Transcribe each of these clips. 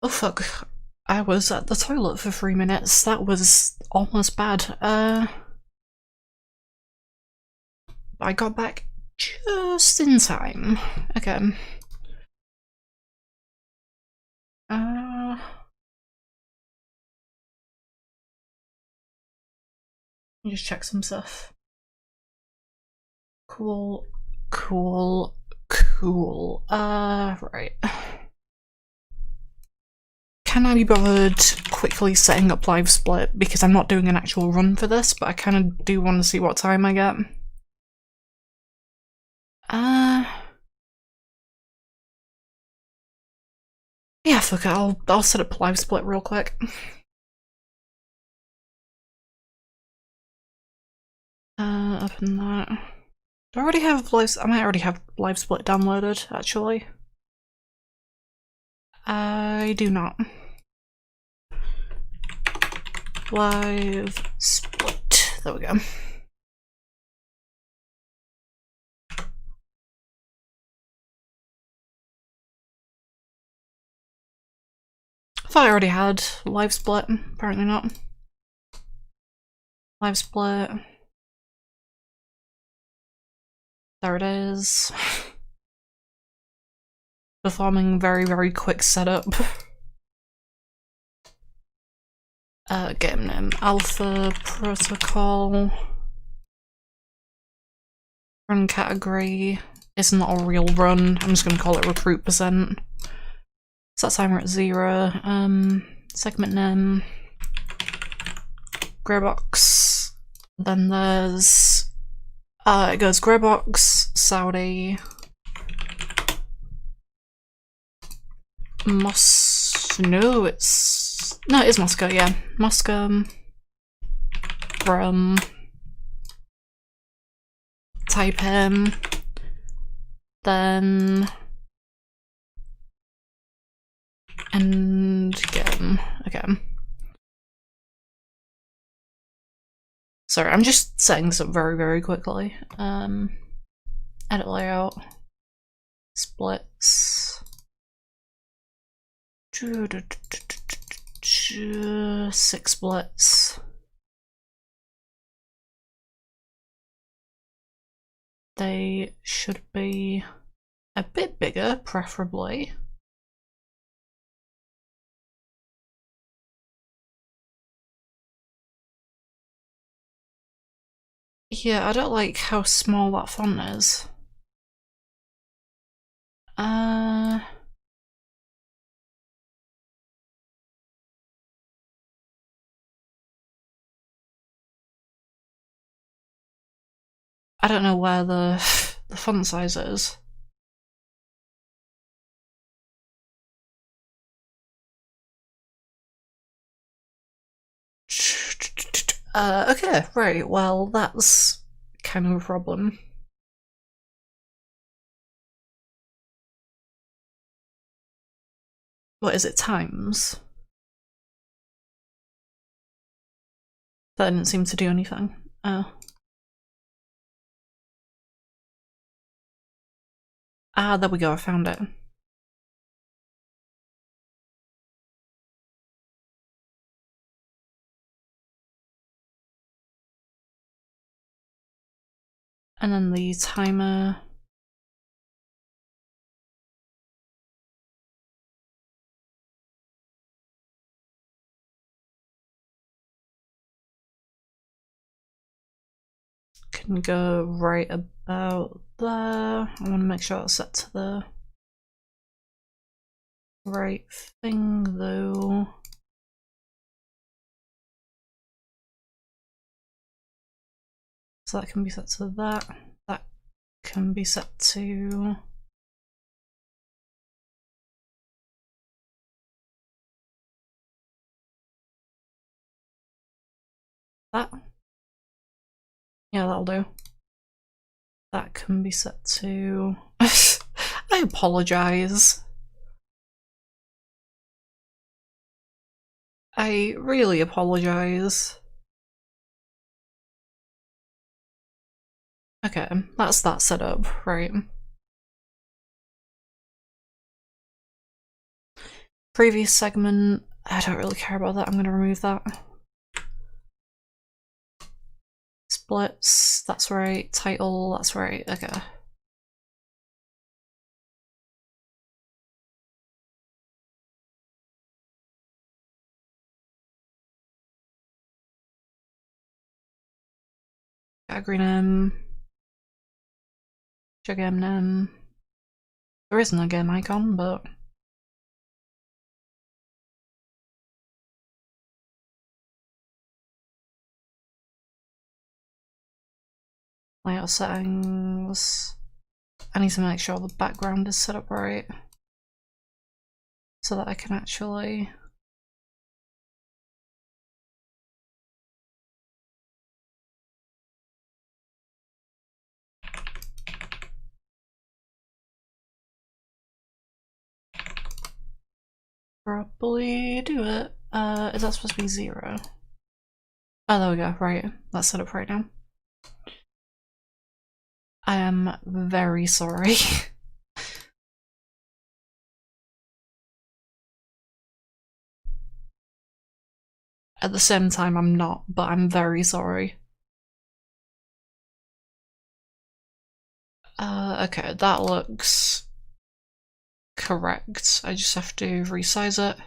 Oh fuck. I was at the toilet for 3 minutes. That was almost bad. I got back just in time. Okay. Let me just check some stuff. Cool. Right. Can I be bothered quickly setting up live split? Because I'm not doing an actual run for this, but I kind of do want to see what time I get. Yeah, fuck it, I'll set up live split real quick. Open that. Do I already have I might already have live split downloaded, actually. I do not. Live split. There we go. I thought I already had live split. Apparently not. Live split. There it is. Performing very, very quick setup. Game name Alpha Protocol. Run category is not a real run. I'm just gonna call it recruit percent. Set timer at 0. Segment name. Greybox. Then there's it goes Greybox, Saudi, no, it is Moscow, yeah. Moscow, from type in, then end game. Okay. Sorry, I'm just setting this up very, very quickly. Edit layout, splits, 6 splits. They should be a bit bigger, preferably. Yeah, I don't like how small that font is. I don't know where the font size is. Okay, right, well, that's kind of a problem. What is it, times? That didn't seem to do anything. Ah, there we go, I found it. And then the timer. Can go right about there. I want to make sure it's set to the right thing though. So that can be set to that. That can be set to that. Yeah, that'll do. That can be set to I apologize. I really apologize. Okay, that's that set up, right? Previous segment, I don't really care about that, I'm gonna remove that. Splits, that's right. Title, that's right, okay. Category name. Game name. There isn't a game icon, but layout settings. I need to make sure the background is set up right so that I can actually probably do it. Is that supposed to be 0? Oh, there we go, right. That's set up right now. I am very sorry. At the same time, I'm not, but I'm very sorry. Okay, that looks correct. I just have to resize it.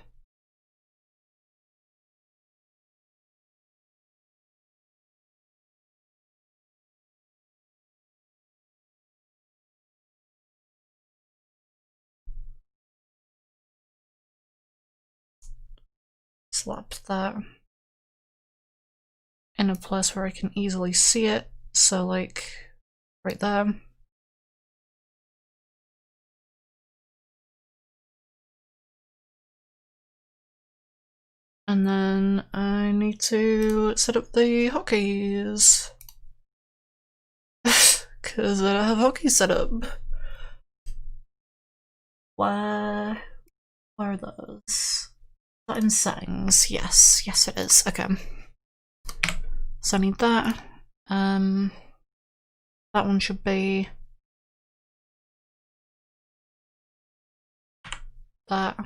Slap that in a place where I can easily see it, so like right there. And then I need to set up the hotkeys. Because I don't have hotkeys set up. Where are those? Is that in settings? Yes, yes it is. Okay. So I need that. That one should be that.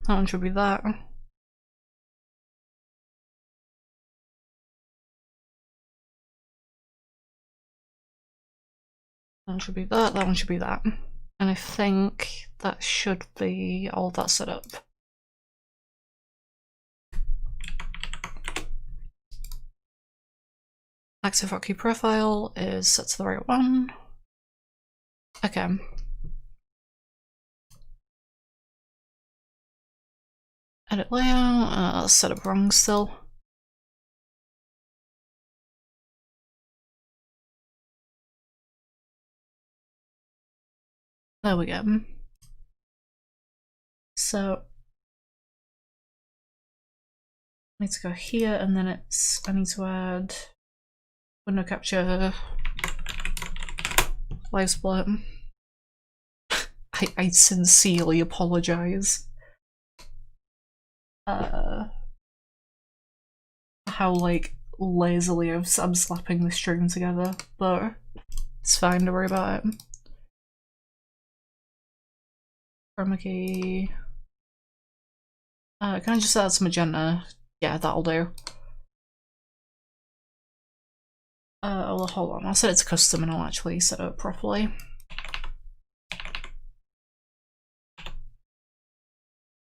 That one should be that. That one should be that, that one should be that. And I think that should be all that set up. Active hotkey profile is set to the right one. Okay. Edit layout, set up wrong still. There we go. So I need to go here and then I need to add window capture, live split. I sincerely apologize. How like lazily I'm slapping the stream together, but it's fine, don't worry about it. Chroma key. Can I just add some magenta? Yeah, that'll do. Well, hold on, I'll set it to custom and I'll actually set it up properly.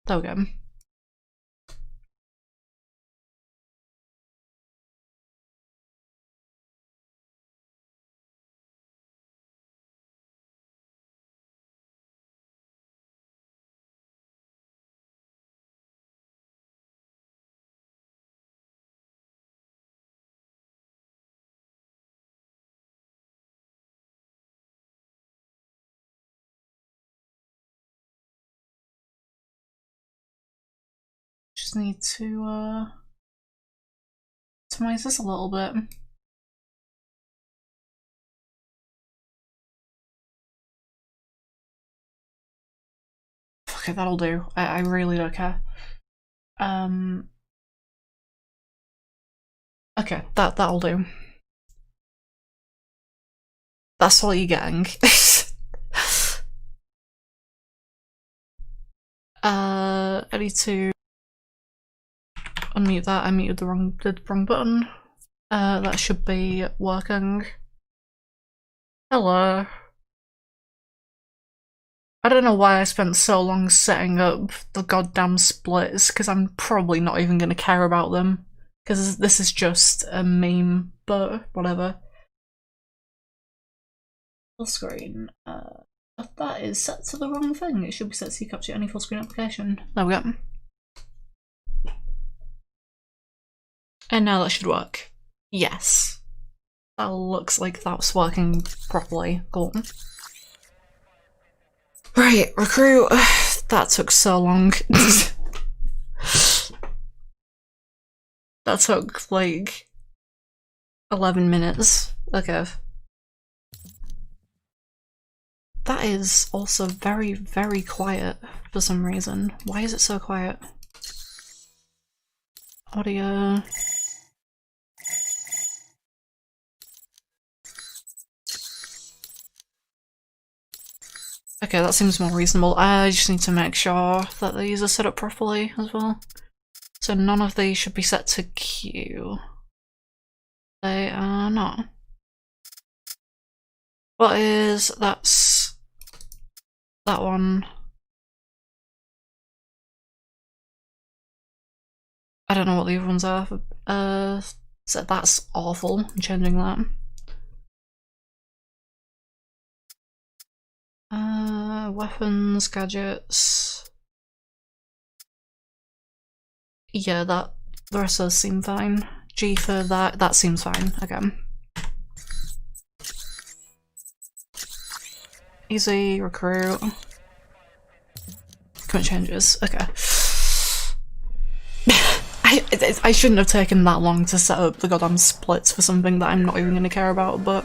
There we go. Just need to optimize this a little bit. Okay, that'll do. I really don't care. Okay, that'll do. That's all you're getting. I need to unmute that. I muted the wrong button. That should be working. Hello. I don't know why I spent so long setting up the goddamn splits, because I'm probably not even going to care about them. Because this is just a meme, but whatever. Full screen. That is set to the wrong thing. It should be set to capture any full screen application. There we go. And now that should work. Yes. That looks like that's working properly. Cool. Right, recruit. That took so long. That took like 11 minutes. Okay. That is also very, very quiet for some reason. Why is it so quiet? Audio. Okay, that seems more reasonable. I just need to make sure that these are set up properly as well. So none of these should be set to queue. They are not. That's that one. I don't know what the other ones are. So that's awful. I'm changing that. Weapons, gadgets. Yeah, the rest of those seem fine. G for that seems fine, okay. Easy, recruit. Commit changes, okay. I shouldn't have taken that long to set up the goddamn splits for something that I'm not even gonna care about, but...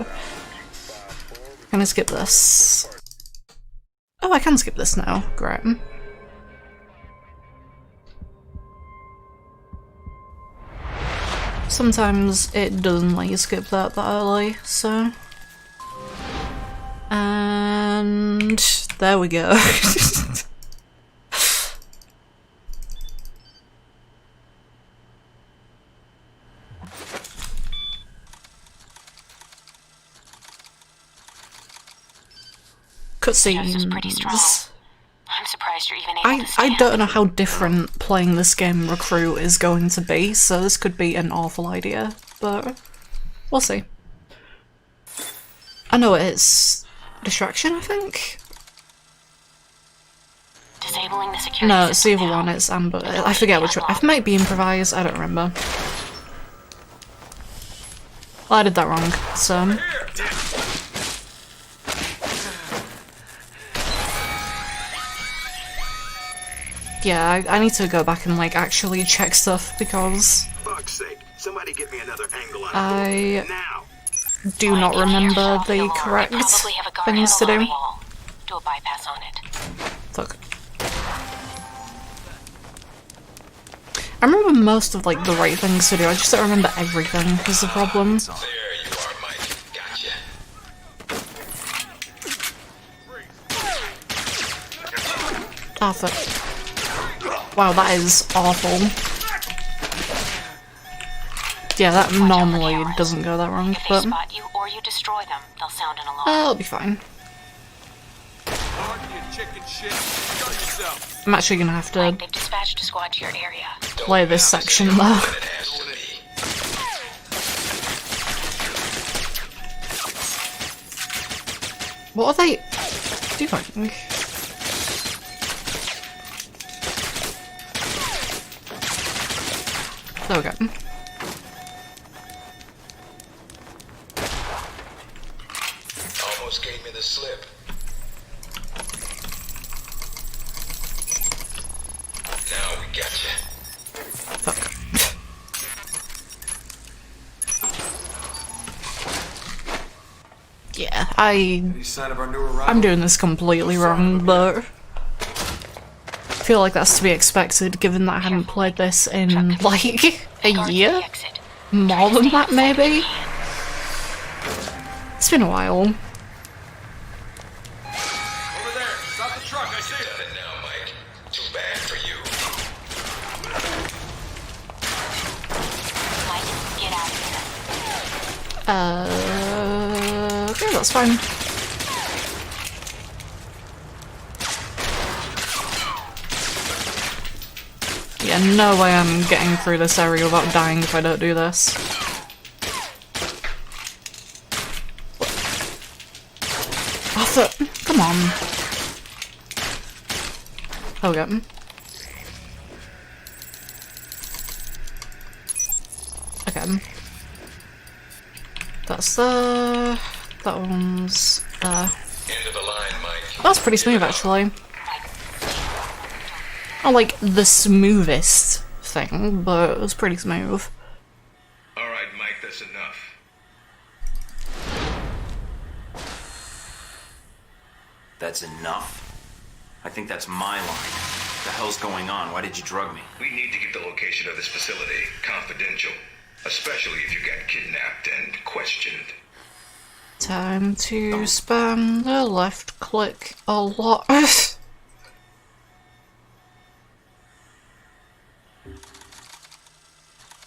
Can I skip this? Oh, I can skip this now. Great. Sometimes it doesn't let you skip that early, so... And... there we go. Cutscenes. I'm surprised you're even able to I don't know how different playing this game Recruit is going to be, so this could be an awful idea, but we'll see. I know it's distraction, I think? Disabling the security No, it's the other one, it's ambush. I forget which one. It might be improvise, I don't remember. Well, I did that wrong, so... Yeah, I need to go back and like actually check stuff because fuck's sake, somebody get me another angle on I now. do not remember the correct things to do. Do a bypass on it. Fuck. I remember most of like the right things to do, I just don't remember everything is the problem. There you are, Mike. Gotcha. Ah, fuck. Wow, that is awful. Yeah, that normally doesn't go that wrong, If they but... spot you or you destroy them, they'll sound an alarm. I'll be fine. I'm actually gonna have to They've dispatched a squad to your area. play this section though. What are they doing? There we go. Almost gave me the slip. Now we gotcha. Fuck. Yeah, I'm doing this completely wrong, but I feel like that's to be expected given that I haven't played this in like a year? More than that maybe? It's been a while. Okay, that's fine. Yeah, no way I'm getting through this area without dying if I don't do this. Arthur, come on. Oh, yeah. Okay. That's there. That one's there. End of the line, Mike. That's pretty smooth, actually. Not like the smoothest thing, but it was pretty smooth. Alright, Mike, that's enough. That's enough. I think that's my line. What the hell's going on? Why did you drug me? We need to keep the location of this facility confidential. Especially if you get kidnapped and questioned. Time to spam the left click a lot.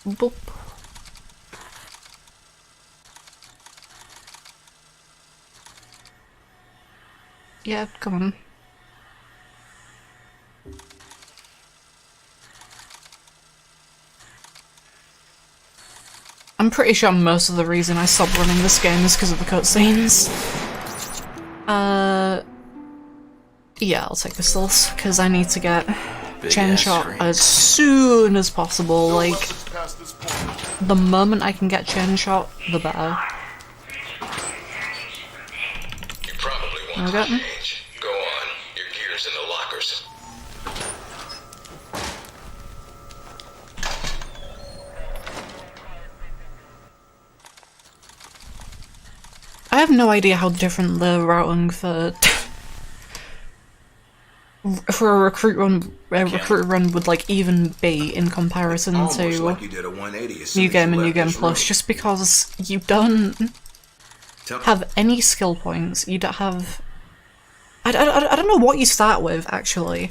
Boop. Yeah, come on. I'm pretty sure most of the reason I stopped running this game is because of the cutscenes. Yeah, I'll take pistols, because I need to get chain shot as soon as possible. Like, the moment I can get chain shot, the better. You probably want to change. Go on. Your gear's in the lockers. I have no idea how different the routing for a recruit run would like even be in comparison to Like you did a 180 as New soon Game as you and New left Game this Plus, room. just because you don't have any skill points. You don't have. I don't know what you start with actually.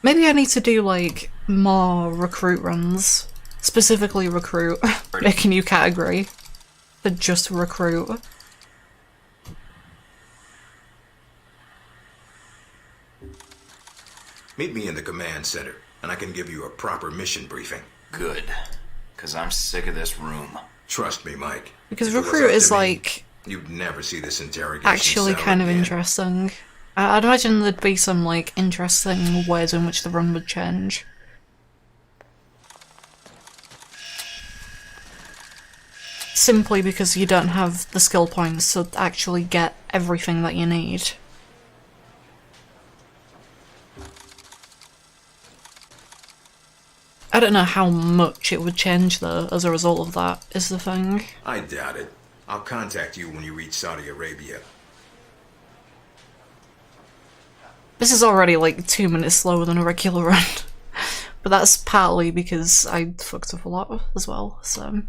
Maybe I need to do like more recruit runs, specifically recruit, make a new category for just recruit. Meet me in the command center, and I can give you a proper mission briefing. Good. Because I'm sick of this room. Trust me, Mike. Because If it was recruit up to is me, like you'd never see this interrogation actually cell kind of again. interesting. I'd imagine there'd be some like interesting ways in which the run would change. Simply because you don't have the skill points to actually get everything that you need. I don't know how much it would change though as a result of that, is the thing. I doubt it. I'll contact you when you reach Saudi Arabia. This is already like 2 minutes slower than a regular run. But that's partly because I fucked up a lot as well, so...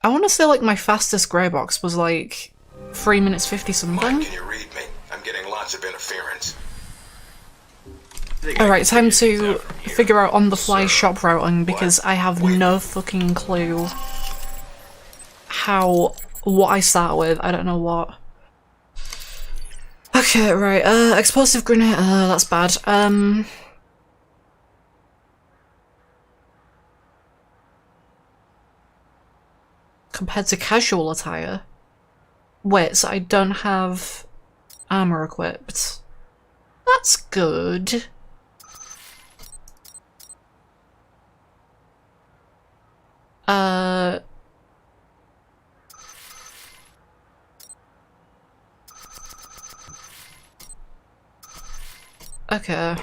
I want to say like my fastest grey box was like 3 minutes 50 something. Mike, can you read me? I'm getting lots of interference. Alright, time to figure out on the fly shop routing because I have no fucking clue what I start with. I don't know what. Okay, right, explosive grenade, that's bad. Compared to casual attire. Wait, so I don't have armor equipped. That's good. Okay.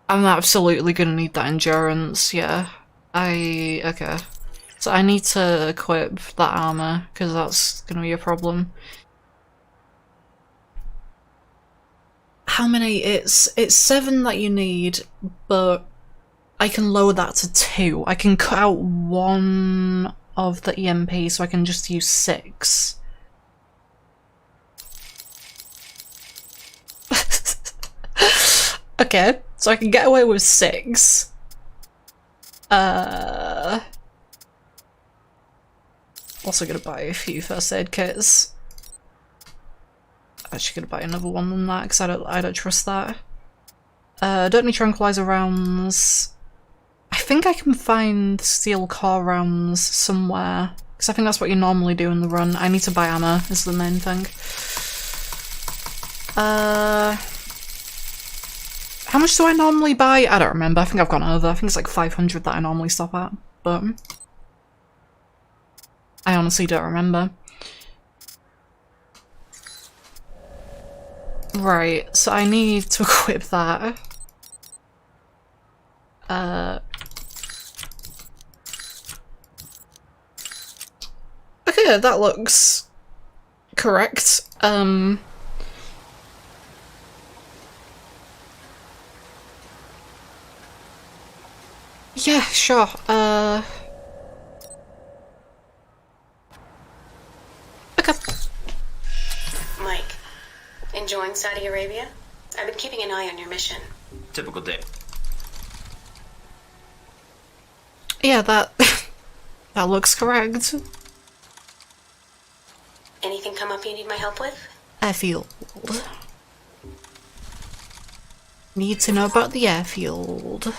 I'm absolutely gonna need that endurance, yeah. Okay. So I need to equip that armor, because that's gonna be a problem. How many? It's 7 that you need, but I can lower that to 2. I can cut out 1 of the EMP, so I can just use 6. Okay, so I can get away with 6. Also gonna buy a few first aid kits. Actually gonna buy another one than that because I don't trust that. Don't need tranquilizer rounds. I think I can find steel core rounds somewhere because I think that's what you normally do in the run. I need to buy ammo is the main thing. How much do I normally buy? I don't remember. I think I've gone over. I think it's like 500 that I normally stop at, but I honestly don't remember. Right, so I need to equip that. Okay, that looks correct. Yeah, sure. Okay. Mike, enjoying Saudi Arabia? I've been keeping an eye on your mission. Typical day. Yeah, that that looks correct. Anything come up you need my help with? Airfield. Need to know about the airfield.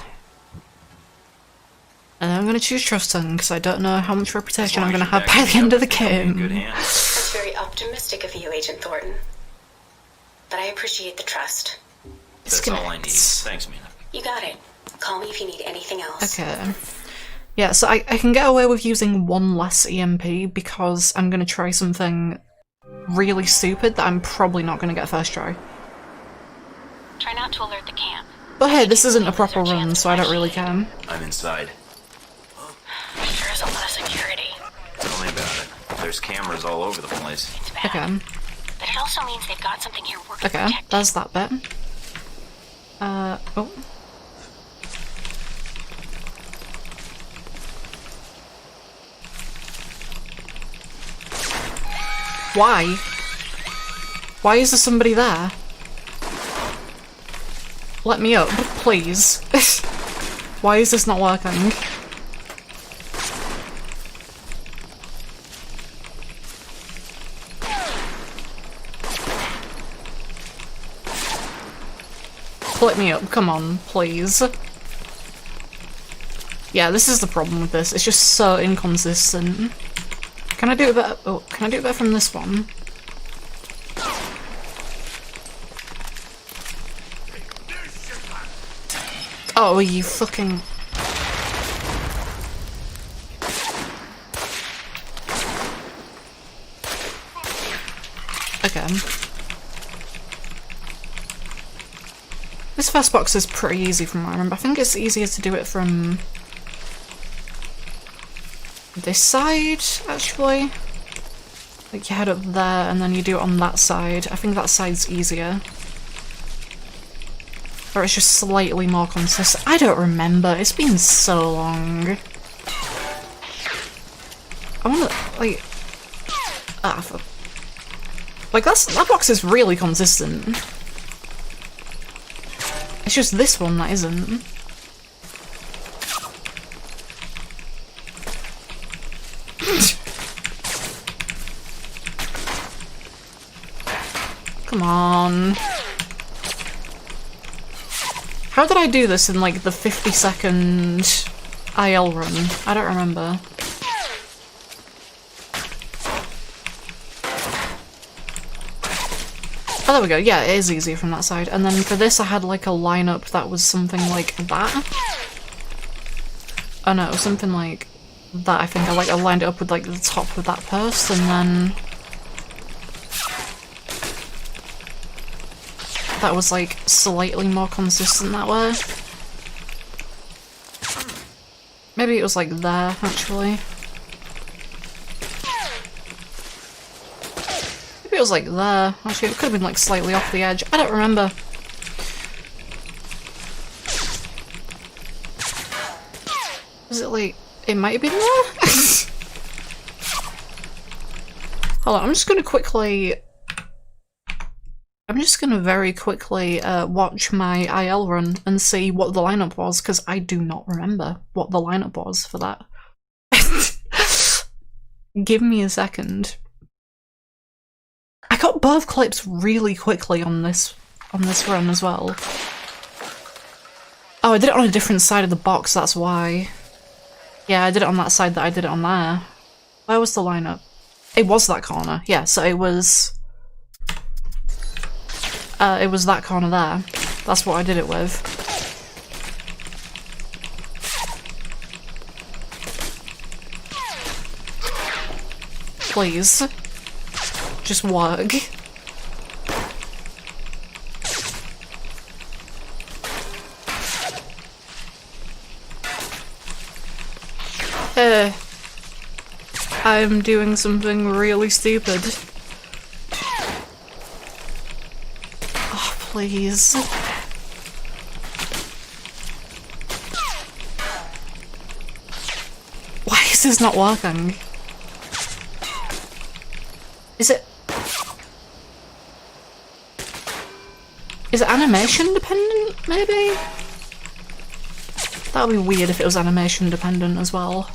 And I'm gonna choose Trust Tongue because I don't know how much reputation I'm gonna have by the end of the game. That's very optimistic of you, Agent Thornton. But I appreciate the trust. That's all I need. Thanks, Mina. You got it. Call me if you need anything else. Okay. Yeah, so I can get away with using 1 less EMP because I'm gonna try something really stupid that I'm probably not gonna get first try. Try not to alert the camp. But hey, this isn't a proper run, so I don't really care. I'm inside. There is a lot of security. Tell me about it. There's cameras all over the place. It's bad. Okay. But it also means they've got something here worth Okay, protecting. there's that bit. Oh. Why? Why is there somebody there? Let me up, please. Why is this not working? Let me up, come on, please. Yeah, this is the problem with this. It's just so inconsistent. Can I do it better? Oh, can I do it better from this one? Oh, you fucking... Okay. This first box is pretty easy from what I remember. I think it's easier to do it from this side, actually. Like, you head up there and then you do it on that side. I think that side's easier. Or it's just slightly more consistent. I don't remember. It's been so long. I wanna, like... Like, that box is really consistent. It's just this one that isn't. Come on. How did I do this in like the 50-second IL run? I don't remember. Oh, there we go. Yeah, it is easier from that side. And then for this, I had like a lineup that was something like that. Oh no, it was something like that. I think I lined it up with like the top of that purse, and then that was like slightly more consistent that way. Maybe it was like there, actually. Maybe it was like there. Actually, it could have been like slightly off the edge. I don't remember. Was it like... It might have been there? Hold on, I'm just gonna quickly I'm just gonna very quickly watch my IL run and see what the lineup was, because I do not remember what the lineup was for that. Give me a second. I got both clips really quickly on this run as well. Oh, I did it on a different side of the box, that's why. Yeah, I did it on that side that I did it on there. Where was the lineup? It was that corner, yeah, so it was that corner there. That's what I did it with. Please. Just work. I'm doing something really stupid. Oh, please. Why is this not working? Is it animation dependent, maybe? That would be weird if it was animation dependent as well.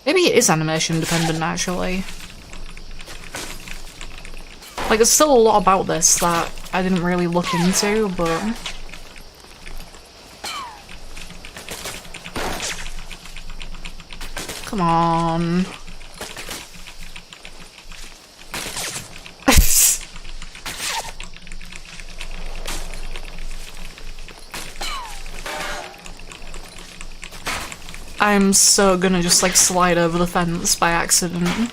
Maybe it is animation dependent, actually. Like, there's still a lot about this that I didn't really look into, but... Come on. I'm so gonna just like slide over the fence by accident.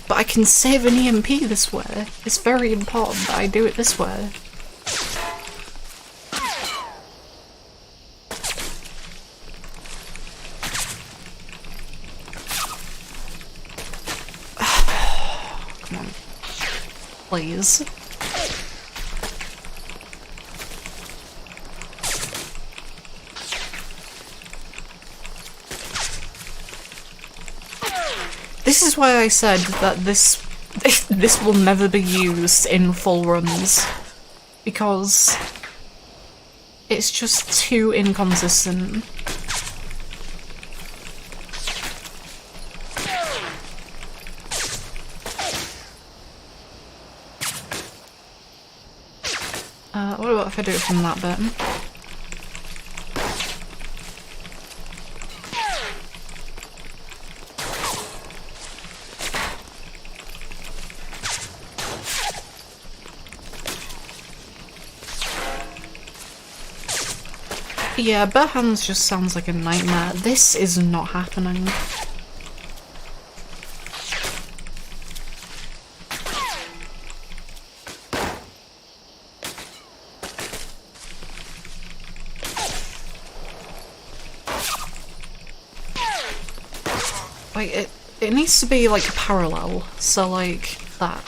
But I can save an EMP this way. It's very important that I do it this way. Come on. Please. This is why I said that this will never be used in full runs, because it's just too inconsistent. What about if I do it from that bit? Yeah, bare hands just sounds like a nightmare. This is not happening. Like, it needs to be, like, parallel, so, like, that.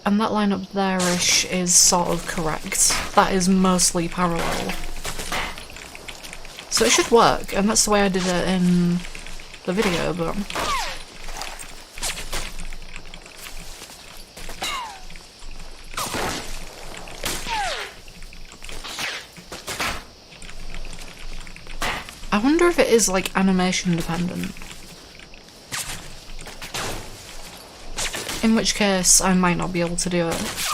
And that line up there-ish is sort of correct. That is mostly parallel. So it should work, and that's the way I did it in the video, but... I wonder if it is, like, animation dependent. In which case, I might not be able to do it.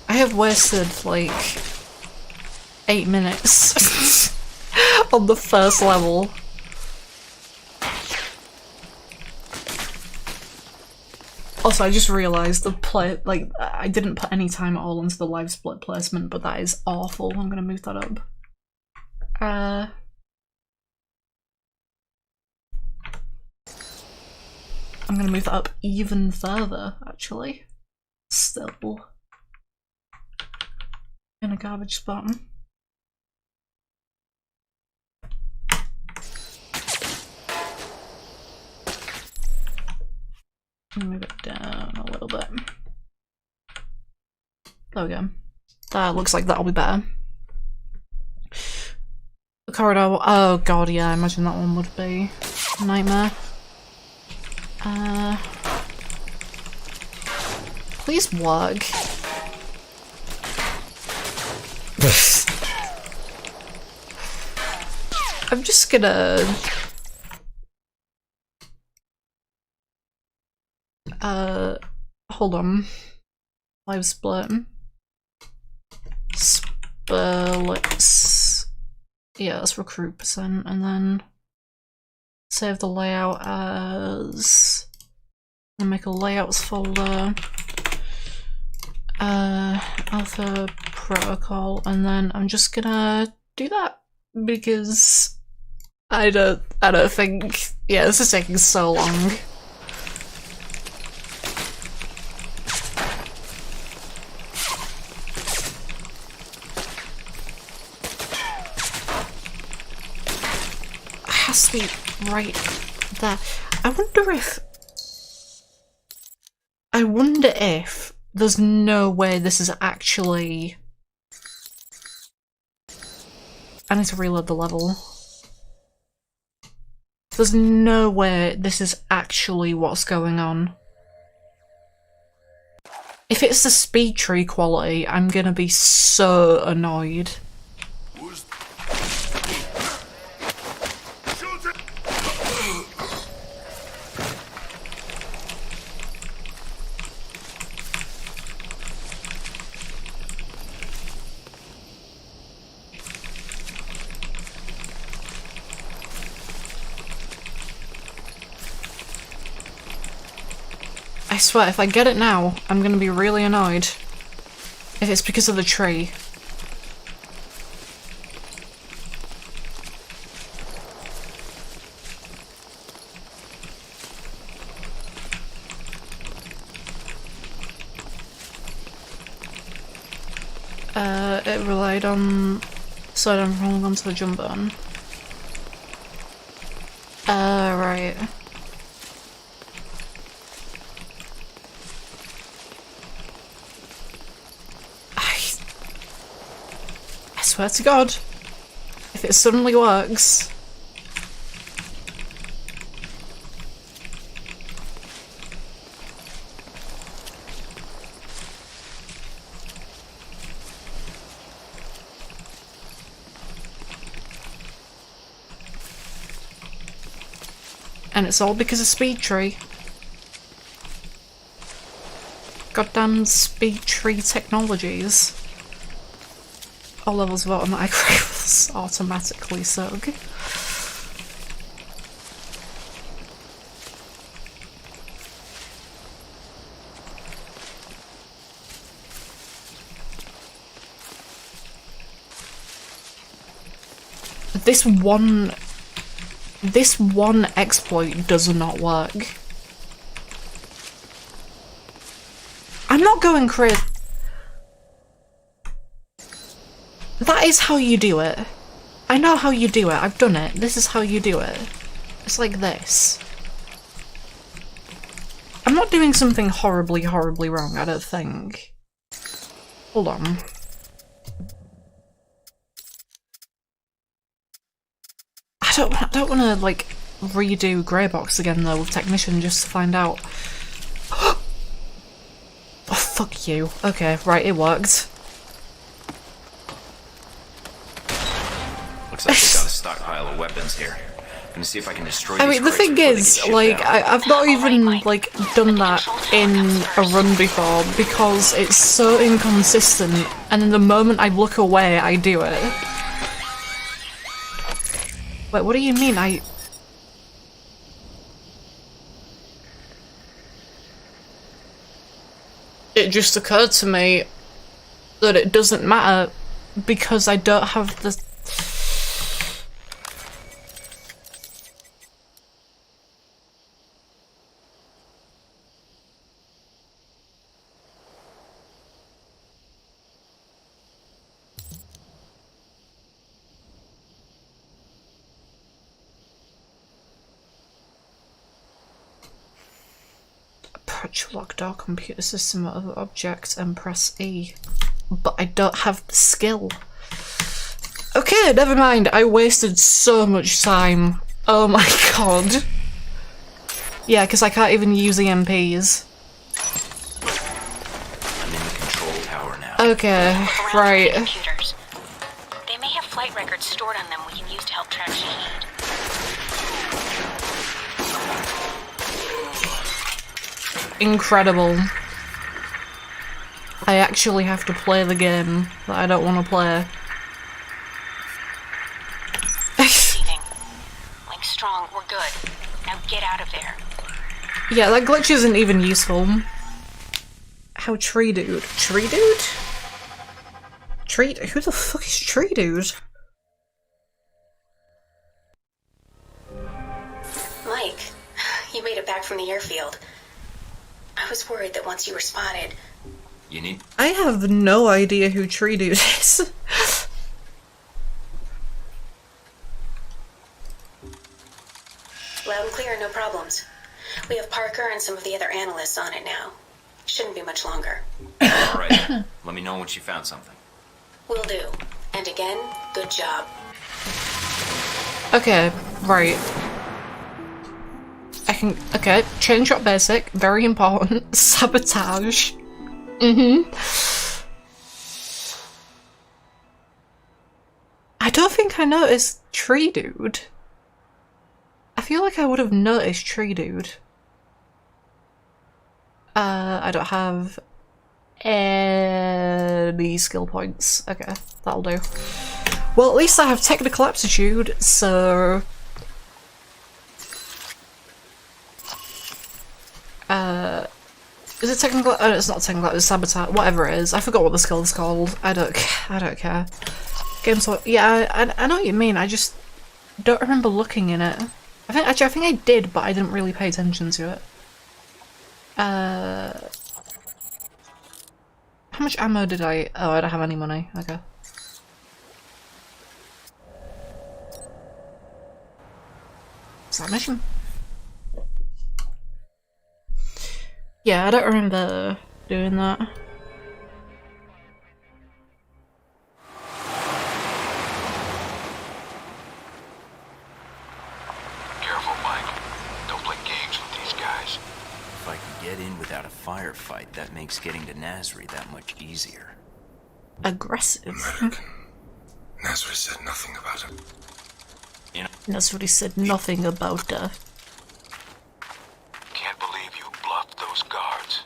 I have wasted, like, 8 minutes on the first level. Also, I just realised I didn't put any time at all into the live split placement, but that is awful. I'm gonna move that up. I'm gonna move that up even further, actually. Still in a garbage spot. Move it down a little bit. There we go. That looks like that'll be better. The corridor. Oh god, yeah, I imagine that one would be a nightmare. Please work. I'm just gonna hold on. Live split. Splits. Yeah, let's recruit percent and then save the layout as and make a layouts folder. Alpha protocol, and then I'm just gonna do that because I don't think, yeah, this is taking so long. It has to be right there. I wonder if there's no way this is actually... I need to reload the level. There's no way this is actually what's going on. If it's the speed tree quality, I'm gonna be so annoyed. I swear, if I get it now, I'm gonna be really annoyed. If it's because of the tree. It relied on... slowed down from holding onto the jump button. Right. I swear to God, if it suddenly works... And it's all because of Speed Tree. Goddamn Speed Tree technologies. All levels of automatic rifles automatically sug. This one exploit does not work. I'm not going crazy. That is how you do it. I know how you do it. I've done it. This is how you do it. It's like this. I'm not doing something horribly, horribly wrong, I don't think. Hold on. I don't want to, like, redo Greybox again, though, with Technician, just to find out. Oh, fuck you. Okay, right, it worked. Looks like we've got a stockpile of weapons here. I'm gonna see if I can destroy these. I mean, the thing is, like, I've not even, like, done that in a run before, because it's so inconsistent, and the moment I look away, I do it. Wait, what do you mean? It just occurred to me that it doesn't matter because I don't have the... touch lock door computer system or other objects and press E. But I don't have the skill. Okay, never mind. I wasted so much time. Oh my god. Yeah, because I can't even use EMPs. I'm in the control tower now. Okay, right. Computers. They may have flight records stored on them we can use to help track Shahid. Incredible. I actually have to play the game that I don't want to play. Receiving. Link strong, we're good. Now get out of there. Yeah, that glitch isn't even useful. How Tree Dude? Tree Dude? Who the fuck is Tree Dude? Mike, you made it back from the airfield. I was worried that once you were spotted... You need... I have no idea who Tree Dude is. Loud and clear, no problems. We have Parker and some of the other analysts on it now. Shouldn't be much longer. Alright, let me know once you found something. Will do. And again, good job. Okay, right. I can... Okay, chain shot basic, very important. Sabotage. I don't think I noticed Tree Dude. I feel like I would have noticed Tree Dude. I don't have any skill points. Okay, that'll do. Well, at least I have technical aptitude, so... Is it technical? Oh, it's not technical, it's sabotage. Whatever it is. I forgot what the skill is called. I don't care. Game sort. Yeah, I know what you mean. I just don't remember looking in it. I think I did, but I didn't really pay attention to it. How much ammo did I... Oh, I don't have any money. Okay. Is that a mission? Yeah, I don't remember doing that. Careful, Mike. Don't play games with these guys. If I can get in without a firefight, that makes getting to Nasri that much easier. Aggressive. American. Nasri said nothing about it. You know, That's what he said nothing about Can't believe you bluffed those guards.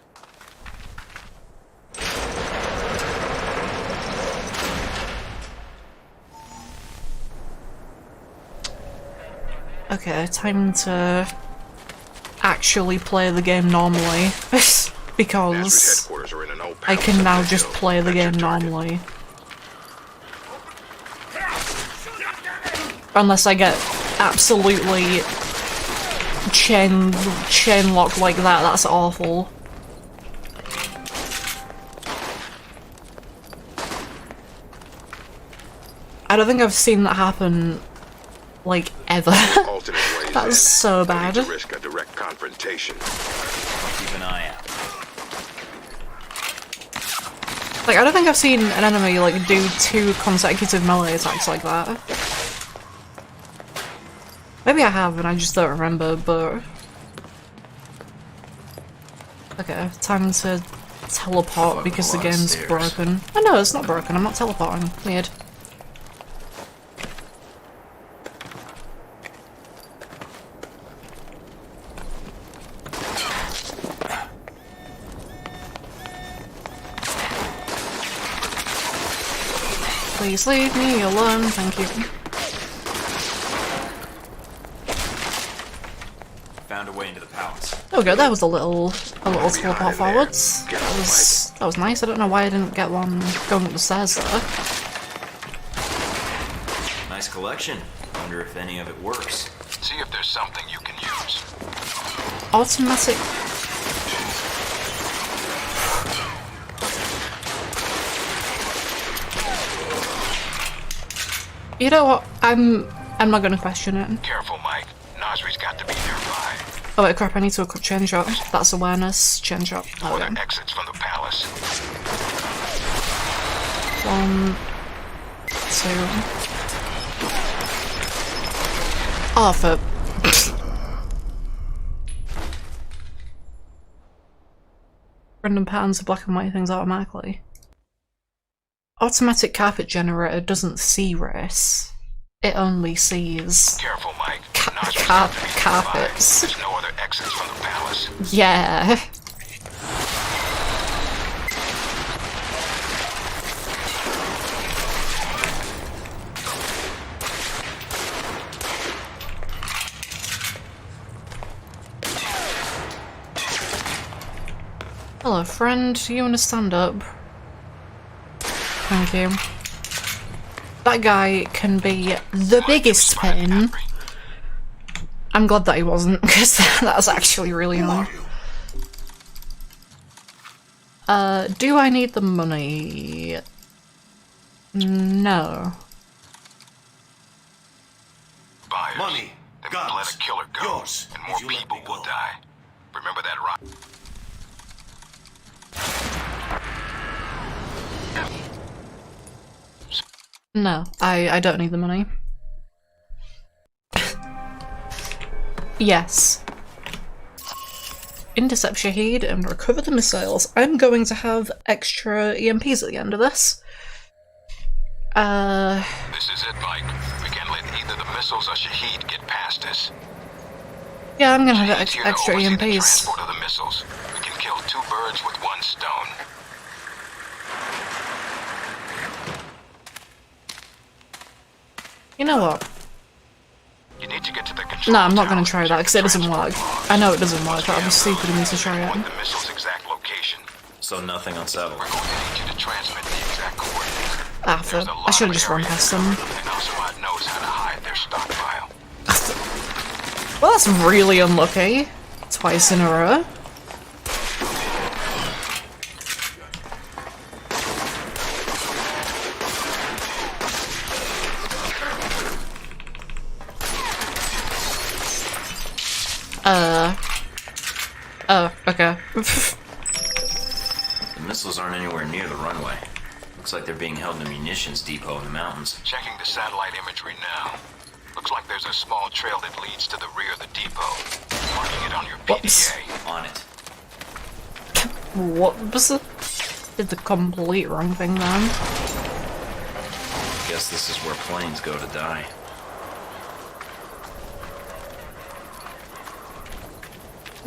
Okay, time to actually play the game normally. Because Headquarters are in an old I can now pound just hill. play the That's your game target. normally. Unless I get absolutely chain locked like that, that's awful. I don't think I've seen that happen, like, ever. Alternate ways That's in. so No bad. need to risk a direct confrontation. keep an eye out. Like, I don't think I've seen an enemy, like, do 2 consecutive melee attacks like that. Maybe I have and I just don't remember, but... Okay, time to teleport because the game's broken. Oh no, it's not broken, I'm not teleporting. Weird. Please leave me alone, thank you. Found a way into the palace. There we go, that was a little teleport forwards. That was nice, I don't know why I didn't get one going up the stairs though. Nice collection. Wonder if any of it works. See if there's something you can use. Automatic... You know what? I'm not gonna question it. Careful, Mike. Nasri's got to be nearby. Oh wait, crap, I need to equip chain shot. That's awareness, chain shot. Oh, Other yeah. exits from the palace. 1, 2. Oh, for... Random patterns of black and white things automatically. Automatic carpet generator doesn't see race. It only sees... Careful, Mike. carpets. There's no other exits from the palace. Yeah. Hello, friend. You want to stand up? Thank you. That guy can be the biggest pain. I'm glad that he wasn't, because that's actually really annoying. Do I need the money? No. Buyers. Money, Then guns, let a killer go, yours, and more if you let people me will go. die. Remember that, right? No, I don't need the money. Yes. Intercept Shahid and recover the missiles. I'm going to have extra EMPs at the end of this. This is it, Mike. We can't let either the missiles or Shahid get past us. Yeah, I'm gonna have Shahid's here to extra oversee the EMPs. transport of the missiles. We can kill 2 birds with 1 stone. You know what? You need to get to the control No, I'm not tower gonna try and that check because the it doesn't transport work. logs. I know it doesn't work, but I'd be stupid of me to try Want it. the missile's exact location. So nothing unsettled. We're going to need you to transmit the exact coordinates. Ah, There's a I lot should have of just run area past to them. cover, and Osamad knows how to hide their stockpile. Well, that's really unlucky. Twice in a row. Oh, okay. The missiles aren't anywhere near the runway. Looks like they're being held in a munitions depot in the mountains. Checking the satellite imagery now. Looks like there's a small trail that leads to the rear of the depot. Marking it on your Whoops. PDA. On it. What was it? Did the complete wrong thing then. Guess this is where planes go to die.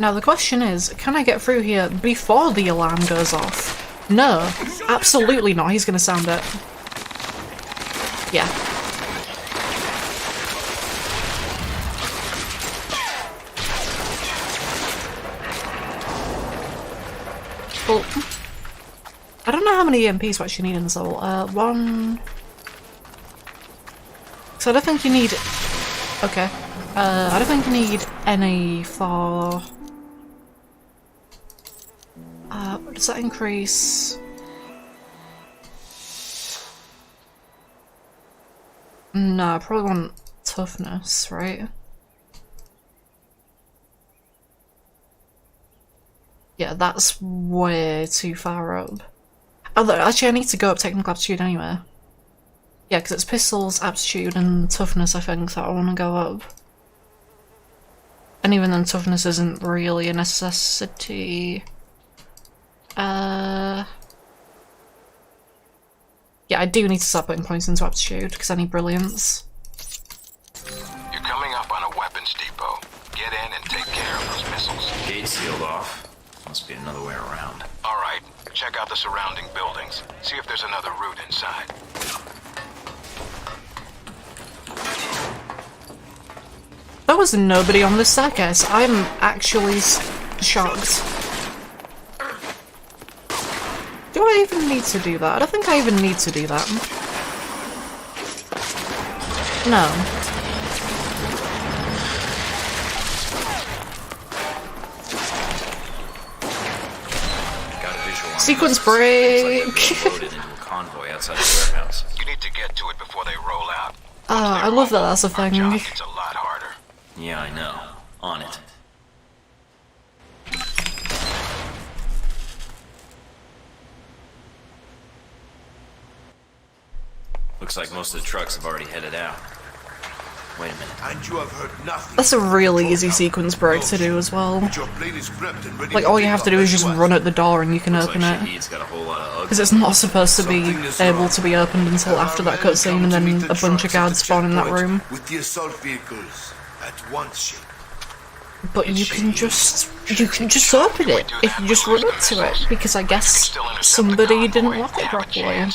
Now the question is, can I get through here before the alarm goes off? No, absolutely not. He's gonna sound it. Yeah. Well, I don't know how many EMPs we actually need in this level. 1... So I don't think you need... Okay. I don't think you need any for... does that increase? No, I probably want toughness, right? Yeah, that's way too far up. Although, actually, I need to go up technical aptitude anyway. Yeah, because it's pistols, aptitude, and toughness, I think, that I want to go up. And even then, toughness isn't really a necessity. Yeah, I do need to start putting points into aptitude, because I need brilliance. You're coming up on a weapons depot. Get in and take care of those missiles. Gate sealed off. Must be another way around. Alright, check out the surrounding buildings. See if there's another route inside. There was nobody on this staircase. I'm actually shocked. Do I even need to do that? I don't think I even need to do that. No. Got a visual on Sequence this. break. Looks like they're being loaded into a convoy outside the warehouse. You need to get to it before they roll out. I love that that's a Our thing. job gets a lot harder. Yeah, I know. On it. Looks like most of the trucks have already headed out. Wait a minute. And you have heard nothing. That's a really easy sequence break to do as well. Your plane is prepped and ready Like, to all you take have to off do is as just you ask. run at the door and you can Looks open like it. Shahid's got a whole lot of Because it's not supposed to be able to be opened until after that cutscene, and then a bunch of guards spawn in that room. With the assault vehicles at once, Shade. But you can just open it if you just run up to it, because I guess somebody didn't lock it properly.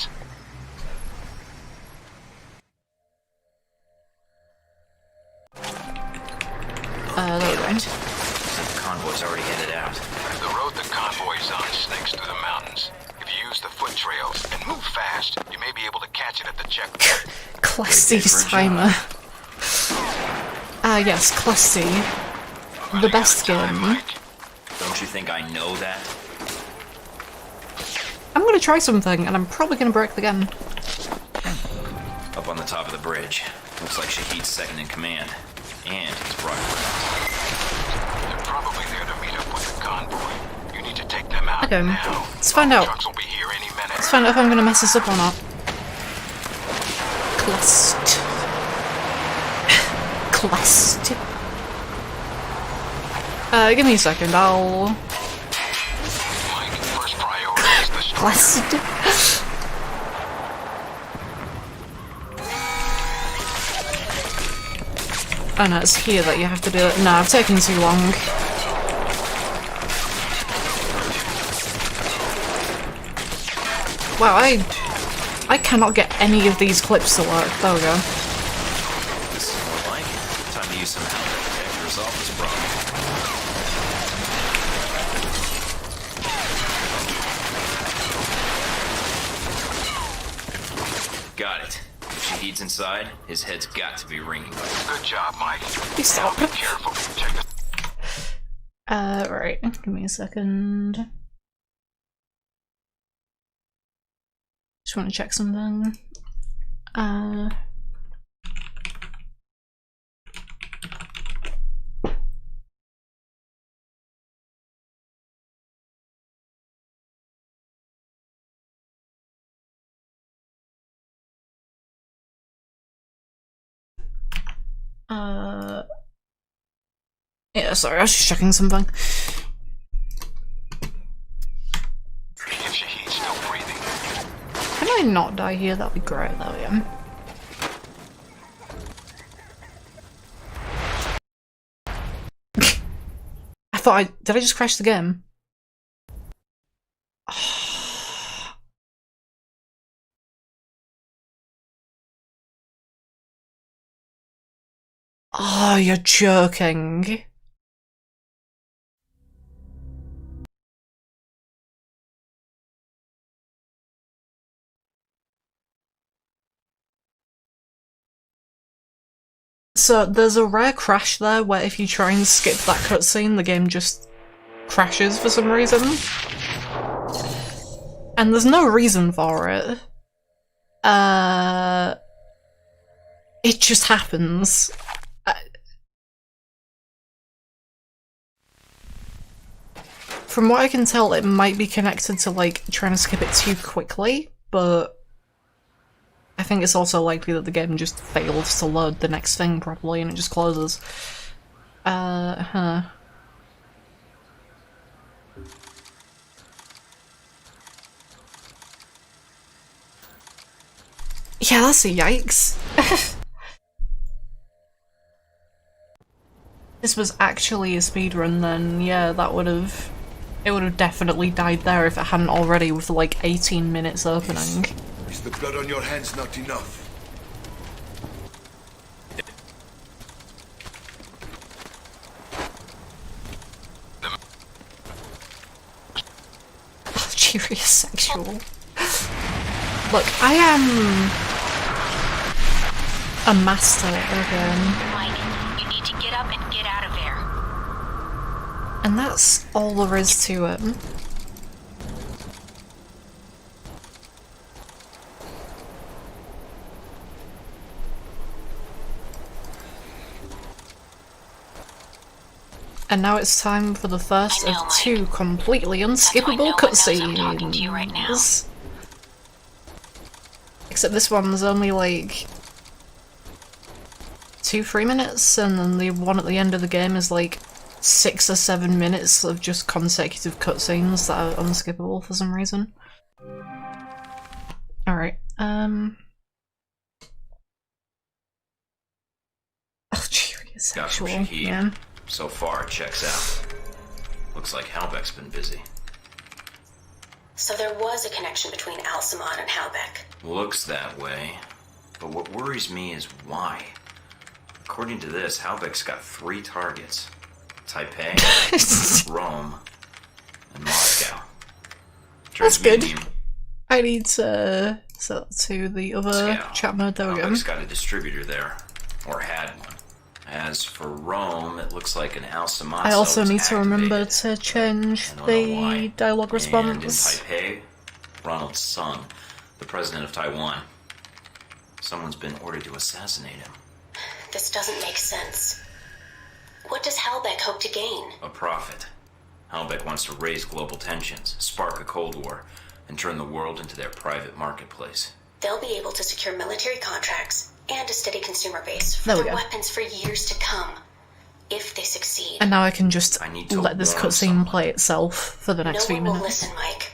There we go. The convoy's already headed out. The road the convoy's on snakes through the mountains. If you use the foot trails and move fast, you may be able to catch it at the checkpoint. Class C's timer. Yes, Class C. The best game. Don't you think I know that? I'm gonna try something, and I'm probably gonna break the game. Up on the top of the bridge. Looks like Shahid's second in command. And he's brought around. They're probably there to meet up with the convoy. You need to take them out Okay, now. let's find out. Trucks will be here any minute. Let's find out if I'm gonna mess this up or not. Quest. Quest. Give me a second, I'll... Mike, first priority is the strike. Quest. Oh no, it's here that you have to do it. No, I've taken too long. Wow, I cannot get any of these clips to work. There we go. This is more like it. Time to use some help to resolve this problem. Got it. If Shahid's inside, his head's got to be ringing. Good job, Mike. Please stop. Be careful. Check the Right. Give me a second. Just want to check something. Yeah, sorry, I was just checking something. if Shahid's still breathing. Can I not die here? That'd be great. There we go. I thought did I just crash the game? Oh, you're joking. So there's a rare crash there where if you try and skip that cutscene, the game just crashes for some reason. And there's no reason for it. It just happens. From what I can tell, it might be connected to, like, trying to skip it too quickly, but I think it's also likely that the game just fails to load the next thing properly and it just closes. Yeah, that's a yikes. This was actually a speedrun then, yeah, it would have definitely died there if it hadn't already with like 18 minutes opening. Is the blood on your hands not enough? Algeria sexual. Look, I am a master again. Mike, you need to get up and get out of there. And that's all there is to it. And now it's time for the first I know, of Mike. two completely That's why unskippable no one knows I'm talking to you right now. cutscenes. Except this one's only like 2-3 minutes, and then the one at the end of the game is like 6 or 7 minutes of just consecutive cutscenes that are unskippable for some reason. Alright, oh gee, Got some sexual, Shahid. yeah. So far, it checks out. Looks like Halbeck's been busy. So there was a connection between Al-Samad and Halbeck. Looks that way. But what worries me is why. According to this, Halbeck's got 3 targets. Taipei, Rome, and Moscow. That's good. Transmedium. I need to set that to the other chat mode. There we go. Halbeck's got a distributor there. Or had one. As for Rome, it looks like an Al-Samad I also cell need was to remember activated. to change I don't know why. the dialogue response. And in Taipei, Ronald Sung, the president of Taiwan. Someone's been ordered to assassinate him. This doesn't make sense. What does Halbeck hope to gain? A profit. Halbeck wants to raise global tensions, spark a Cold War, and turn the world into their private marketplace. They'll be able to secure military contracts and a steady consumer base for There we their go. weapons for years to come. If they succeed. And now I can just I need to let this warn cutscene someone. play itself for the next No few one will minutes. listen, Mike.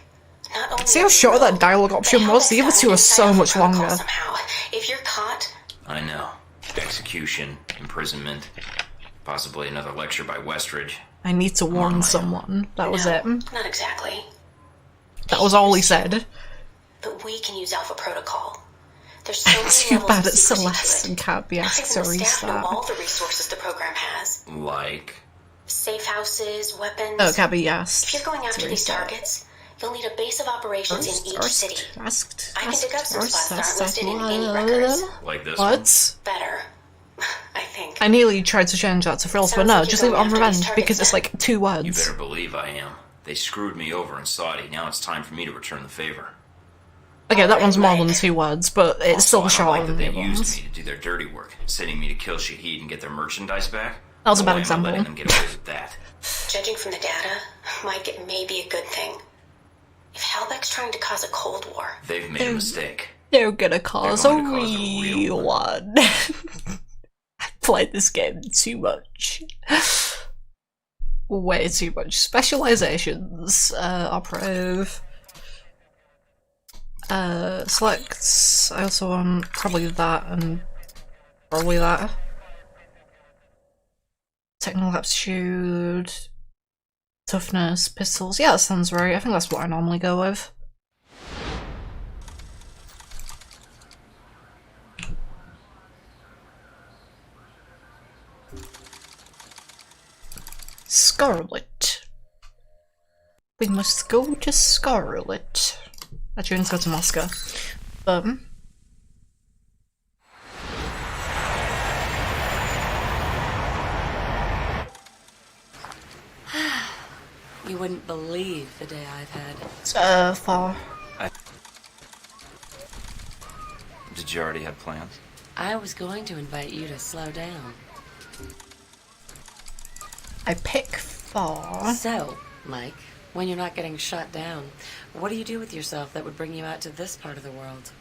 Not only See how are short you that wrong, dialogue but option was? The other Halbeck's two are got so an much inside protocol longer. Somehow. If you're caught, I know. Execution, imprisonment, possibly another lecture by Westridge. I need to warn my someone. That was no, it. Not exactly. That was all he said. But we can use Alpha Protocol. There's so many Too levels bad of it's secrecy to Celeste it. and can't be Not asked even to the staff know restart. all the resources the program has. Like, Safe houses, weapons. Oh, can't be If asked you're going after to these restart. targets, you'll need a base of operations in each city. Asked. I can dig up some spots that aren't listed in any records. like this one. What? Better, I think. I nearly tried to change that to frills, but Sounds no, like just you're leave it on going after these revenge because targets it's like 2 You words. better believe I am. They screwed me over in Saudi. Now it's time for me to return the favor. Okay, that one's more Right. than 2 words, but it's still I don't shorter like that than they the other used ones. me to do their dirty work, sending me to kill Shahid and get their merchandise back. That was a No bad way am I example. letting them get away with that. Judging from the data, Mike, it may be a good thing. If Halbeck's trying to cause a Cold War, They've made a mistake. They're gonna cause a going to cause a real real one. I played this game too much. Way too much. Specializations. Operative. Select. I also want probably that and probably that. Technical aptitude. Toughness. Pistols. Yeah, that sounds right. I think that's what I normally go with. Scarlet. We must go to Scarlet. Actually, let's go to Moscow. You wouldn't believe the day I've had. Far. Did you already have plans? I was going to invite you to slow down. I pick far. So, Mike, when you're not getting shot down, what do you do with yourself that would bring you out to this part of the world?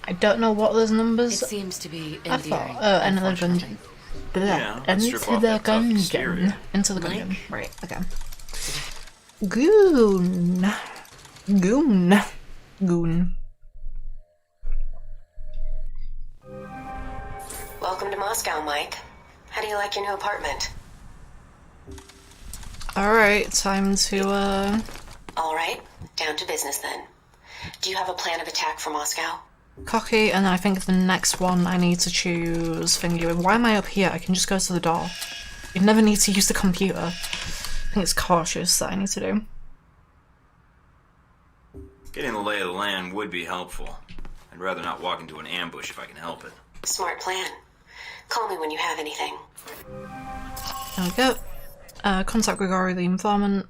I don't know what those It numbers. seems to be I endearing. thought. Another unfortunately. dungeon. Yeah, let's Into strip off the that tough gungeon. exterior. Into the Mike? gungeon. Right. Okay. Goon. Goon. Goon. welcome to Moscow, Mike. How do you like your new apartment? Alright, time to, All right, down to business then. Do you have a plan of attack for Moscow? cocky, and I think the next one I need to choose thingy. Why am I up here? I can just go to the door. You never need to use the computer. I think it's cautious that I need to do. Getting the lay of the land would be helpful. I'd rather not walk into an ambush if I can help it. Smart plan. Call me when you have anything. There we go. Contact Grigori the informant.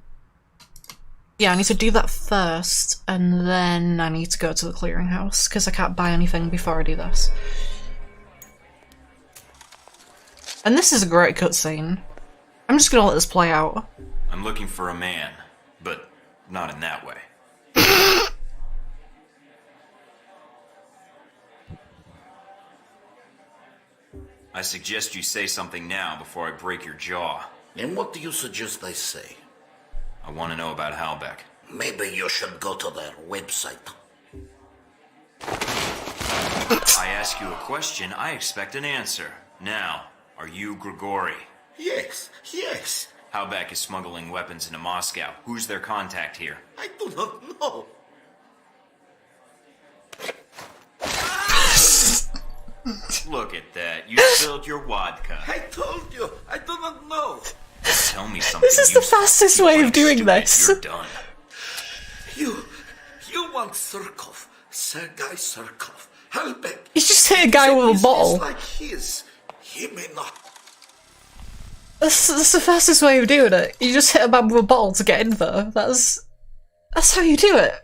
Yeah, I need to do that first, and then I need to go to the clearinghouse, because I can't buy anything before I do this. And this is a great cutscene. I'm just gonna let this play out. I'm looking for a man, but not in that way. I suggest you say something now before I break your jaw. And what do you suggest I say? I want to know about Halbeck. Maybe you should go to their website. I ask you a question, I expect an answer. Now, are you Grigori? Yes. Halbeck is smuggling weapons into Moscow. Who's their contact here? I do not know. Look at that. You spilled your vodka. I told you, I do not know. Tell me something. This is the fastest way of doing this. You're done. You want Surkov, Sergei Surkov, Halbeck. You just hit a guy with a bottle. Like his. He may not. That's the fastest way of doing it. You just hit a man with a bottle to get in there. That's how you do it.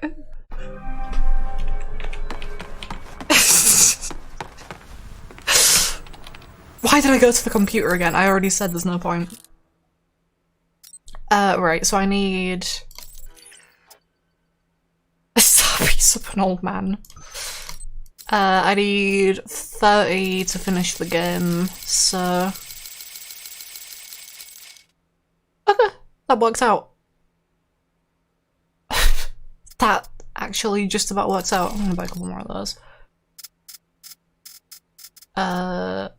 Why did I go to the computer again? I already said there's no point. Right, so I need a piece of an old man. I need 30 to finish the game, so... Okay, that works out. That actually just about works out. I'm gonna buy a couple more of those. I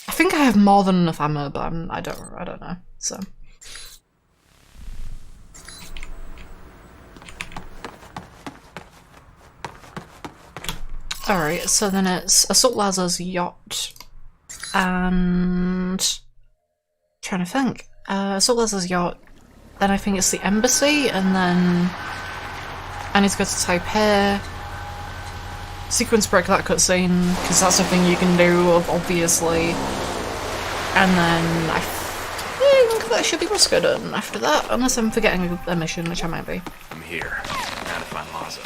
think I have more than enough ammo, but I don't know, so... Alright, so then it's Assault Lazar's yacht, and... trying to think. Assault Lazar's yacht, then I think it's the embassy, and then... I need to go to Taipei. Sequence break that cutscene, because that's a thing you can do, obviously. And then I think that should be Moscow done after that, unless I'm forgetting a mission, which I might be. I'm here. Now to find Lazo.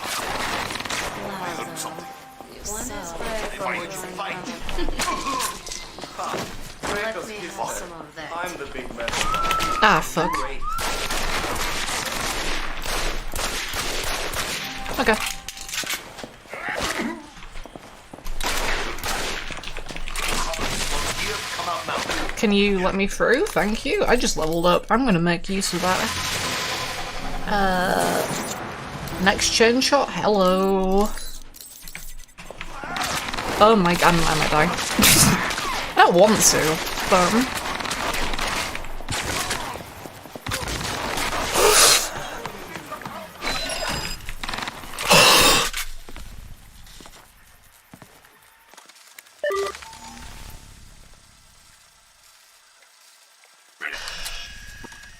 I'm the big man. Ah, fuck. Okay. Can you let me through? Thank you. I just leveled up. I'm gonna make use of that. Next chain shot? Hello. Oh my god, I might die. I don't want to, but...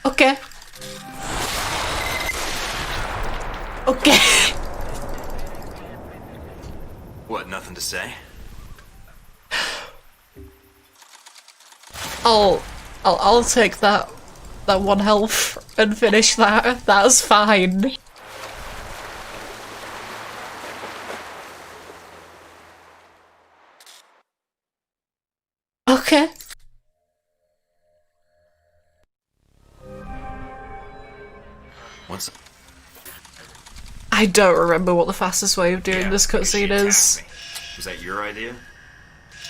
Okay. Okay. What, nothing to say? I'll take that one health and finish that. That's fine. Okay. What's... I don't remember what the fastest way of doing this cutscene is. Was that your idea?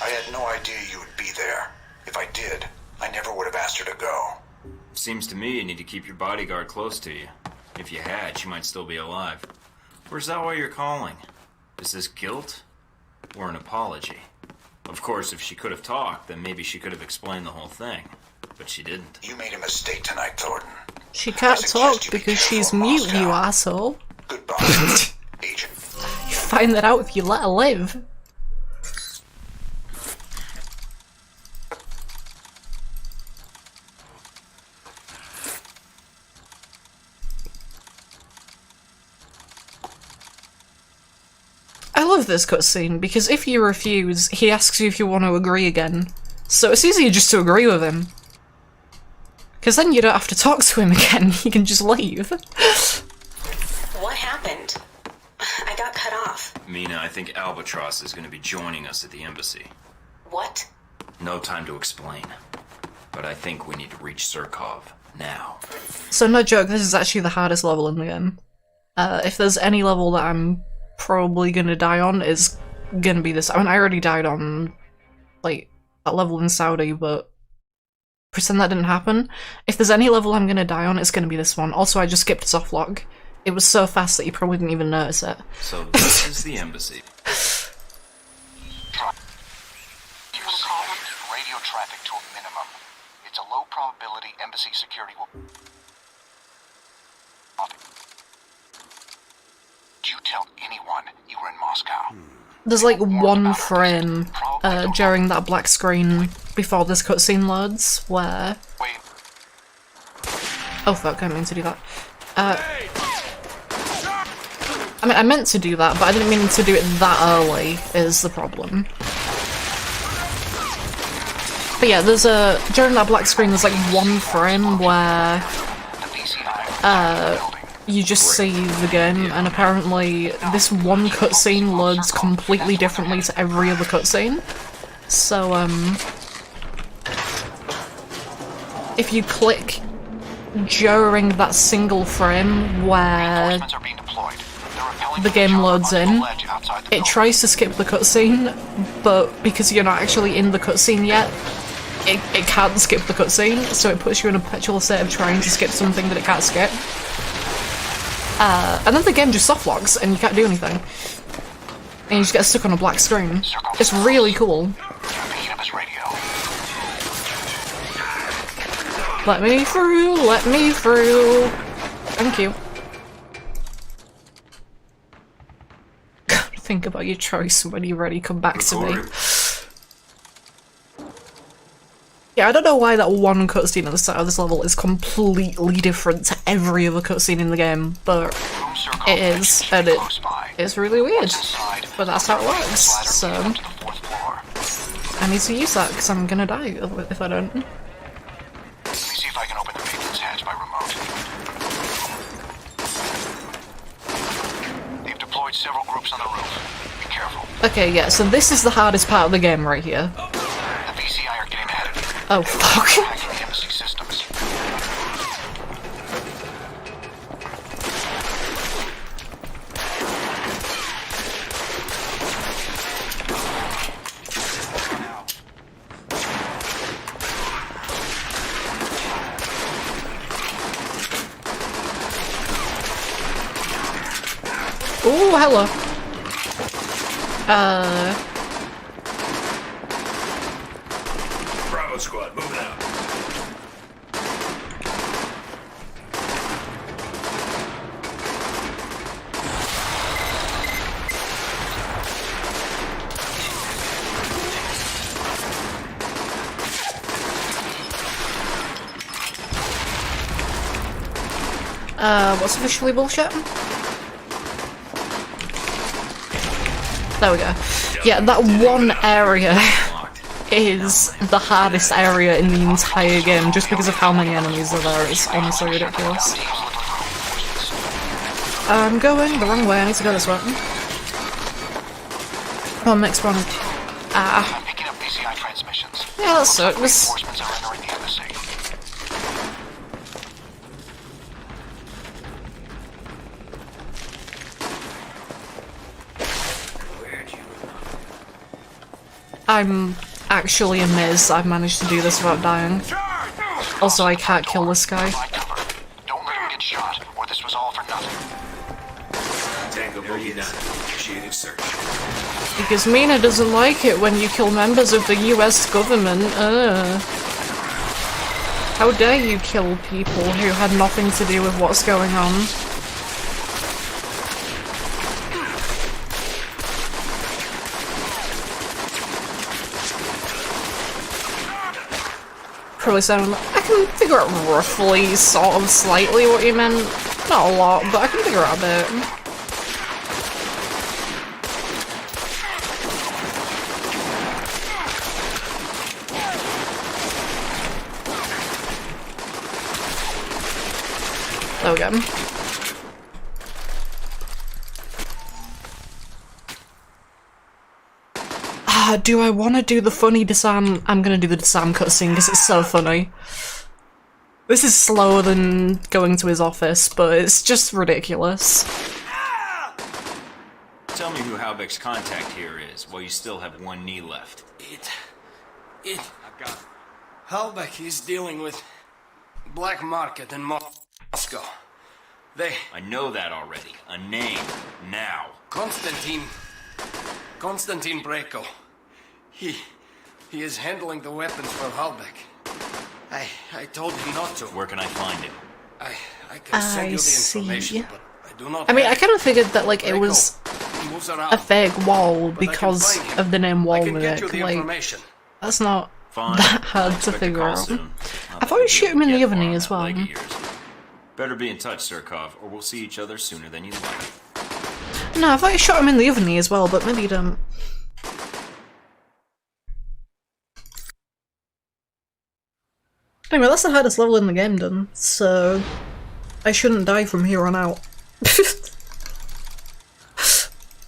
I had no idea you would be there. If I did, I never would have asked her to go. Seems to me you need to keep your bodyguard close to you. If you had, she might still be alive. Or is that why you're calling? Is this guilt? Or an apology? Of course, if she could have talked, then maybe she could have explained the whole thing. But she didn't. You made a mistake tonight, Thornton. She can't talk because she's mute, you asshole. Goodbye, Agent. You find that out if you let her live. I love this cutscene because if you refuse, he asks you if you want to agree again. So it's easier just to agree with him. Because then you don't have to talk to him again, you can just leave. What happened? I got cut off. Mina, I think Albatross is going to be joining us at the embassy. What? No time to explain. But I think we need to reach Surkov now. So no joke, this is actually the hardest level in the game. If there's any level that I'm probably gonna die on, it's gonna be this. I mean, I already died on, like, that level in Saudi, but pretend that didn't happen. If there's any level I'm gonna die on, it's gonna be this one. Also, I just skipped softlock. It was so fast that you probably didn't even notice it. So this is the embassy. Radio traffic to a minimum. It's a low probability embassy security will... Do you tell anyone you were in Moscow? There's like one frame during that black screen before this cutscene loads where... Wait. Oh fuck, I didn't mean to do that. I mean, I meant to do that, but I didn't mean to do it that early, is the problem. But yeah, there's during that black screen there's like one frame where you just see the game, and apparently this one cutscene loads completely differently to every other cutscene. So, if you click during that single frame where the game loads in, it tries to skip the cutscene, but because you're not actually in the cutscene yet, it can't skip the cutscene, so it puts you in a perpetual state of trying to skip something that it can't skip. And then the game just softlocks and you can't do anything. And you just get stuck on a black screen. It's really cool. Let me through, let me through. Thank you. Think about your choice when you're ready, come back to me. Yeah, I don't know why that one cutscene at the start of this level is completely different to every other cutscene in the game, but it is, and it's really weird. But that's how it works, so I need to use that because I'm gonna die if I don't. Let me see if I can open the maintenance hatch by remote. They've deployed several groups on the roof. Be careful. Okay, yeah, so this is the hardest part of the game right here. The VCI are getting ahead of you. Oh, fuck. Hacking the embassy systems. Ooh, hello. Bravo squad, moving out. What's officially bullshit? There we go. Yeah, that one area is the hardest area in the entire game just because of how many enemies are there. It's honestly ridiculous. I'm going the wrong way, I need to go this way. Oh, next one. Ah. Yeah, that sucks. I'm actually amazed I've managed to do this without dying. Also, I can't kill this guy. Don't let him get shot, or this was all for nothing. Tango Boogie down. Initiating search. Because Mina doesn't like it when you kill members of the US government. How dare you kill people who had nothing to do with what's going on? Probably sound like, I can figure out roughly, sort of, slightly what you meant. Not a lot, but I can figure out a bit. There we go. Do I want to do the funny disarm? I'm gonna do the disarm cutscene because it's so funny. This is slower than going to his office, but it's just ridiculous. Tell me who Halbeck's contact here is, while you still have one knee left. I've got Halbeck is dealing with black market in Moscow. I know that already. A name. Now. Konstantin Breko. He is handling the weapons for Halbeck. I told him not to. Where can I find him? I can send you the information, but I do not. I mean, I kind of figured that like it was a fake wall because of the name Walmart. Like, that's not that hard to figure out. I thought you shoot him in the other knee as well. Better be in touch, Surkov, or we'll see each other sooner than you like. No, I thought you shot him in the other knee as well, but maybe you don't. Anyway, that's the hardest level in the game done, so I shouldn't die from here on out.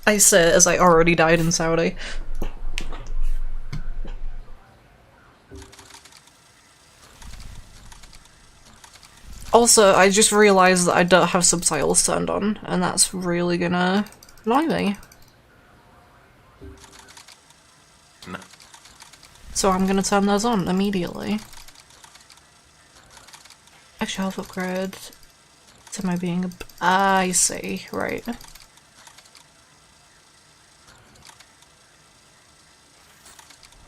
I say it as I already died in Saudi. Also, I just realised that I don't have subtitles turned on, and that's really gonna annoy me. So I'm gonna turn those on immediately. Extra health upgrade. To my being a... I see, right.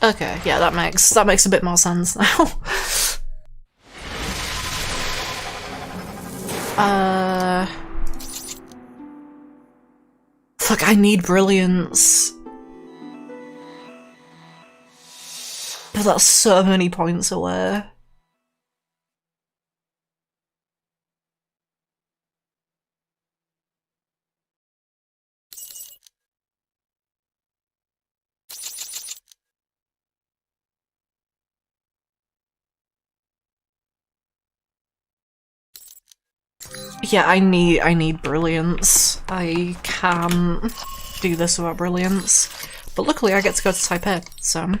Okay, yeah, that makes a bit more sense now. Fuck, I need brilliance. But that's so many points away. Yeah, I need brilliance. I can't do this without brilliance. But luckily I get to go to Taipei, so...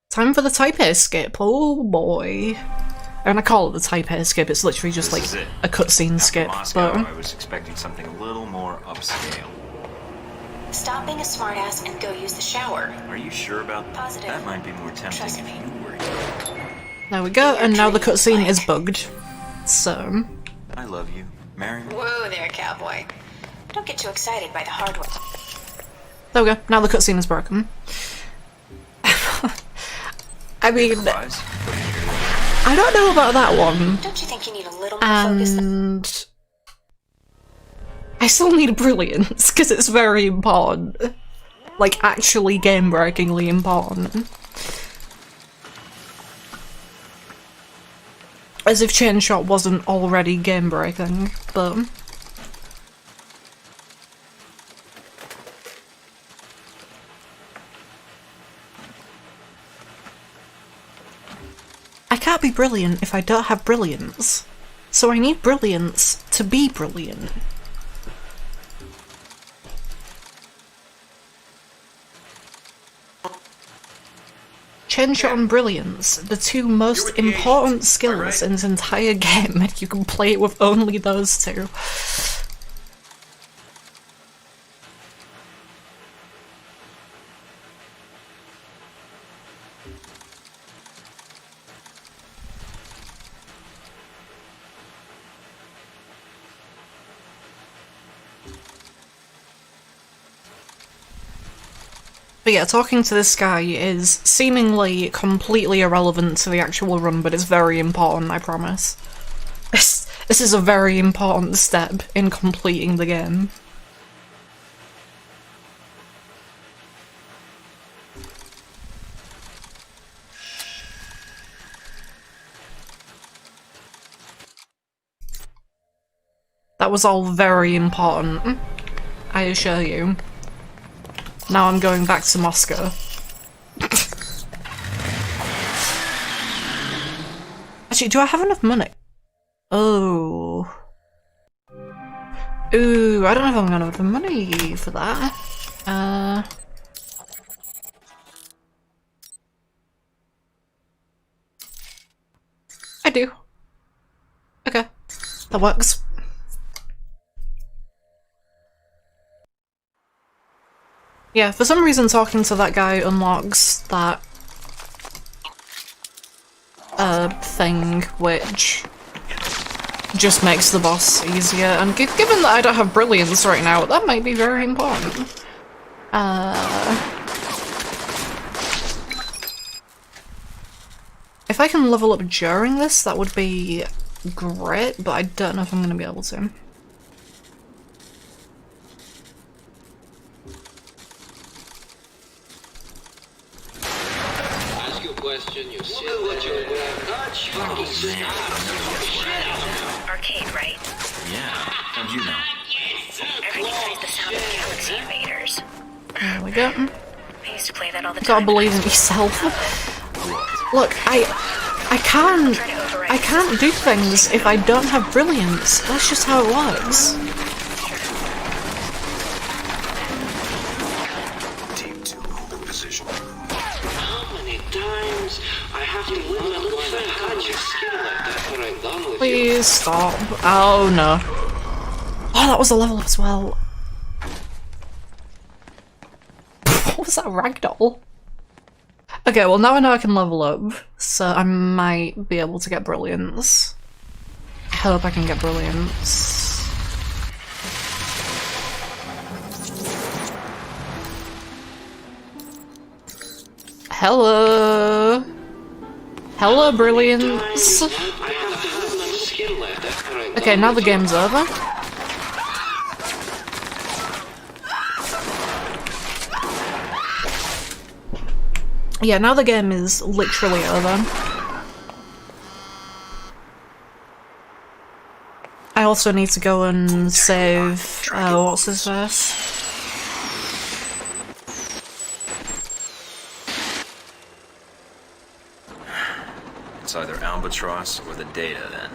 Time for the Taipei skip, oh boy. And I call it the Taipei skip, it's literally just like a cutscene skip, Moscow, but... I was expecting something a little more upscale. Stop being a smartass and go use the shower. Are you sure about that? Positive. That might be more tempting Trust if me. you were here. There we go, and now the cutscene is bugged. So... I love you. Marry me. Whoa there, cowboy. Don't get too excited by the hardware. There we go, now the cutscene is broken. I mean... I don't know about that one. Don't you think you need a little more focus? And... I still need brilliance, because it's very important. Like, actually game-breakingly important. As if Chain Shot wasn't already game-breaking, but... I can't be brilliant if I don't have brilliance. So I need brilliance to be brilliant. Chain Shot and Brilliance, the two most important skills in this entire game, and you can play it with only those two. But yeah, talking to this guy is seemingly completely irrelevant to the actual run, but it's very important, I promise. This is a very important step in completing the game. That was all very important, I assure you. Now I'm going back to Moscow. Actually, do I have enough money? Oh. Ooh, I don't know if I'm gonna have enough money for that. I do. Okay, that works. Yeah, for some reason talking to that guy unlocks that thing, which just makes the boss easier, and given that I don't have brilliance right now, that might be very important. If I can level up during this, that would be great, but I don't know if I'm gonna be able to. Ask your question, you sit there. Arcade, right? Yeah, how'd you know? Everything plays the sound of Galaxy Invaders. There we go. I used to play that all the time. Gotta believe in yourself. Look, I can't do things if I don't have brilliance. That's just how it works. Team 2 holding position. How many times I have to win a little thing? Can't you skill like that when I'm done with you? Please stop. Oh no. Oh, that was a level up as well. What was that ragdoll? Okay, well now I know I can level up, so I might be able to get brilliance. I hope I can get brilliance. Hello! Hello, brilliance! Okay, now the game's over. Yeah, now the game is literally over. I also need to go and save, what's his face? It's either Albatross or the data, then.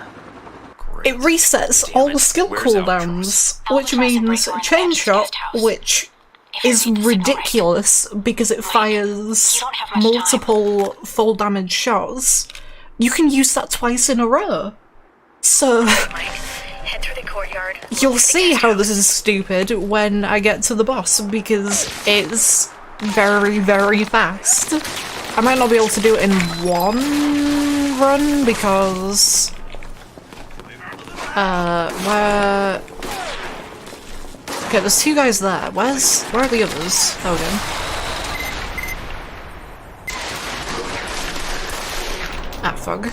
It resets all the skill cooldowns, which means Chain Shot, which is ridiculous because it fires multiple full damage shots. You can use that twice in a row. So Head through the courtyard. You'll see how this is stupid when I get to the boss, because it's very, very fast. I might not be able to do it in one run because where? Okay, there's two guys there. Where are the others? There we go. Ah, fog.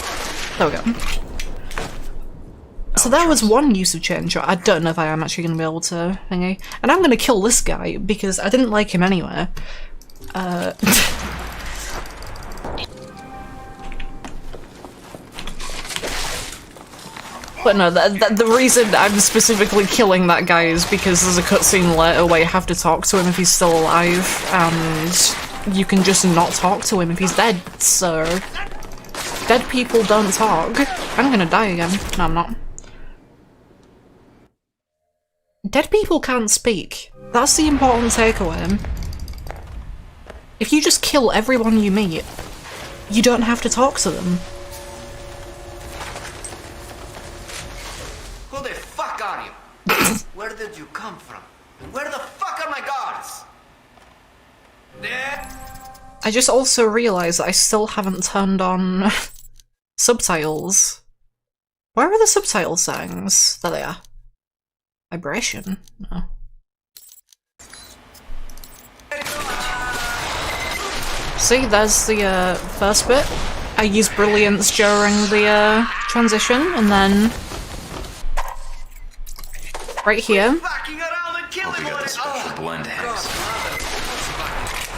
There we go. So that was one use of chain shot. I don't know if I am actually going to be able to thingy. And I'm going to kill this guy because I didn't like him anyway. But no, the reason I'm specifically killing that guy is because there's a cutscene later where you have to talk to him if he's still alive, and you can just not talk to him if he's dead, so dead people don't talk. I'm gonna die again. No, I'm not. Dead people can't speak. That's the important takeaway. If you just kill everyone you meet, you don't have to talk to them. Who the fuck are you? Where did you come from? Where the fuck are my guards? There. I just also realised that I still haven't turned on subtitles. Where are the subtitle settings? There they are. Vibration? No. See, there's the first bit. I use brilliance during the transition, and then right here. Blend hex.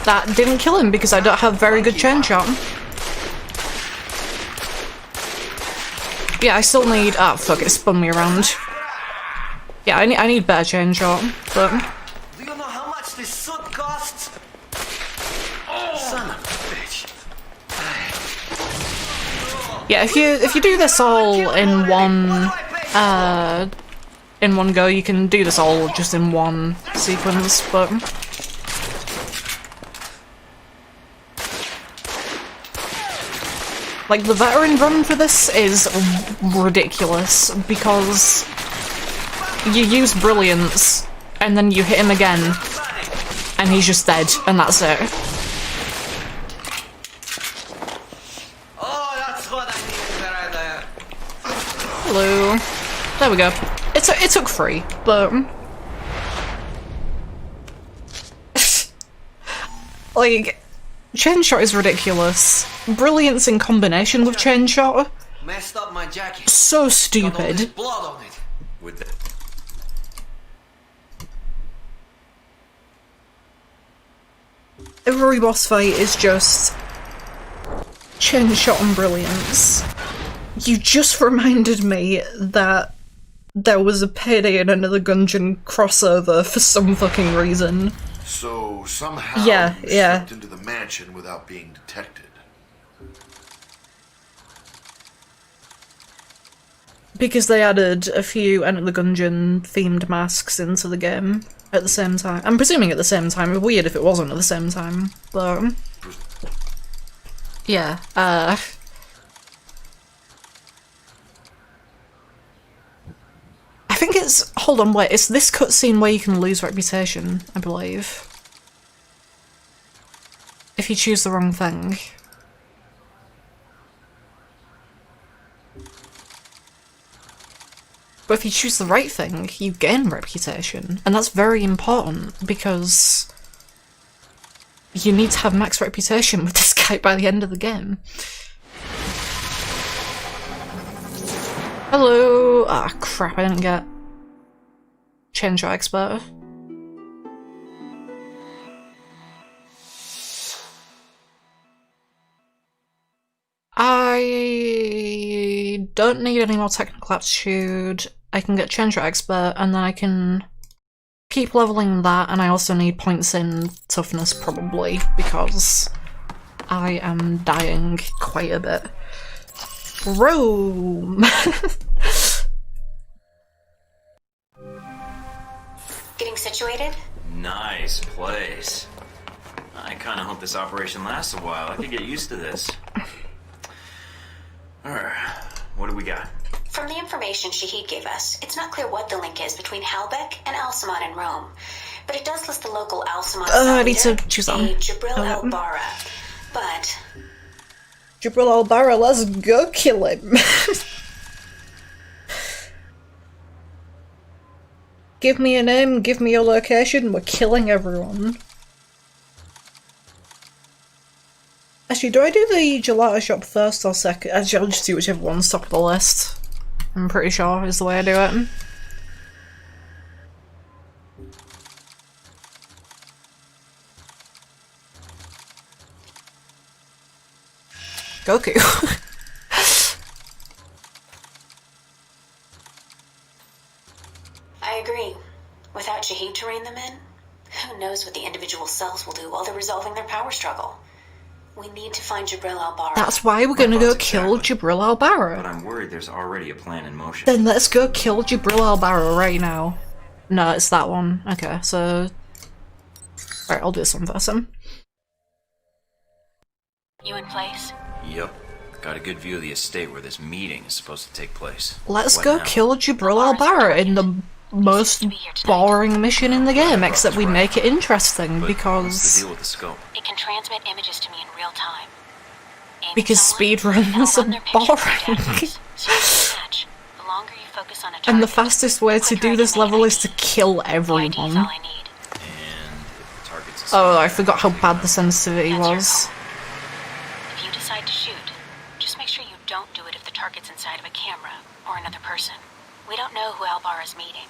That didn't kill him because I don't have very good chain shot. Yeah, I still need. Ah, fuck! It spun me around. Yeah, I need better chain shot, but. Do you know how much this suit costs? Son of a bitch. Yeah, if you do this all in one go, you can do this all just in one sequence, but Like, the veteran run for this is ridiculous, because you use brilliance, and then you hit him again, and he's just dead, and that's it. Oh, that's what I needed right there. Hello. There we go. It took 3, but... like, chain shot is ridiculous. Brilliance in combination with chain shot. Messed up my jacket. So Got all this stupid. blood on it. With the Every boss fight is just chain shot and brilliance. You just reminded me that there was a Payday and Another Gungeon crossover for some fucking reason. So somehow Yeah, you yeah. slipped into the mansion without being detected. Because they added a few Another Gungeon themed masks into the game at the same time. I'm presuming at the same time. It'd be weird if it wasn't at the same time, but... yeah, I think it's... hold on, wait, it's this cutscene where you can lose reputation, I believe. If you choose the wrong thing. But if you choose the right thing, you gain reputation. And that's very important, because you need to have max reputation with this guy by the end of the game. Hello! Ah, crap, I didn't get chain shot expert. I don't need any more technical aptitude. I can get chain shot expert, and then I can keep leveling that, and I also need points in toughness probably, because I am dying quite a bit. Rome! Getting situated? nice place. I kind of hope this operation lasts a while. I could get used to this. Alright, what do we got? From the information Shahid gave us, it's not clear what the link is between Halbeck and Alcimon in Rome. But it does list the local Alcimon I need to choose that one. Jibril al-Bara. But... Jibril al-Bara, let's go kill him! Give me a name, give me your location, we're killing everyone. Actually, do I do the gelato shop first or second? Actually, I'll just do whichever one's top of the list. I'm pretty sure is the way I do it. Goku. I agree. Without Shahid to rein them in, who knows what the individual cells will do while they're resolving their power struggle. We need to find Jibril al-Bara. That's why we're gonna go kill Jibril al-Bara. But I'm worried there's already a plan in motion. Then let's go kill Jibril al-Bara right now. No, it's that one. Okay, so... Alright, I'll do this one first then. You in place? Yep. Got a good view of the estate where this meeting is supposed to take place. Let's What go now? kill Jibril al-Bara in the most boring mission in the game, except we make it interesting But what's the because... deal with the scope? It can transmit images to me in real time. Because speedruns are boring. And the fastest way to do this level is to kill everyone. Oh, I forgot how bad the sensitivity was. If you decide to shoot, just make sure you don't do it if the target's inside of a camera or another person. We don't know who Al-Bara's meeting,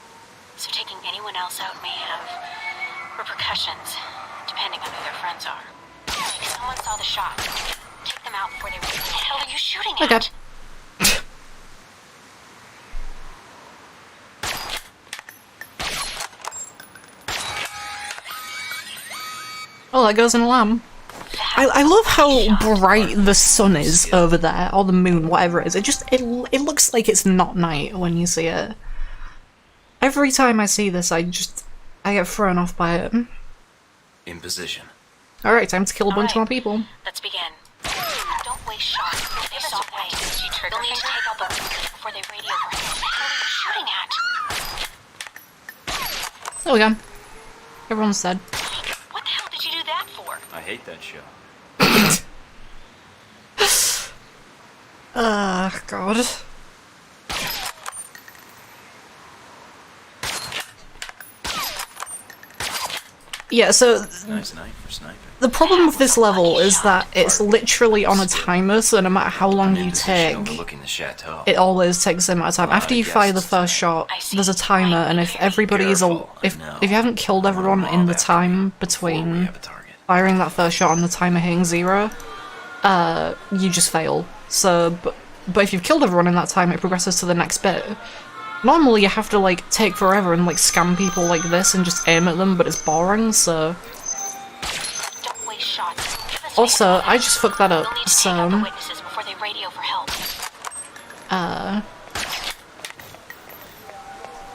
so taking anyone else out may have repercussions, depending on who their friends are. If someone saw the shot, take them out before they what the hell are you shooting at? Okay. Oh, that goes in a lamb. I love how bright the sun is over there, or the moon, whatever it is. It looks like it's not night when you see it. Every time I see this, I get thrown off by it. In position. Alright, time to kill a bunch more people. Let's begin. Don't waste shots. If they stop way, you'll need to take out the before they radio for him. What the hell are you shooting at? There we go. Everyone's dead. What the hell did you do that for? I hate that show. God. Yeah, so Nice night for sniping. the problem with this level is that it's literally on a timer, so no matter how long you take, Overlooking the chateau. it always takes the amount of time. After you fire the first shot, there's a timer, and if everybody is if you haven't killed everyone in the time between firing that first shot and the timer hitting 0, you just fail. So, but if you've killed everyone in that time, it progresses to the next bit. Normally you have to like take forever and like scam people like this and just aim at them, but it's boring, so... Also, I just fucked that up, so... I'm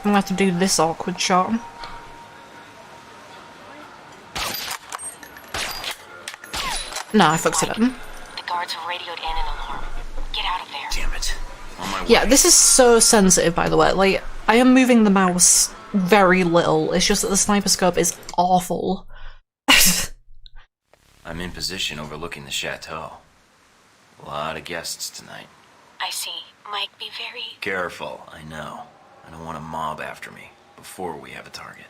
gonna have to do this awkward shot. No, I fucked it up. The guards have radioed in an alarm. Get out of there. Damn it. On my way. Yeah, this is so sensitive, by the way. Like, I am moving the mouse very little. It's just that the sniper scope is awful. I'm in position overlooking the chateau. A lot of guests tonight. I see. Mike, be very... Careful, I know. I don't want a mob after me before we have a target.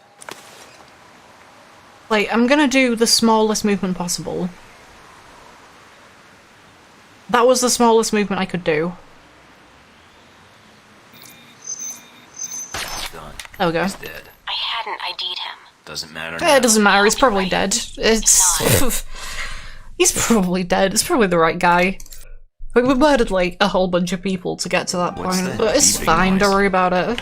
Like, I'm gonna do the smallest movement possible. That was the smallest movement I could do. Done. There we go. He's dead. I hadn't ID'd him. Doesn't matter Yeah, now. it doesn't matter, he's probably dead. It's... he's probably dead, it's probably the right guy. Like, we murdered, like, a whole bunch of people to get to that What's point, that but it's beeping fine, noise? don't worry about it.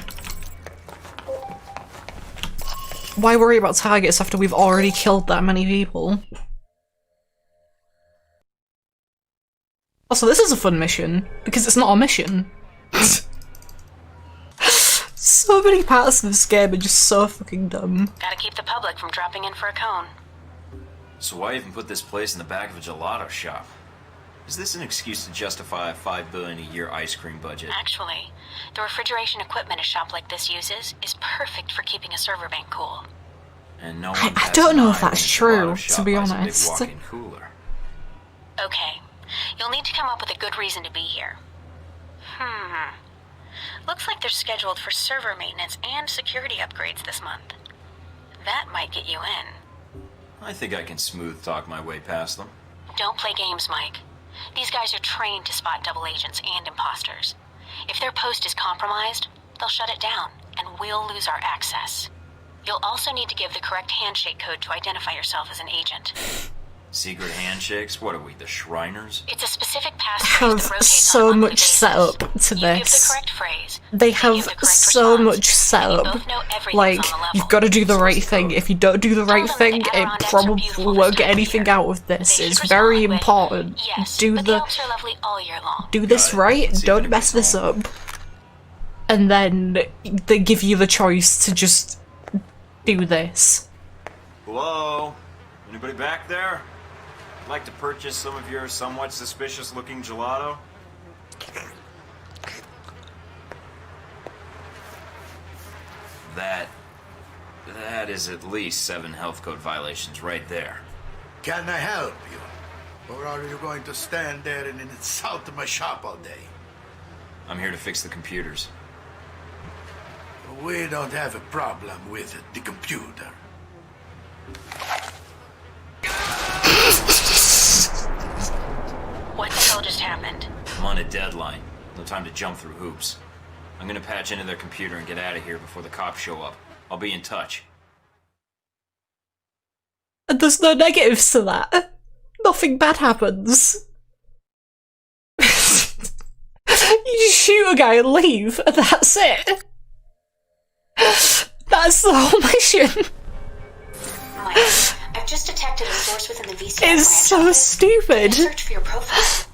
Why worry about targets after we've already killed that many people? Also, this is a fun mission, because it's not a mission. So many parts of this game are just so fucking dumb. Gotta keep the public from dropping in for a cone. So why even put this place in the back of a gelato shop? Is this an excuse to justify a $5 billion a year ice cream budget? Actually, the refrigeration equipment a shop like this uses is perfect for keeping a server bank cool. And no one I bats don't an know eye if that's when a gelato true, shop to be buys a big honest. walk-in cooler. Okay, you'll need to come up with a good reason to be here. Looks like they're scheduled for server maintenance and security upgrades this month. That might get you in. I think I can smooth talk my way past them. Don't play games, Mike. These guys are trained to spot double agents and imposters. If their post is compromised, they'll shut it down, and we'll lose our access. You'll also need to give the correct handshake code to identify yourself as an agent. Secret handshakes? What are we, the Shriners? It's a specific They passphrase have that rotates so on a monthly much basis. setup to You give the this. correct phrase. They give have the correct so response, much and you setup. both know everything's Like, on the level. you've got to do the right thing. If you don't do the right them thing, that it Adirondacks are probably beautiful won't this get time of anything year. out of this. They It's should very respond with, important. Yes, Do but the the Alps are lovely all year long. do this right. Don't mess this up. And then they give you the choice to just do this. Hello? Anybody back there? I'd like to purchase some of your somewhat suspicious-looking gelato. That is at least 7 health code violations right there. Can I help you? Or are you going to stand there and insult my shop all day? I'm here to fix the computers. We don't have a problem with the computer. What the hell just happened? I'm on a deadline. No time to jump through hoops. I'm gonna patch into their computer and get out of here before the cops show up. I'll be in touch. And there's no negatives to that. Nothing bad happens. You just shoot a guy and leave, and that's it. That's the whole mission. Mike, I've just detected a source within the VC. It's so stupid. Search for your profile.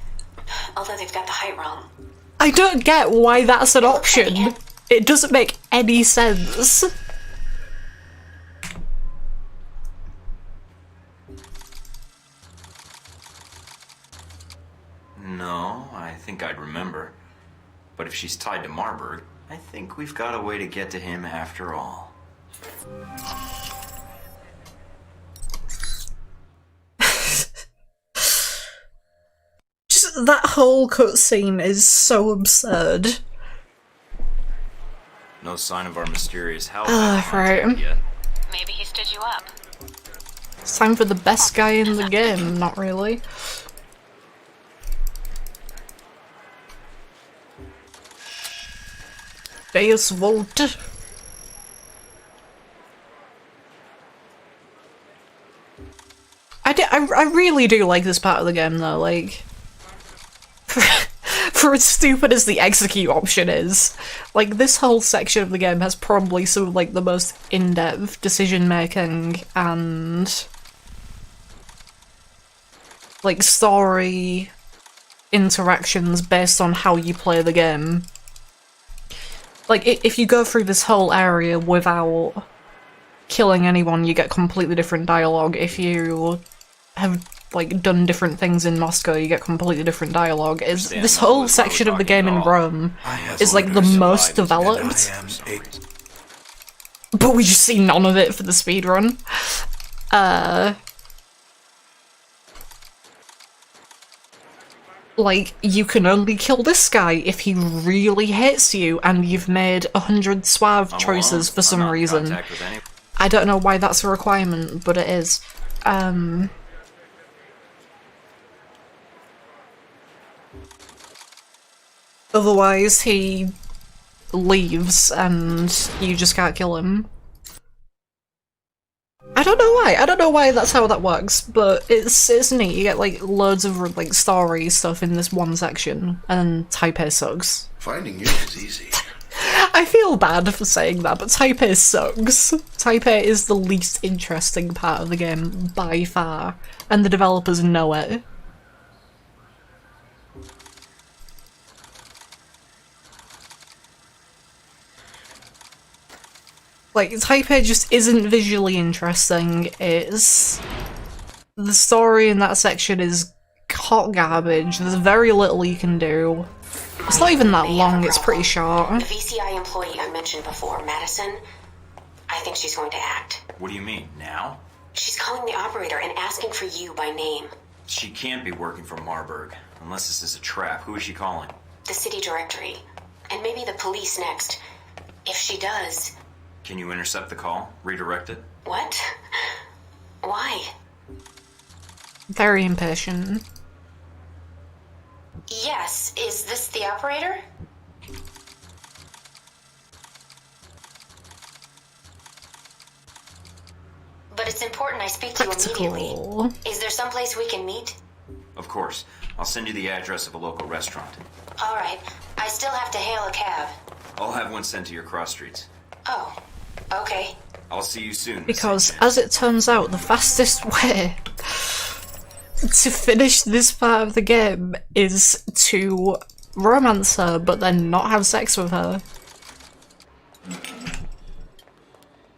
Although they've got the height wrong. I don't get why that's an option. It doesn't make any sense. No I think I'd remember. But if she's tied to Marburg, I think we've got a way to get to him after all. Just that whole cutscene is so absurd. No sign of our mysterious house right. yet. Maybe he stood you up. It's time for the best guy in the game, not really. Deus Volt. I really do like this part of the game though, like... For as stupid as the execute option is, like, this whole section of the game has probably some of, like, the most in-depth decision-making and... like, story interactions based on how you play the game. Like, if you go through this whole area without killing anyone, you get completely different dialogue. If you have, like, done different things in Moscow, you get completely different dialogue. This whole section of the game in Rome is, like, the most developed. But we just see none of it for the speedrun. Like, you can only kill this guy if he really hates you and you've made 100 suave choices for some reason. I don't know why that's a requirement, but it is. Otherwise, he leaves and you just can't kill him. I don't know why. I don't know why that's how that works, but it's neat. You get like loads of like story stuff in this one section, and Taipei sucks. Finding you is easy. I feel bad for saying that, but Taipei sucks. Taipei is the least interesting part of the game by far, and the developers know it. Like, Taipei just isn't visually interesting. It's... the story in that section is hot garbage. There's very little you can do. It's not even that long, it's pretty short. The VCI employee I mentioned before, Madison, I think she's going to act. What do you mean, now? She's calling the operator and asking for you by name. She can't be working for Marburg, unless this is a trap. Who is she calling? The city directory. And maybe the police next. If she does... Can you intercept the call? Redirect it? What? Why? Very impatient. Yes, is this the operator? But it's important I speak to you immediately. Is there someplace we can meet? Of course. I'll send you the address of a local restaurant. Alright. I still have to hail a cab. I'll have one sent to your cross streets. Oh. Okay. I'll see you soon. Because, as it turns out, the fastest way to finish this part of the game is to romance her, but then not have sex with her.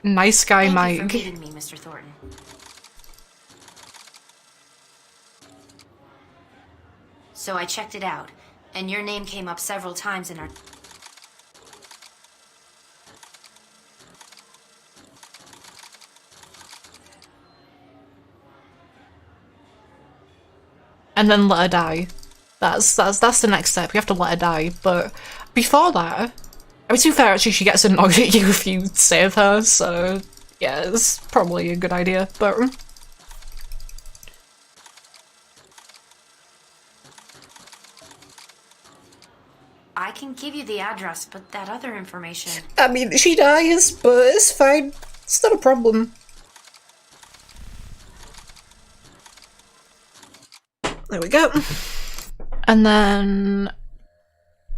Nice guy, Mike. Thank you for meeting me, Mr. Thornton. So I checked it out, and your name came up several times in our... And then let her die. That's the next step. You have to let her die. But before that, I mean, to be fair, actually, she gets annoyed at you if you save her. So yeah, it's probably a good idea. But I can give you the address, but that other information... I mean, she dies, but it's fine. It's not a problem. There we go. And then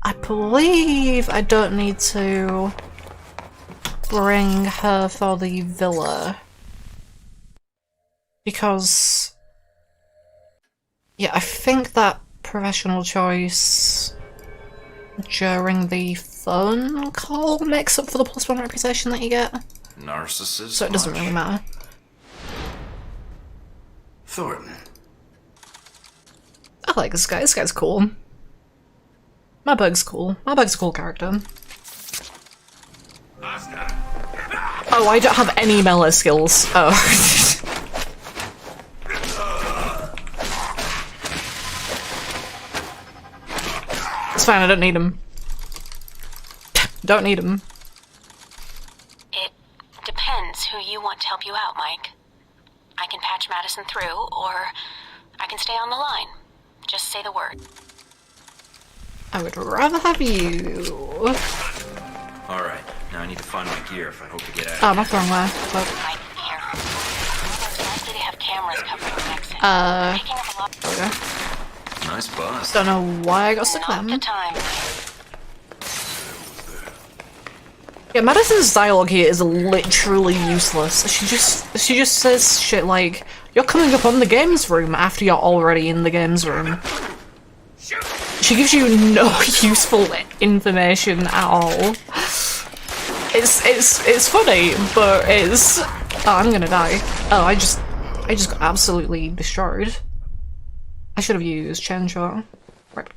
I believe I don't need to bring her for the villa. Because, yeah, I think that professional choice during the phone call makes up for the +1 reputation that you get. Narcissist. So it doesn't really matter. Thornton. I like this guy. This guy's cool. Marburg's cool. Marburg's a cool character. Oh, I don't have any melee skills. Oh. It's fine, I don't need him. Don't need him. It depends who you want to help you out, Mike. I can patch Madison through, or I can stay on the line. Just say the word. I would rather have you. Alright, now I need to find my gear if I hope to get out. Oh, not the wrong way. Mike, here. It's likely to have cameras covering the exit. Picking up a lot. Okay. Nice bust. Don't know why I got stuck Not there. the time. Yeah, Madison's dialogue here is literally useless. She just says shit like, "You're coming up on the games room" after you're already in the games room. She gives you no useful information at all. It's funny, but it's oh, I'm gonna die. Oh, I just got absolutely destroyed. I should have used chain shot. Right.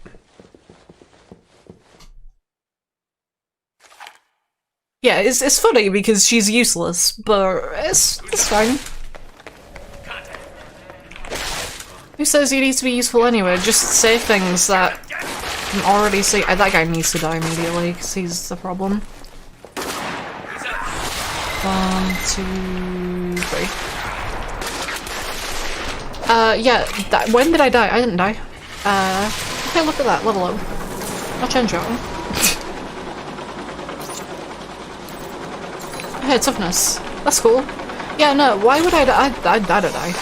Yeah, it's funny because she's useless, but it's fine. Who says you need to be useful anyway? Just say things that you can already see. That guy needs to die immediately because he's the problem. 1, 2, 3. Yeah. When did I die? I didn't die. Okay, look at that. Level up. I'll change it. Hey, toughness. That's cool. Yeah, no, why would I die? I don't die.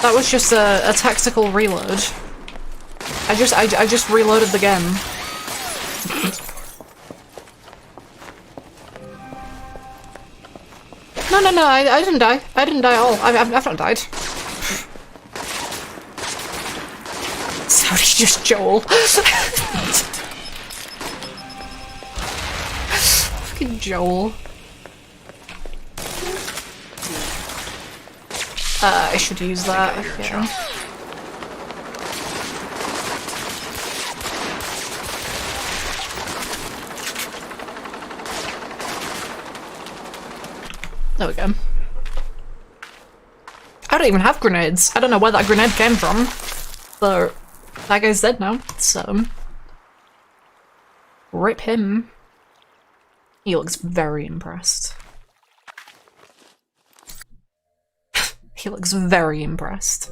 That was just a tactical reload. I just reloaded the game. No, I didn't die. I didn't die at all. I've not died. Sorry, just Joel. Fucking Joel. I should use that. Yeah. There we go. I don't even have grenades. I don't know where that grenade came from, but that guy's dead now, so rip him. He looks very impressed. He looks very impressed.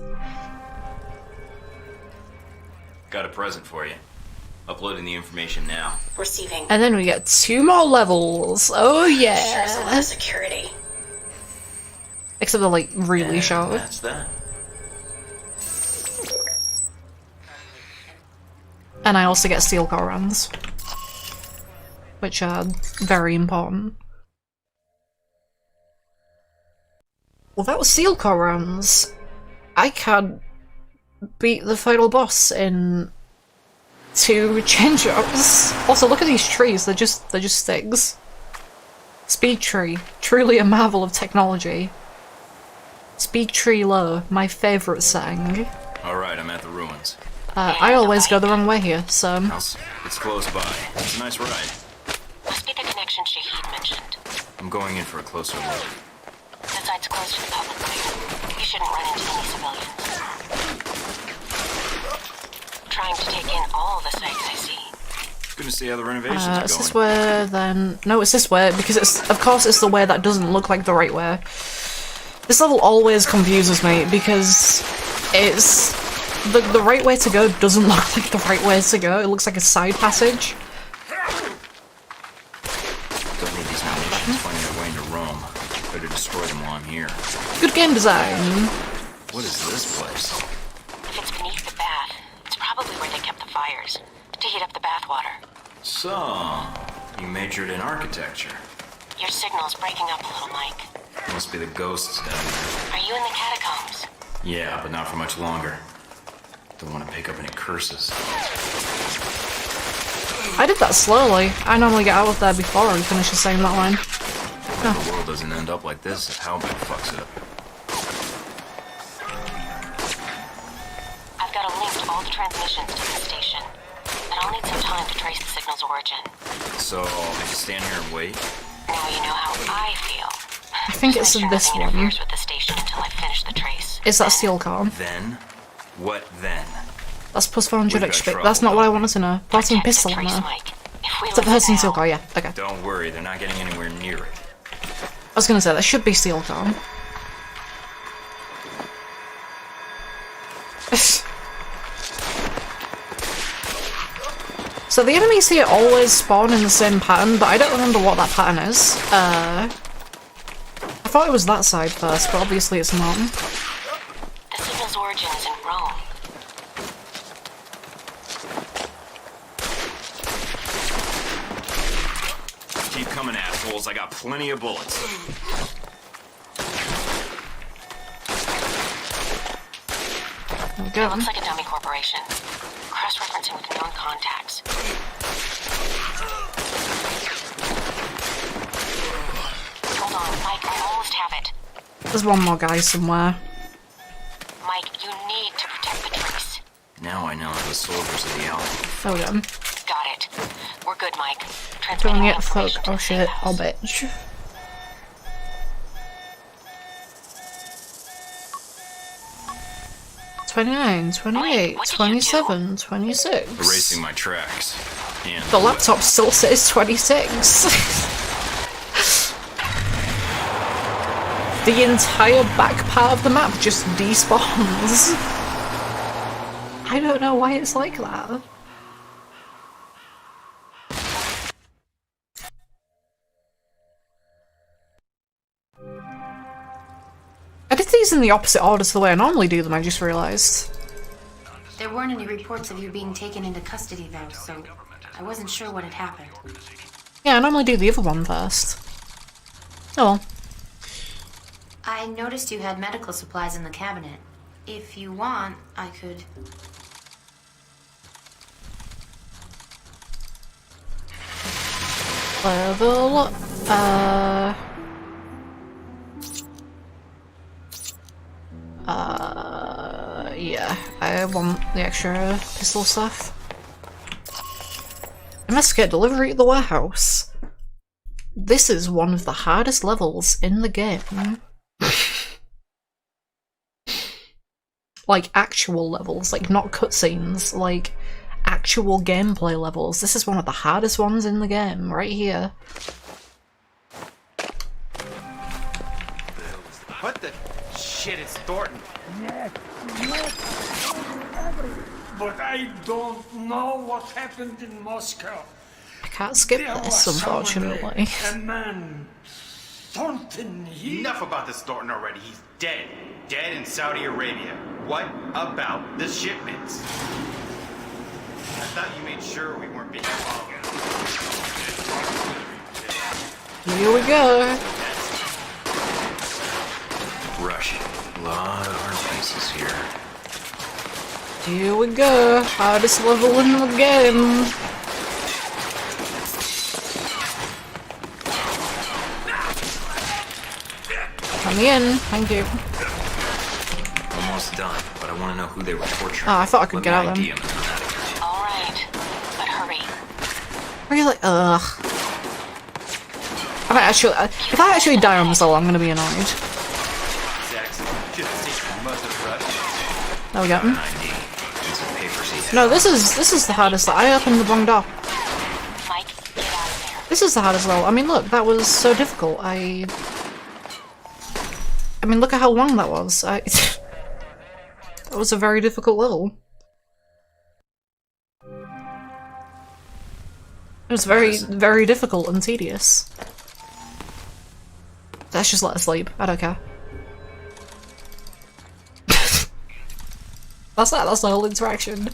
Got a present for you. Uploading the information now. Receiving. And then we get 2 more levels. Oh yeah. Sure, a lot of security. Except they're like really short. That's that. And I also get steel core runs, which are very important. Without steel core runs, I can't beat the final boss in 2 change-ups. Also, look at these trees. They're just sticks. Speed tree, truly a marvel of technology. Speed tree low, my favorite setting. Alright, I'm at the ruins. I always go the wrong way here, so... It's close by. It's a nice ride. Must be the connection Shahid mentioned. I'm going in for a closer look. The site's closed to the public. You shouldn't run into any civilians. Trying to take in all the sights I see. Gonna see how the renovations are going. It's this way, then... No, it's this way, because of course it's the way that doesn't look like the right way. This level always confuses me, because it's... The right way to go doesn't look like the right way to go. It looks like a side passage. Don't need these munitions finding their way into Rome. Better destroy them while I'm here. Good game design. What is this place? If it's beneath the bath, it's probably where they kept the fires. To heat up the bath water. So, you majored in architecture. Your signal's breaking up a little, Mike. Must be the ghosts down there. Are you in the catacombs? Yeah, but not for much longer. Don't want to pick up any curses. I did that slowly. I normally get out of there before and finish saying that line. The world doesn't end up like this if Halbeck fucks it up. all the transmissions to the station. But I'll need some time to trace the signal's origin. So, I just stand here and wait? Now you know how I feel. I think it's Make sure this nothing one. interferes with the station until I finish the trace. Is that steel car? Then? What then? That's plus 400 We've got XP. trouble, That's not what I don't wanted to know. 14 pistol Trace, ammo. Mike. If we Is that the lose first in now, steel car? Yeah, okay. Don't worry, they're not getting anywhere near it. I was gonna say, that should be steel car. So the enemies here always spawn in the same pattern, but I don't remember what that pattern is. I thought it was that side first, but obviously it's not. the signal's origin is in Rome. Keep coming, assholes. I got plenty of bullets. There we It go. looks like a dummy corporation. Cross-referencing with known contacts. Hold on, Mike, I almost have it. There's one more guy somewhere. Mike, you need to protect the trace. Now I know the soldiers of the Alpha. There we go. Got it. We're good, Mike. Don't Transmitting get folk. information to Oh the shit. safe Oh house. bitch. $29, $28, $27, $26. Erasing my tracks. And The laptop still says 26. The entire back part of the map just despawns. I don't know why it's like that. I did these in the opposite order to the way I normally do them, I just realised. There weren't any reports of you being taken into custody, though, so I wasn't sure what had happened. Yeah, I normally do the other one first. Oh well. I noticed you had medical supplies in the cabinet. If you want, I could... Level up. Yeah, I want the extra pistol stuff. Investigate delivery at the warehouse. This is one of the hardest levels in the game. Like actual levels, like not cutscenes, like actual gameplay levels. This is one of the hardest ones in the game, right here. What the shit is Thornton? But I don't know what happened in Moscow. I can't skip There this, was someone unfortunately. there, a man, Thornton, he... Enough about this Thornton already. He's dead. Dead in Saudi Arabia. What about the shipments? I thought you made sure we weren't being followed. Here we go. Rush. A lot of hard places here. Here we go. Hardest level in the game. Come in, thank you. Almost done, but I want to know who they were torturing. Oh, I thought I could get out Let of me them. ID 'em. Alright, but hurry. Really? Ugh. If I actually die on this level, I'm gonna be annoyed. There we go. No, this is the hardest. I opened the wrong door. This is the hardest level. I mean, look, that was so difficult. I mean, look at how long that was. That was a very difficult level. It was very, very difficult and tedious. Let's just let her sleep. I don't care. That's that. That's the whole interaction.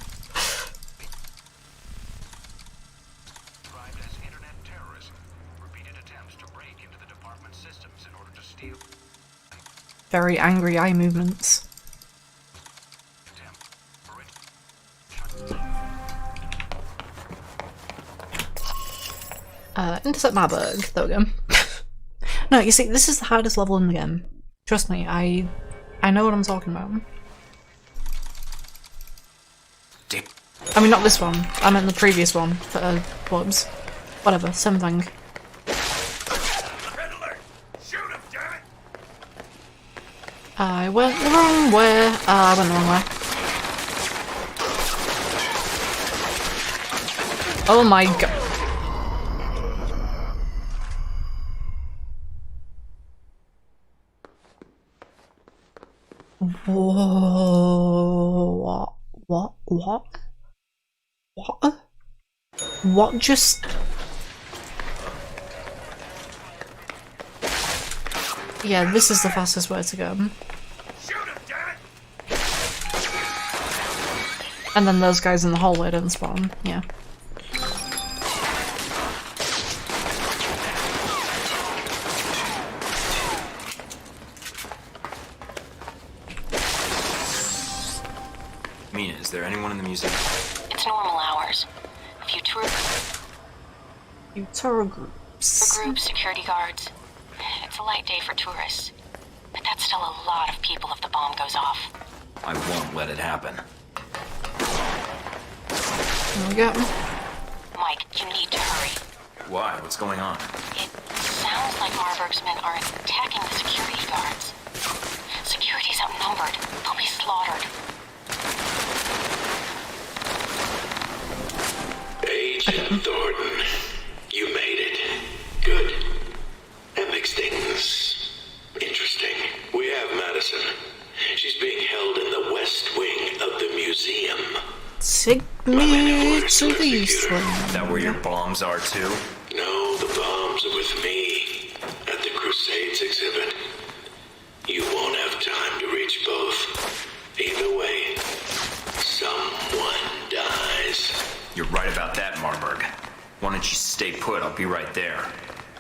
Very angry eye movements. Intercept Marburg. There we go. No, you see, this is the hardest level in the game. Trust me, I know what I'm talking about. I mean, not this one. I meant the previous one. Whoops. Whatever, same thing. I went the wrong way. I went the wrong way. Oh my god. Whoa. What? What just... Yeah, this is the fastest way to go. And then those guys in the hallway don't spawn, yeah. Mina, is there anyone in the museum? It's normal hours. A few tour groups. For groups, security guards. It's a light day for tourists. But that's still a lot of people if the bomb goes off. I won't let it happen. There we go. Mike, you need to hurry. Why? What's going on? It sounds like Marburg's men are attacking the security guards. Security's outnumbered. They'll be slaughtered. Agent Thornton, you made it. Good. That makes things interesting. We have Madison. She's being held in the west wing of the museum. Take me to the east wing. That where your bombs are too? No, the bombs are with me at the Crusades exhibit. You won't have time to reach both. Either way, someone dies. You're right about that, Marburg. Why don't you stay put? I'll be right there.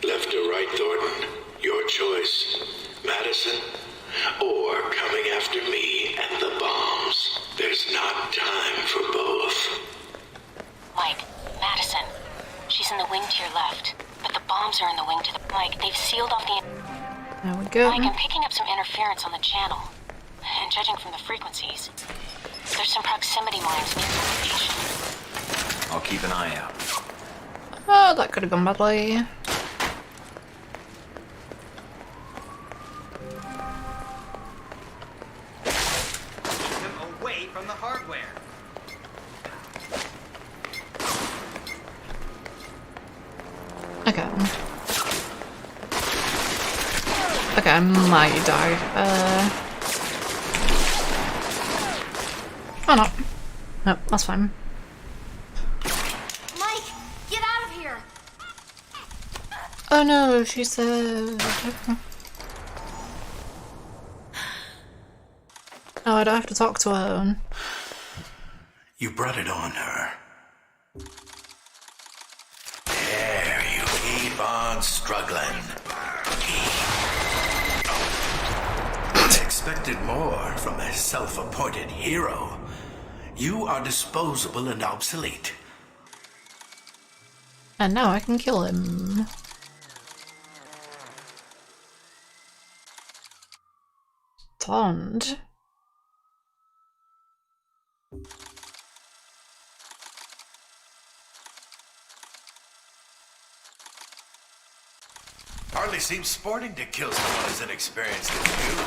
Left or right, Thornton? Your choice. Madison, or coming after me and the bombs. There's not time for both. Mike, Madison. She's in the wing to your left, but the bombs are in the wing to the... Mike, they've sealed off the... There we go. Mike, I'm picking up some interference on the channel. And judging from the frequencies, there's some proximity mines near the location. I'll keep an eye out. Oh, that could have gone badly. Keep them away from the hardware. Okay. Okay, I might die. Oh no. Nope, that's fine. Mike, get out of here! Oh no, she said. Oh, I don't have to talk to her. You brought it on her. There, you keep on struggling. I expected more from a self-appointed hero. You are disposable and obsolete. And now I can kill him. Taunt. Hardly seems sporting to kill someone as inexperienced as you.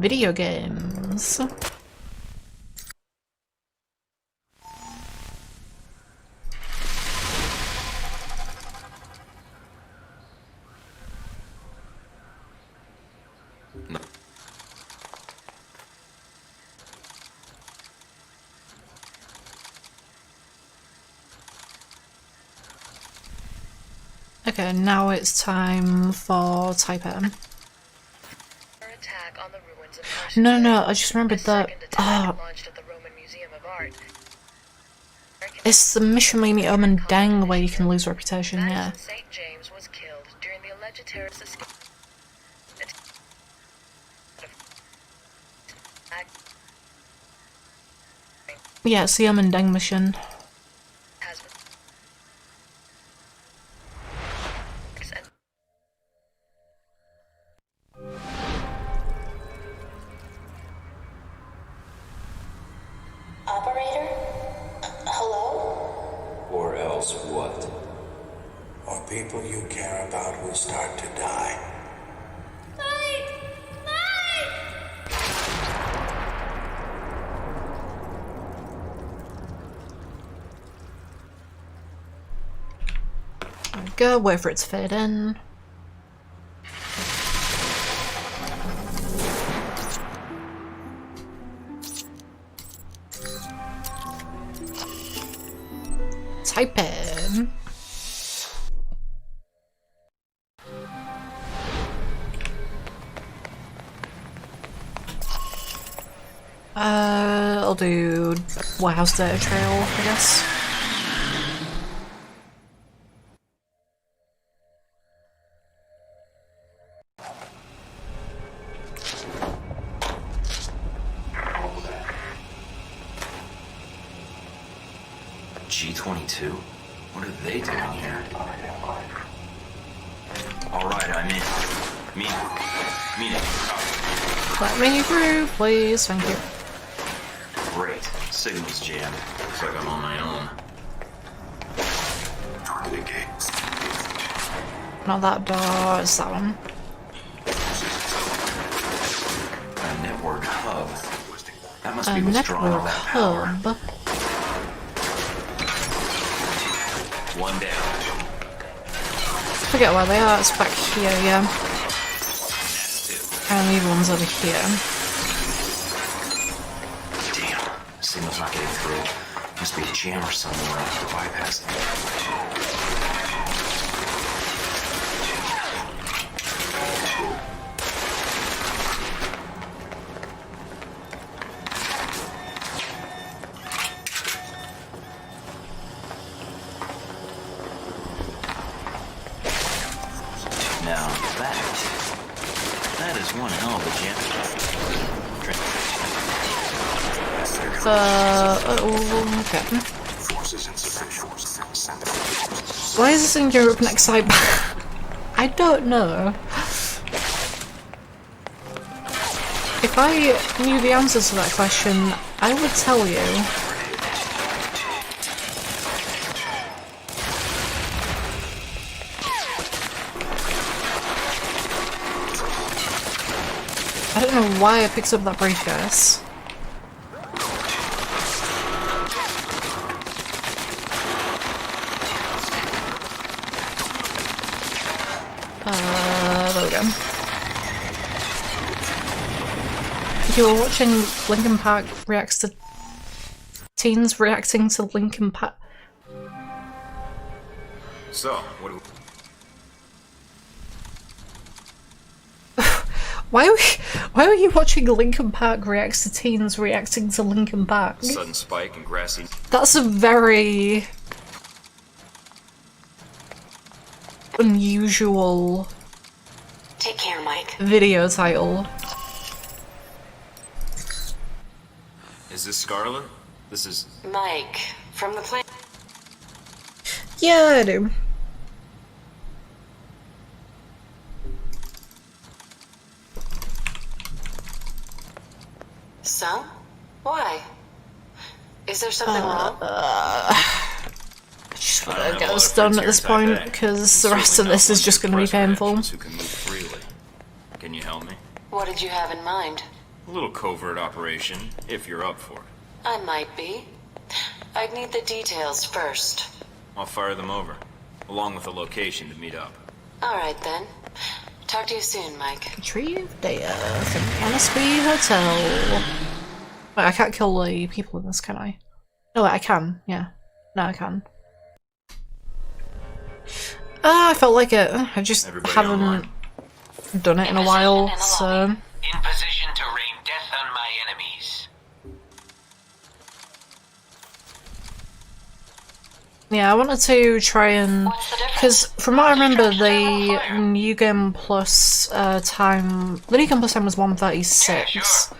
Video games. No. Okay, now it's time for Type M. No, I just remembered that. It's the mission we meet Omen Deng where you can lose reputation, yeah. Yeah, it's the Omen Deng mission. people you care about will start to die. There we go, wait for it to fade in. Type in. I'll do warehouse data trail, I guess. G22? What are they doing here? Alright, I'm in. Mina. Let me through, please, thank you. Great. Signal's jammed. Looks like I'm on my own. Not that door, it's that one. A network hub. That must be what's drawing all that power. Hub. One down. Forget where they are, it's back here, yeah. And the other one's over here. Damn, signal's not getting through. Must be a jammer somewhere to bypass it. Now that is one hell of a jam. Okay. Why is this in Europe next side? I don't know. If I knew the answer to that question, I would tell you. I don't know why I picked up that briefcase. There we go. If you were watching Linkin Park reacts to teens reacting to Linkin Park. So, what do we... Why were you watching Linkin Park reacts to teens reacting to Linkin Park? Sudden spike and grassy... That's a very unusual Take care, Mike. Video title. Is this Scarlet? This is... Mike, from the plane. Yeah, I do. So? Why? Is there something wrong? I just want to get this done at this point, because the rest of this is just going to be painful. Who can move freely. Can you help me? What did you have in mind? A little covert operation, if you're up for it. I might be. I'd need the details first. I'll fire them over, along with a location to meet up. Alright then. Talk to you soon, Mike. Retrieve data from the NSB Hotel. Wait, I can't kill the people in this, can I? No, wait, I can. Yeah. No, I can. I felt like it. I just haven't done it in a while, so... In position to rain death on my enemies. Yeah, I wanted to try and... Because from what I remember, the New Game Plus time... The New Game Plus time was 1:36.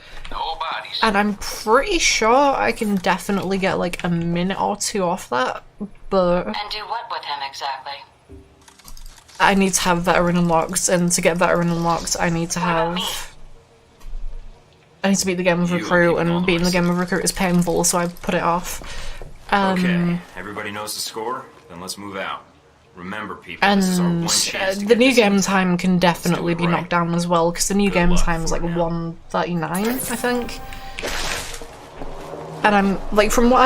And I'm pretty sure I can definitely get like a minute or two off that, but... And do what with him exactly? I need to have Veteran unlocked, and to get Veteran unlocked, I need to have... I need to beat the game of Recruit, and beating the game of Recruit is painful, so I put it off. Okay, everybody knows the score? Then let's move out. Remember, people, this is our one And chance to the get new this game in. time can definitely be knocked down as well, because the new game luck time is like for now. 1:39, I think. And I'm like, from what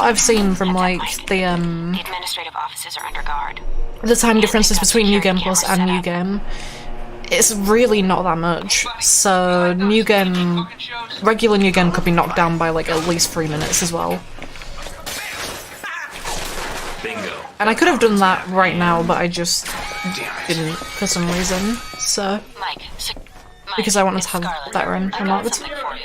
I've seen from like The administrative offices are under guard. the time differences between New Game Plus and New Game, it's really not that much. So New Game, regular New Game could be knocked down by like at least 3 minutes as well. Bingo. And I could have done that right now, but I just didn't for some reason. So Mike, because I wanted it's to have Scarlet. veteran I've got unlocked. something for you.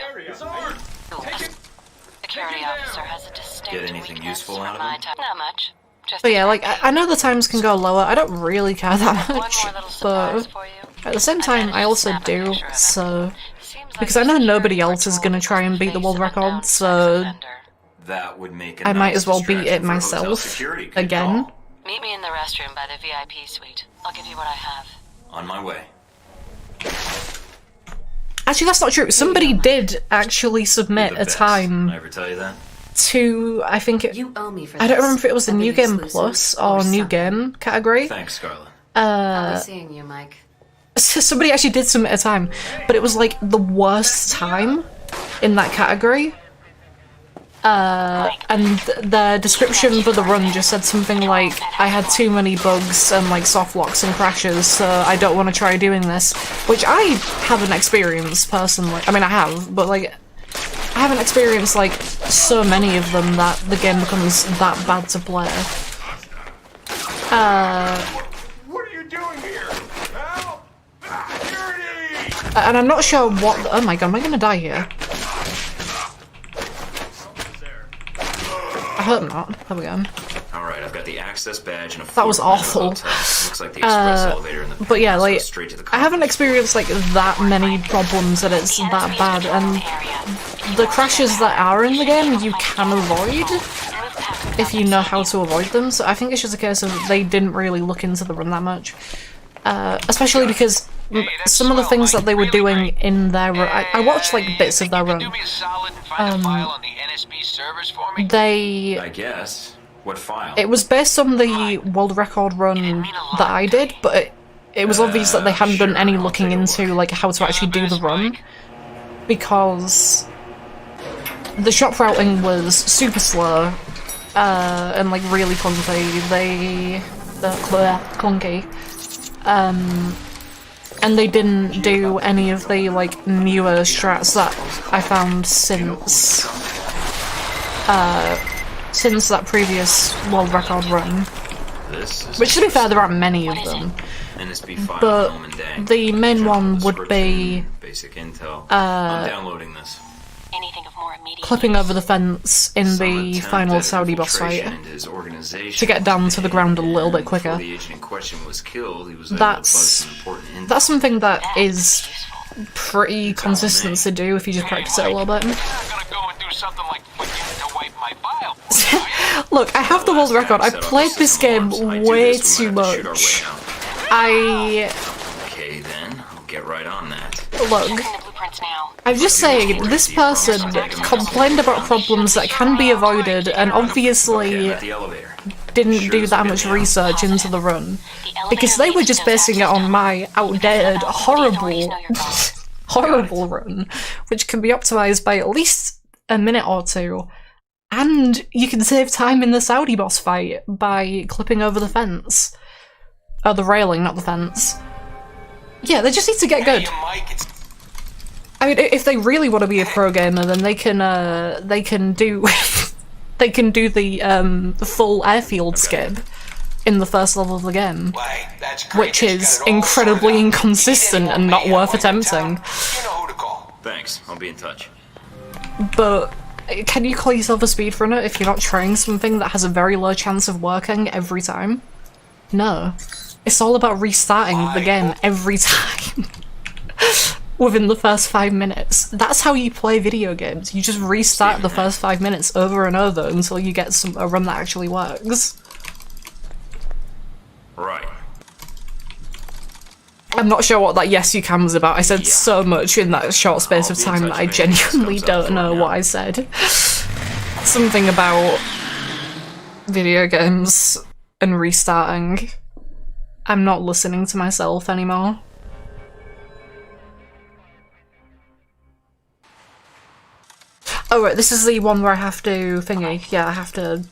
Security officer has a distinct Get anything weakness useful for out of my it? type. Not much. Just But yeah, like I know the times can go lower. I don't really care that much, but at the same time, I also do. So because I know nobody else is gonna try and beat the world record, so That would make a I might nice as well beat distraction it for hotel myself security. Good again. call. Meet me in the restroom by the VIP suite. I'll give you what I have. On my way. Actually, that's not true. Somebody did actually submit The a best. time I ever tell you that? to, I think it, You owe me for I don't this. remember if it was the I'll New be Game exclusive Plus or New something. Game category. Thanks, Scarlet. I'll be seeing you, Mike. Somebody actually did submit a time, but it was like the worst time in that category. And the description for the run just said something like, I had too many bugs and like soft locks and crashes, so I don't want to try doing this. Which I haven't experienced personally. I mean, I have, but like, I haven't experienced like so many of them that the game becomes that bad to play. What are you doing here? Help! Security! And I'm not sure what. Oh my god, am I gonna die here? I hope not. There we go. Alright, I've got the access badge and a That was floor plan awful. of the hotel. Looks like the express elevator in the But yeah, penthouse like, goes straight to the I haven't experienced like that many problems that it's that bad, and the crashes that are in the game you can avoid if you know how to avoid them. So I think it's just a case of they didn't really look into the run that much, especially because some of the things that they were doing in their run, I watched like bits of their run. They, I guess. What file? it was based on the world record run that I did, but it was obvious that they hadn't done any looking into like how to actually do the run, because the shop routing was super slow and like really clunky. Clunky. And they didn't do any of the like newer strats that I found since that previous world record run. Which, to be fair, there aren't many of them. NSB file, But home and day. the main one would be Basic intel. I'm downloading this. Anything of more immediate clipping over the fence in Some the attempt final at Saudi boss fight infiltration into his organization to get down to the ground a little bit Before quicker. the agent in question was killed, he was able to buzz some important intel. That's something that is pretty consistent to do if you just practice it a little bit. Look, I have the world record. I've played this game way too much. Okay then, I'll get right on that. Look, I'm just saying, this person complained about problems that can be avoided and obviously At the elevator. didn't do that much research into the run, because they were just basing it on my outdated, horrible run, which can be optimized by at least a minute or two, and you can save time in the Saudi boss fight by clipping over the fence. Oh, the railing, not the fence. Yeah, they just need to get good. I mean, if they really want to be a pro gamer, then they can do they can do the full airfield skip in the first level of the game, which is incredibly inconsistent and not worth attempting. Thanks, I'll be in touch. But can you call yourself a speedrunner if you're not trying something that has a very low chance of working every time? No. It's all about restarting the game every time. Within the first 5 minutes. That's how you play video games. You just restart the first 5 minutes over and over until you get a run that actually works. Right. I'm not sure what that yes you can was about. I said so much in that short space of time that I genuinely don't know what I said. Something about video games. and restarting. I'm not listening to myself anymore. Oh right, this is the one where I have to thingy. Yeah, I have to...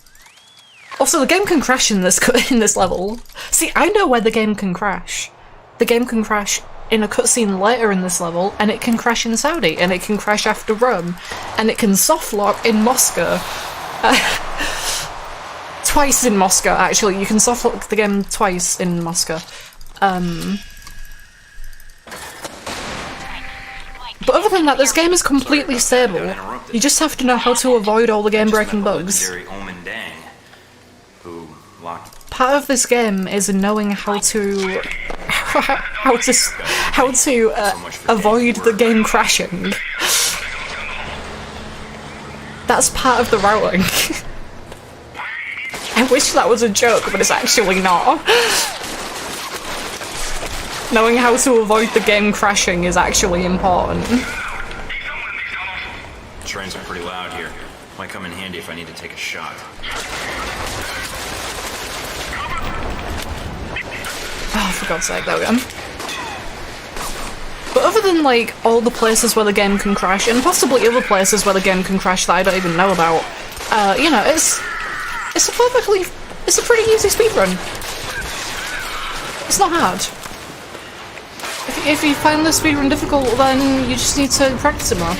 Also, the game can crash in this level. See, I know where the game can crash. The game can crash in a cutscene later in this level, and it can crash in Saudi, and it can crash after Rome, and it can softlock in Moscow. Twice in Moscow, actually. You can softlock the game twice in Moscow. But other than that, this game is completely stable. You just have to know how to avoid all the game-breaking bugs. Part of this game is knowing how to avoid the game crashing. That's part of the routing. I wish that was a joke, but it's actually not. Knowing how to avoid the game crashing is actually important. Trains are pretty loud here. Might come in handy if I need to take a shot. Oh, for God's sake, there we go. But other than, like, all the places where the game can crash, and possibly other places where the game can crash that I don't even know about, you know, it's a pretty easy speedrun. It's not hard. If you find the speedrun difficult, then you just need to practice it more.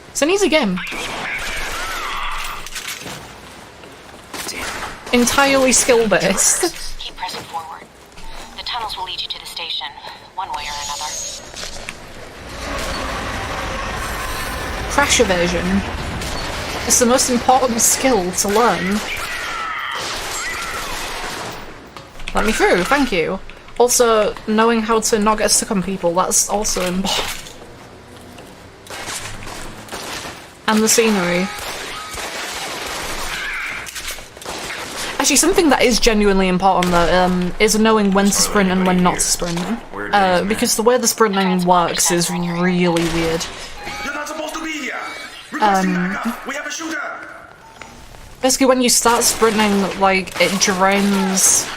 It's an easy game. Entirely skill-based. Keep pressing forward. The tunnels will lead you to the station, one way or another. Crash evasion. It's the most important skill to learn. Let me through, thank you. Also, knowing how to not get stuck on people, that's also important. And the scenery. Actually, something that is genuinely important though, is knowing when to sprint and when not to sprint. Because the way the sprinting works is really weird. We have a shooter. Basically, when you start sprinting, like, it drains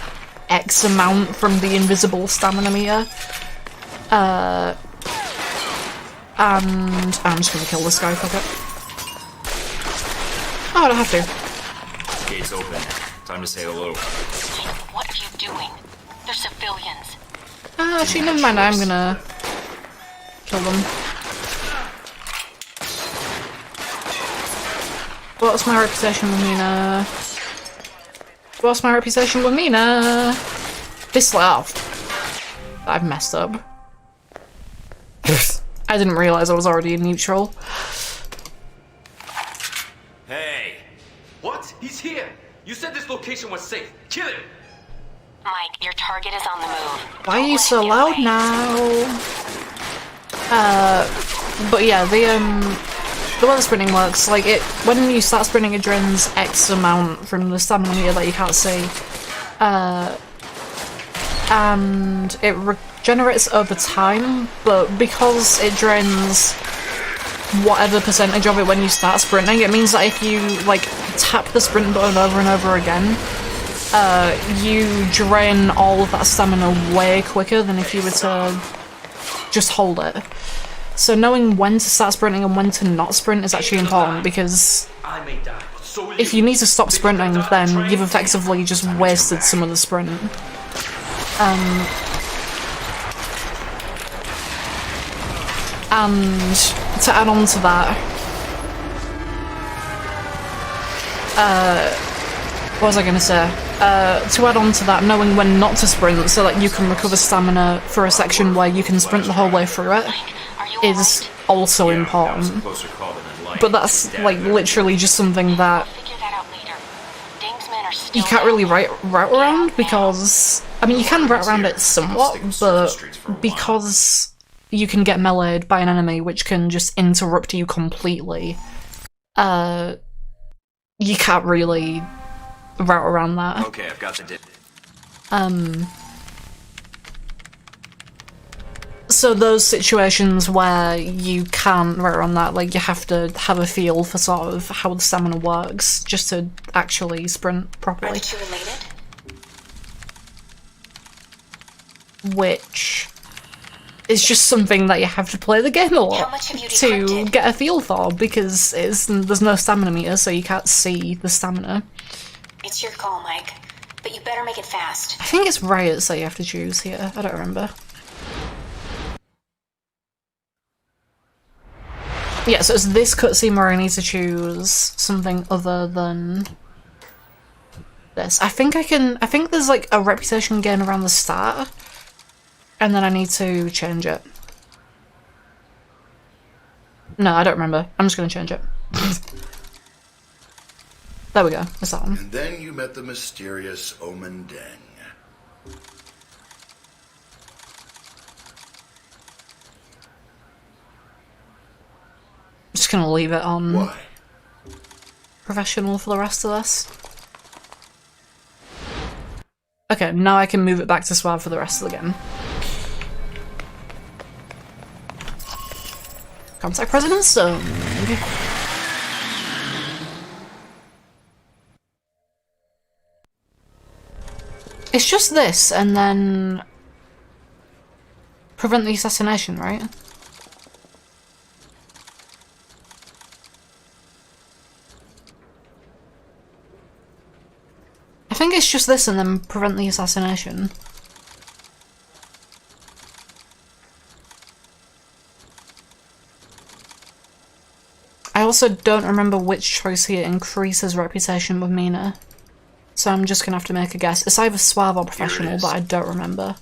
X amount from the invisible stamina meter. And I'm just gonna kill this guy, fuck it. Oh, I don't have to. Gates open. Time to say hello. What are you doing? They're civilians. Actually, never mind. I'm gonna kill them. What's my reputation with Mina? What's my reputation with Mina? This off. I've messed up. I didn't realize I was already in neutral. Hey! What? He's here! You said this location was safe. Kill him! Mike, your target is on the move. Why are you so loud now? But yeah, the way the sprinting works, like, when you start sprinting, it drains X amount from the stamina meter that you can't see. And it regenerates over time, but because it drains whatever percentage of it when you start sprinting, it means that if you, like, tap the sprint button over and over again, you drain all of that stamina way quicker than if you were to just hold it. So knowing when to start sprinting and when to not sprint is actually important, because if you need to stop sprinting, then you've effectively just wasted some of the sprint. And to add on to that, what was I going to say? To add on to that, knowing when not to sprint so that you can recover stamina for a section where you can sprint the whole way through it is also important. But that's, like, literally just something that you can't really route around, because, I mean, you can route around it somewhat, but because you can get meleeed by an enemy which can just interrupt you completely, you can't really route around that. Okay, I've got the So those situations where you can't run that, like you have to have a feel for sort of how the stamina works just to actually sprint properly. Are the two related? Which is just something that you have to play the game a lot to get a feel for, because there's no stamina meter, so you can't see the stamina. It's your call, Mike, but you better make it fast. I think it's riots that you have to choose here. I don't remember. Yeah, so it's this cutscene where I need to choose something other than this. I think there's like a reputation gain around the start, and then I need to change it. No, I don't remember. I'm just gonna change it. There we go. That's that one. And then you met the mysterious Omen Deng. Just gonna leave it on Why? professional for the rest of this. Okay, now I can move it back to Suave for the rest of the game. Contact President Sung. It's just this, and then prevent the assassination, right? I think it's just this and then prevent the assassination. I also don't remember which choice here increases reputation with Mina, so I'm just gonna have to make a guess. It's either Suave or Professional, but I don't remember.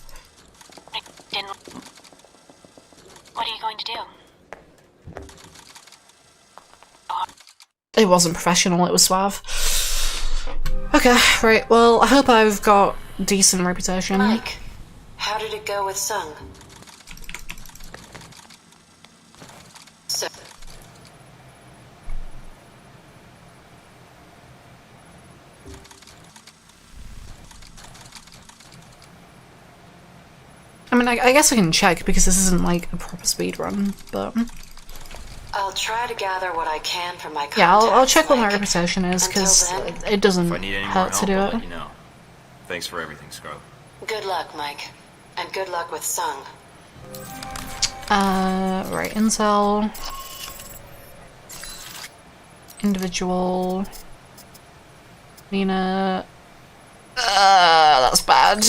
What are you going to do? It wasn't Professional, it was Suave. Okay, right, well, I hope I've got decent reputation. Mike, how did it go with Sung? So I mean, I guess I can check because this isn't like a proper speedrun, but I'll try to gather what I can from my contacts. yeah, I'll check what my reputation is because it doesn't If I need any more hurt to help, do I'll it. let you know. Thanks for everything, Scarlet. Good luck, Mike. And good luck with Sung. Right, intel. Individual. Mina. That's bad.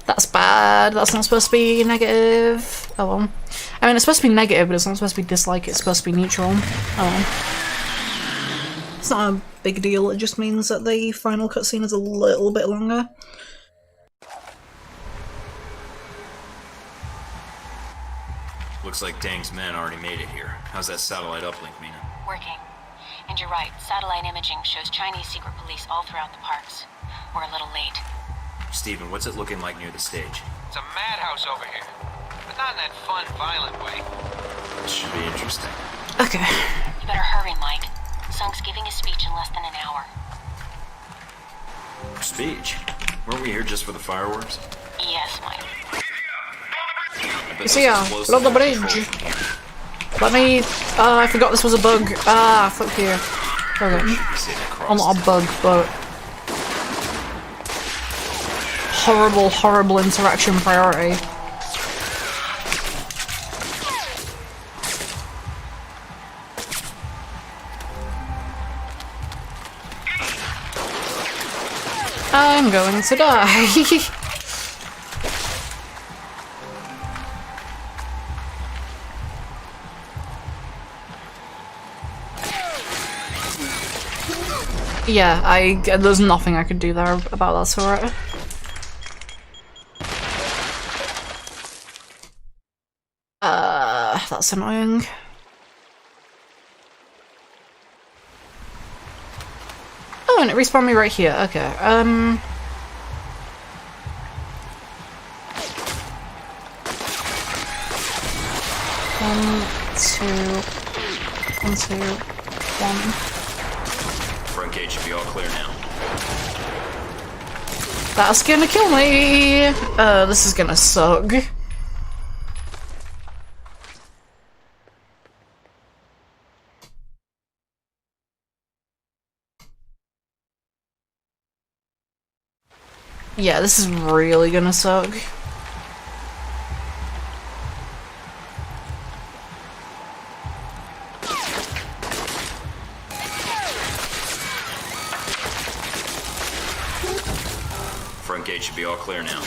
That's bad. That's not supposed to be negative. Oh well. I mean, it's supposed to be negative, but it's not supposed to be dislike. It's supposed to be neutral. Oh well. It's not a big deal. It just means that the final cutscene is a little bit longer. Looks like Dang's men already made it here. How's that satellite uplink, Mina? Working. And you're right, satellite imaging shows Chinese secret police all throughout the parks. We're a little late. Steven, what's it looking like near the stage? It's a madhouse over here. But not in that fun, violent way. This should be interesting. Okay. You better hurry, Mike. Sung's giving a speech in less than an hour. Speech? Weren't we here just for the fireworks? Yes, Mike. You see, love the bridge. Let me. I forgot this was a bug. Ah, fuck you. Okay. I'm not a bug, but horrible, horrible interaction priority. I'm going to die. Yeah, there's nothing I could do there about that sort. That's annoying. Oh, and it respawned me right here. Okay, 1, 2, 1, 2, 1. Front gate should be all clear now. That's gonna kill me! This is gonna suck. Yeah, this is really gonna suck. Front gate should be all clear now.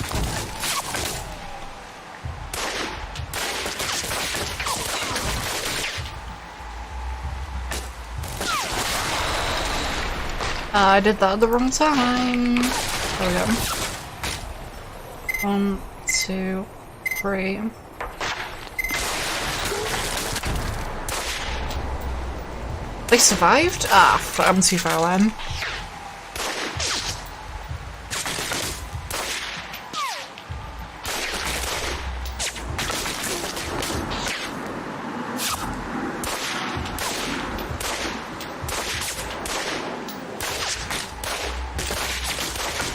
I did that at the wrong time. There we go. 1, 2, 3. They survived? Ah, I'm too far away.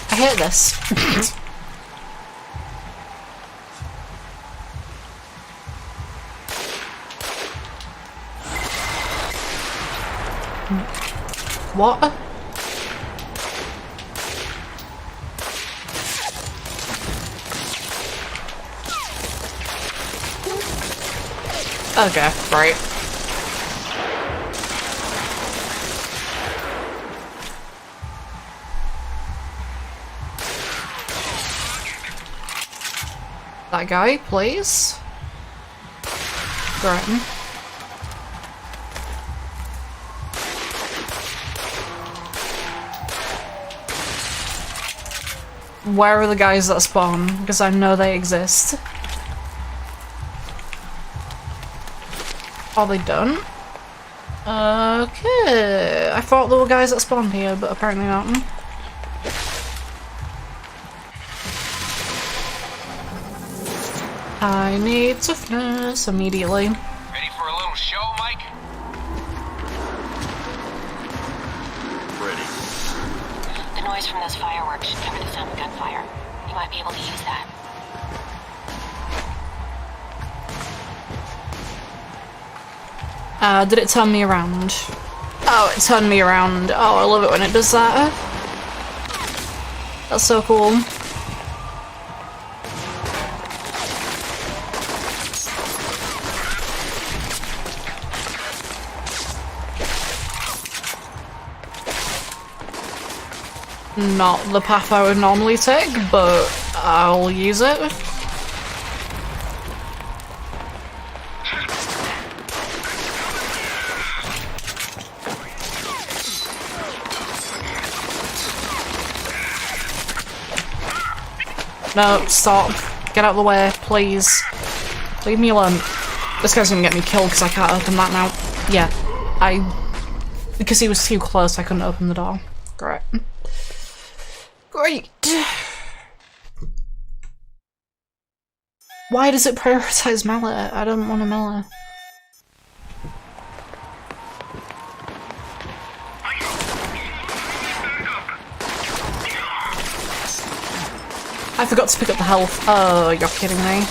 I hate this. What? Okay, right. That guy, please. Great. Where are the guys that spawn? Because I know they exist. Are they done? Okay. I thought there were guys that spawned here, but apparently not. I need toughness immediately. Ready for a little show, Mike? Ready. The noise from those fireworks should cover the sound of gunfire. You might be able to use that. Did it turn me around? Oh, it turned me around. Oh, I love it when it does that. That's so cool. Not the path I would normally take, but I'll use it. No, stop. Get out of the way, please. Leave me alone. This guy's gonna get me killed because I can't open that now. Yeah, because he was too close, I couldn't open the door. Great. Great. Why does it prioritize melee? I don't want a melee. I forgot to pick up the health. Oh, you're kidding me.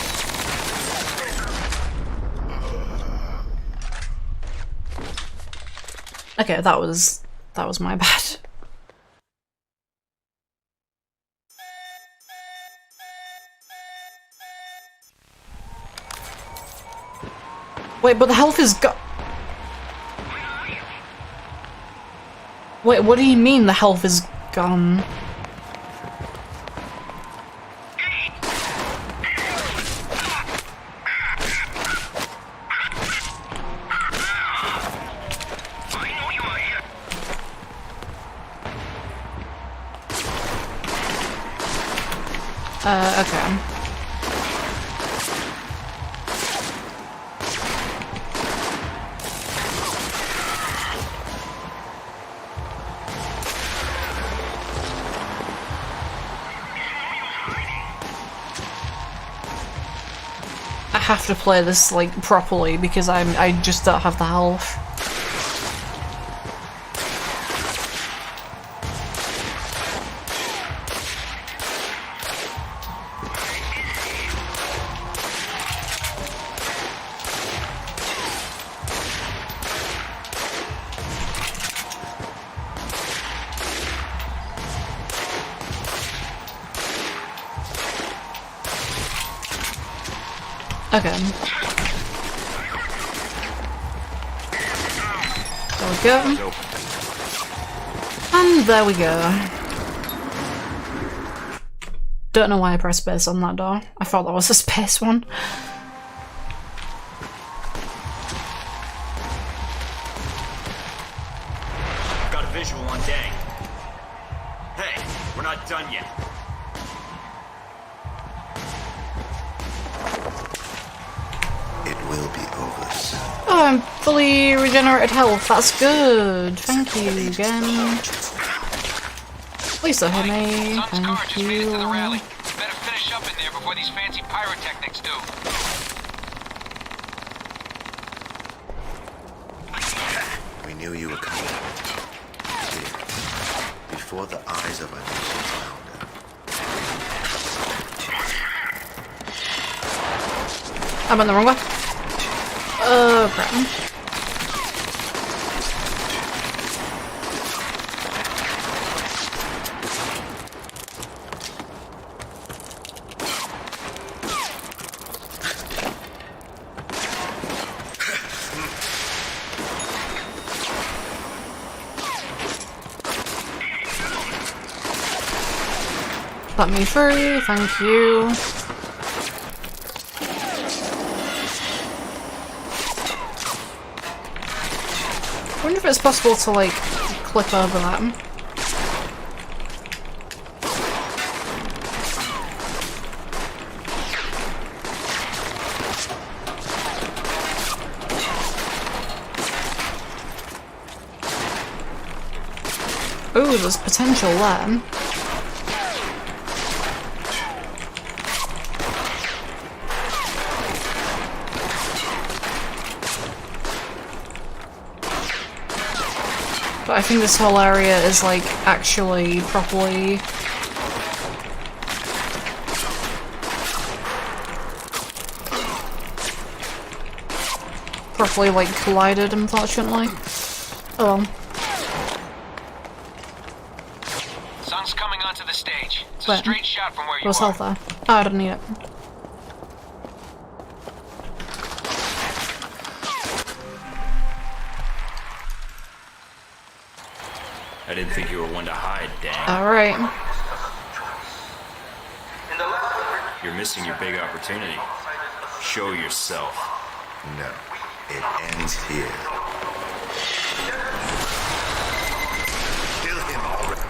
Okay, that was my bad. Wait, but the health is go- Wait, what do you mean the health is gone? Okay. I have to play this, like, properly because I just don't have the health. Okay. There we go. And there we go. Don't know why I pressed space on that door. I thought that was a space one. Got a visual on Dang. Hey, we're not done yet. It will be over soon. Oh, I'm fully regenerated health. That's good. Thank you again. Please don't hit me. Thank you. Better finish up in there before these fancy pyrotechnics do. We knew you were coming. Here, before the eyes of our nation's founder. I'm on the wrong way. Oh, crap. Let me through, thank you. I wonder if it's possible to, like, clip over that. Ooh, there's potential there. But I think this whole area is, like, actually properly... like, collided, unfortunately. Oh well. Sun's coming onto the stage. It's a straight shot from where you was are. health there? Oh, I didn't need it. I didn't think you were one to hide, Dang. Alright. You're missing your big opportunity. Show yourself. No, it ends here. Kill him already.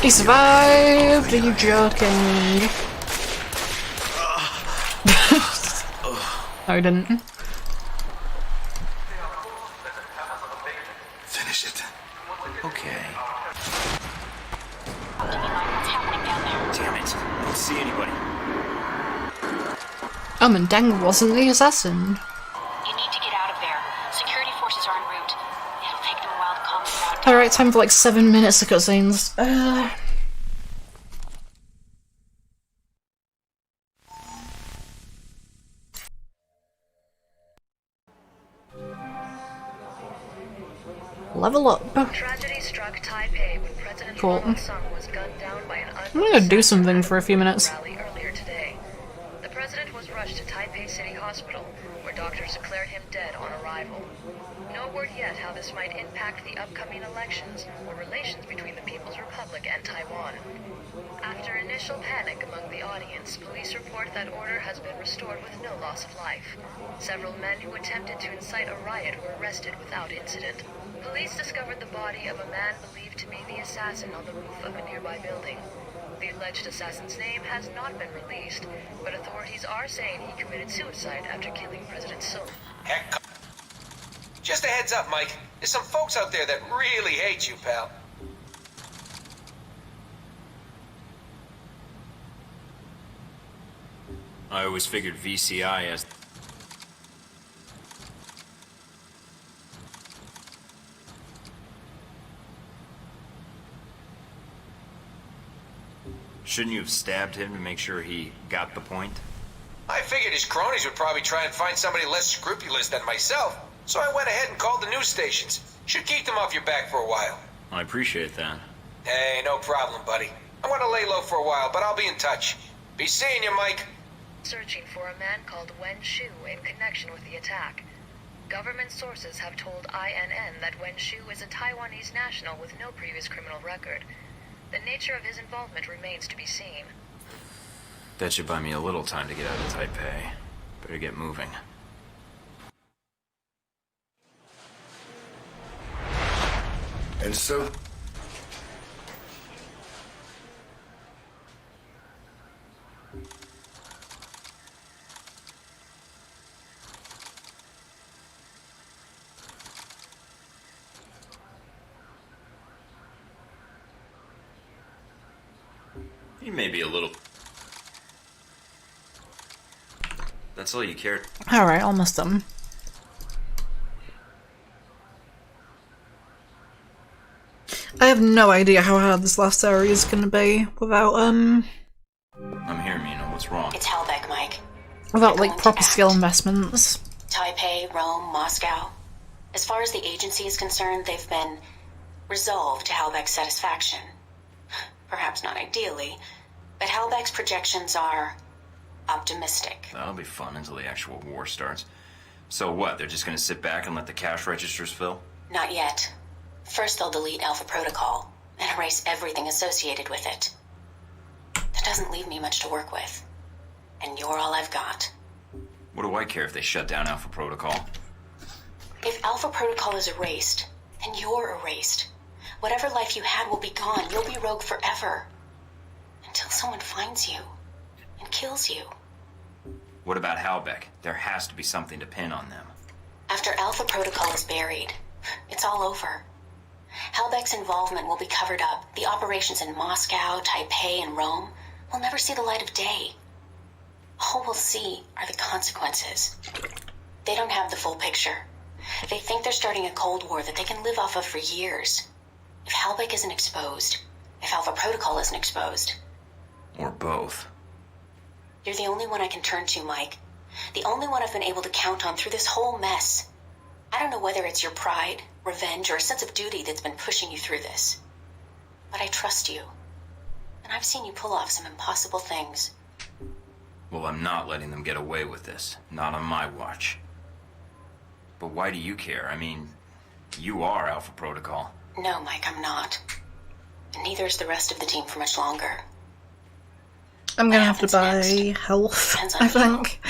He survived! Are you joking? No, he didn't. Finish it. Okay. Damn it. I don't see anybody. Oh, and Deng wasn't the assassin. You need to get out of there. Security forces are en route. It'll take them a while to calm the crowd down. Alright, time for like 7 minutes of cutscenes. Level up. Tragedy struck Taipei when President Cool. Sung was gunned down by an I'm gonna do something for a few minutes. rally earlier today. The president was rushed to Taipei City Hospital, where doctors declared him dead on arrival. No word yet how this might impact the upcoming elections or relations between the People's Republic and Taiwan. After initial panic among the audience, police report that order has been restored with no loss of life. Several men who attempted to incite a riot were arrested without incident. Police discovered the body of a man believed to be the assassin on the roof of a nearby building. The alleged assassin's name has not been released, but authorities are saying he committed suicide after killing President Sung. Heck. Just a heads up, Mike. There's some folks out there that really hate you, pal. I always figured VCI as... Shouldn't you have stabbed him to make sure he got the point? I figured his cronies would probably try and find somebody less scrupulous than myself, so I went ahead and called the news stations. Should keep them off your back for a while. I appreciate that. Hey, no problem, buddy. I want to lay low for a while, but I'll be in touch. Be seeing you, Mike. Searching for a man called Wen Shu in connection with the attack. Government sources have told INN that Wen Shu is a Taiwanese national with no previous criminal record. The nature of his involvement remains to be seen. That should buy me a little time to get out of Taipei. Better get moving. And so... You may be a little... That's all you cared. Alright, almost done. I have no idea how hard this last area is gonna be without, I'm here, Mina. What's wrong? It's Hellbeck, Mike. without, like, proper skill investments. Taipei, Rome, Moscow. As far as the agency is concerned, they've been resolved to Hellbeck's satisfaction. Perhaps not ideally, but Hellbeck's projections are optimistic. That'll be fun until the actual war starts. So what, they're just gonna sit back and let the cash registers fill? Not yet. First they'll delete Alpha Protocol and erase everything associated with it. That doesn't leave me much to work with. And you're all I've got. What do I care if they shut down Alpha Protocol? If Alpha Protocol is erased, then you're erased. Whatever life you had will be gone. You'll be rogue forever. Until someone finds you and kills you. What about Halbeck? There has to be something to pin on them. After Alpha Protocol is buried, it's all over. Halbeck's involvement will be covered up. The operations in Moscow, Taipei, and Rome will never see the light of day. All we'll see are the consequences. They don't have the full picture. They think they're starting a Cold War that they can live off of for years. If Halbeck isn't exposed, if Alpha Protocol isn't exposed. Or both. You're the only one I can turn to, Mike. The only one I've been able to count on through this whole mess. I don't know whether it's your pride, revenge, or a sense of duty that's been pushing you through this. But I trust you. And I've seen you pull off some impossible things. Well, I'm not letting them get away with this. Not on my watch. But why do you care? I mean, you are Alpha Protocol. No, Mike, I'm not. And neither is the rest of the team for much longer. I'm gonna have to buy health, I think.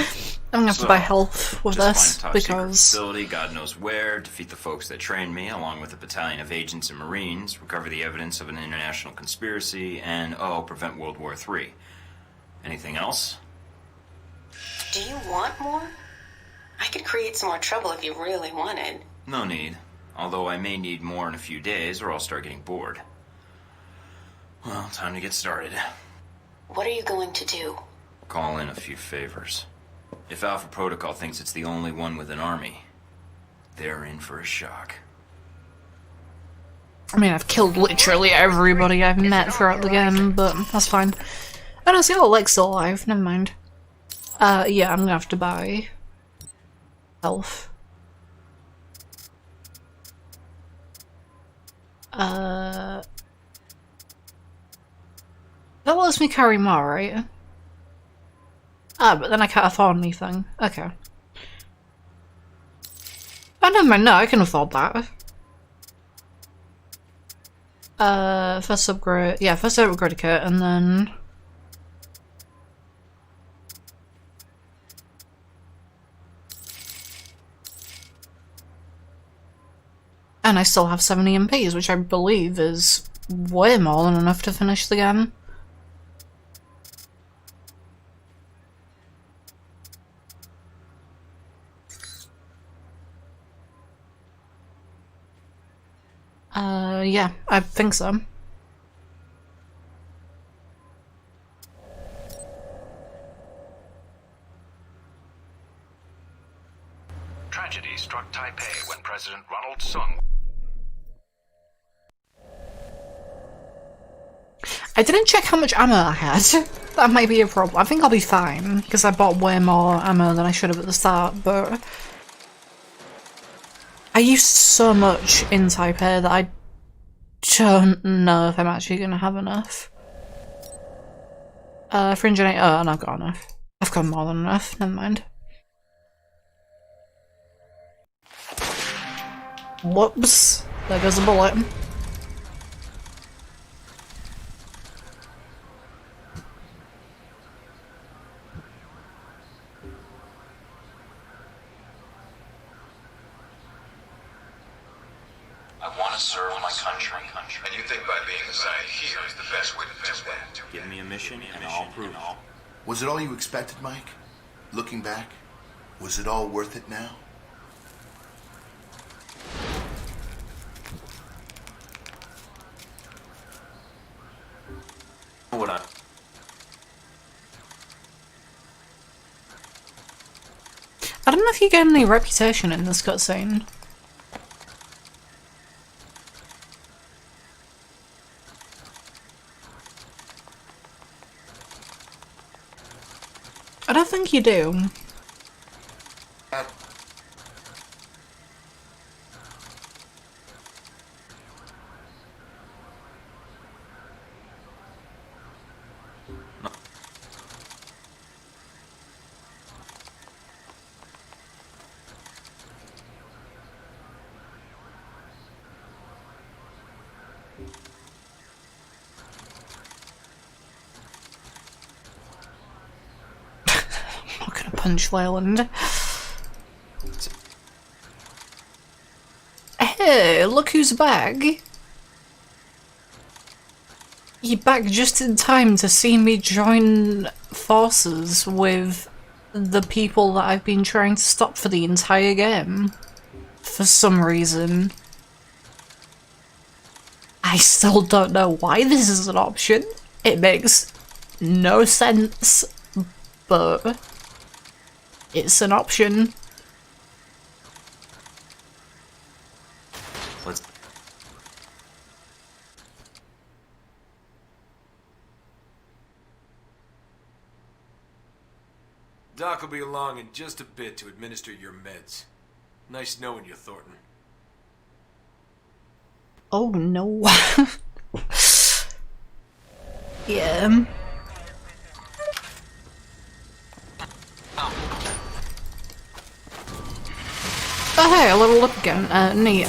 I'm gonna have to buy health with this, Find a top secret because... facility, God knows where, defeat the folks that trained me, along with a battalion of agents and Marines, recover the evidence of an international conspiracy, and, prevent World War III. Anything else? Do you want more? I could create some more trouble if you really wanted. No need. Although I may need more in a few days, or I'll start getting bored. Well, time to get started. What are you going to do? Call in a few favors. If Alpha Protocol thinks it's the only one with an army, they're in for a shock. I mean, I've killed literally everybody I've met throughout the game, but that's fine. Oh no, see, Leg's still alive, never mind. Yeah, I'm gonna have to buy health. That lets me carry more, right? Ah, but then I can't afford anything. Okay. Oh, never mind, no, I can afford that. First upgrade, yeah, first upgrade a kit, and then... And I still have 70 MPs, which I believe is way more than enough to finish the game. Yeah, I think so. Tragedy struck Taipei when President Ronald Sung... I didn't check how much ammo I had. That might be a problem. I think I'll be fine, because I bought way more ammo than I should have at the start, but... I used so much in Taipei that I don't know if I'm actually going to have enough. Fringe and oh, and I've got enough. I've got more than enough, never mind. Whoops. There goes a bullet. I want to serve my country. And you think by being assigned here is the best way to do that? Give me a mission and I'll prove it. Was it all you expected, Mike? Looking back, was it all worth it now? What I don't know if you get any reputation in this cutscene. I don't think you do. Punch Leyland. Hey, look who's back. You're back just in time to see me join forces with the people that I've been trying to stop for the entire game. For some reason. I still don't know why this is an option. It makes no sense, but it's an option. Let's. Doc will be along in just a bit to administer your meds. Nice knowing you, Thornton. Oh no. Yeah. Oh hey, I leveled up again. Neat.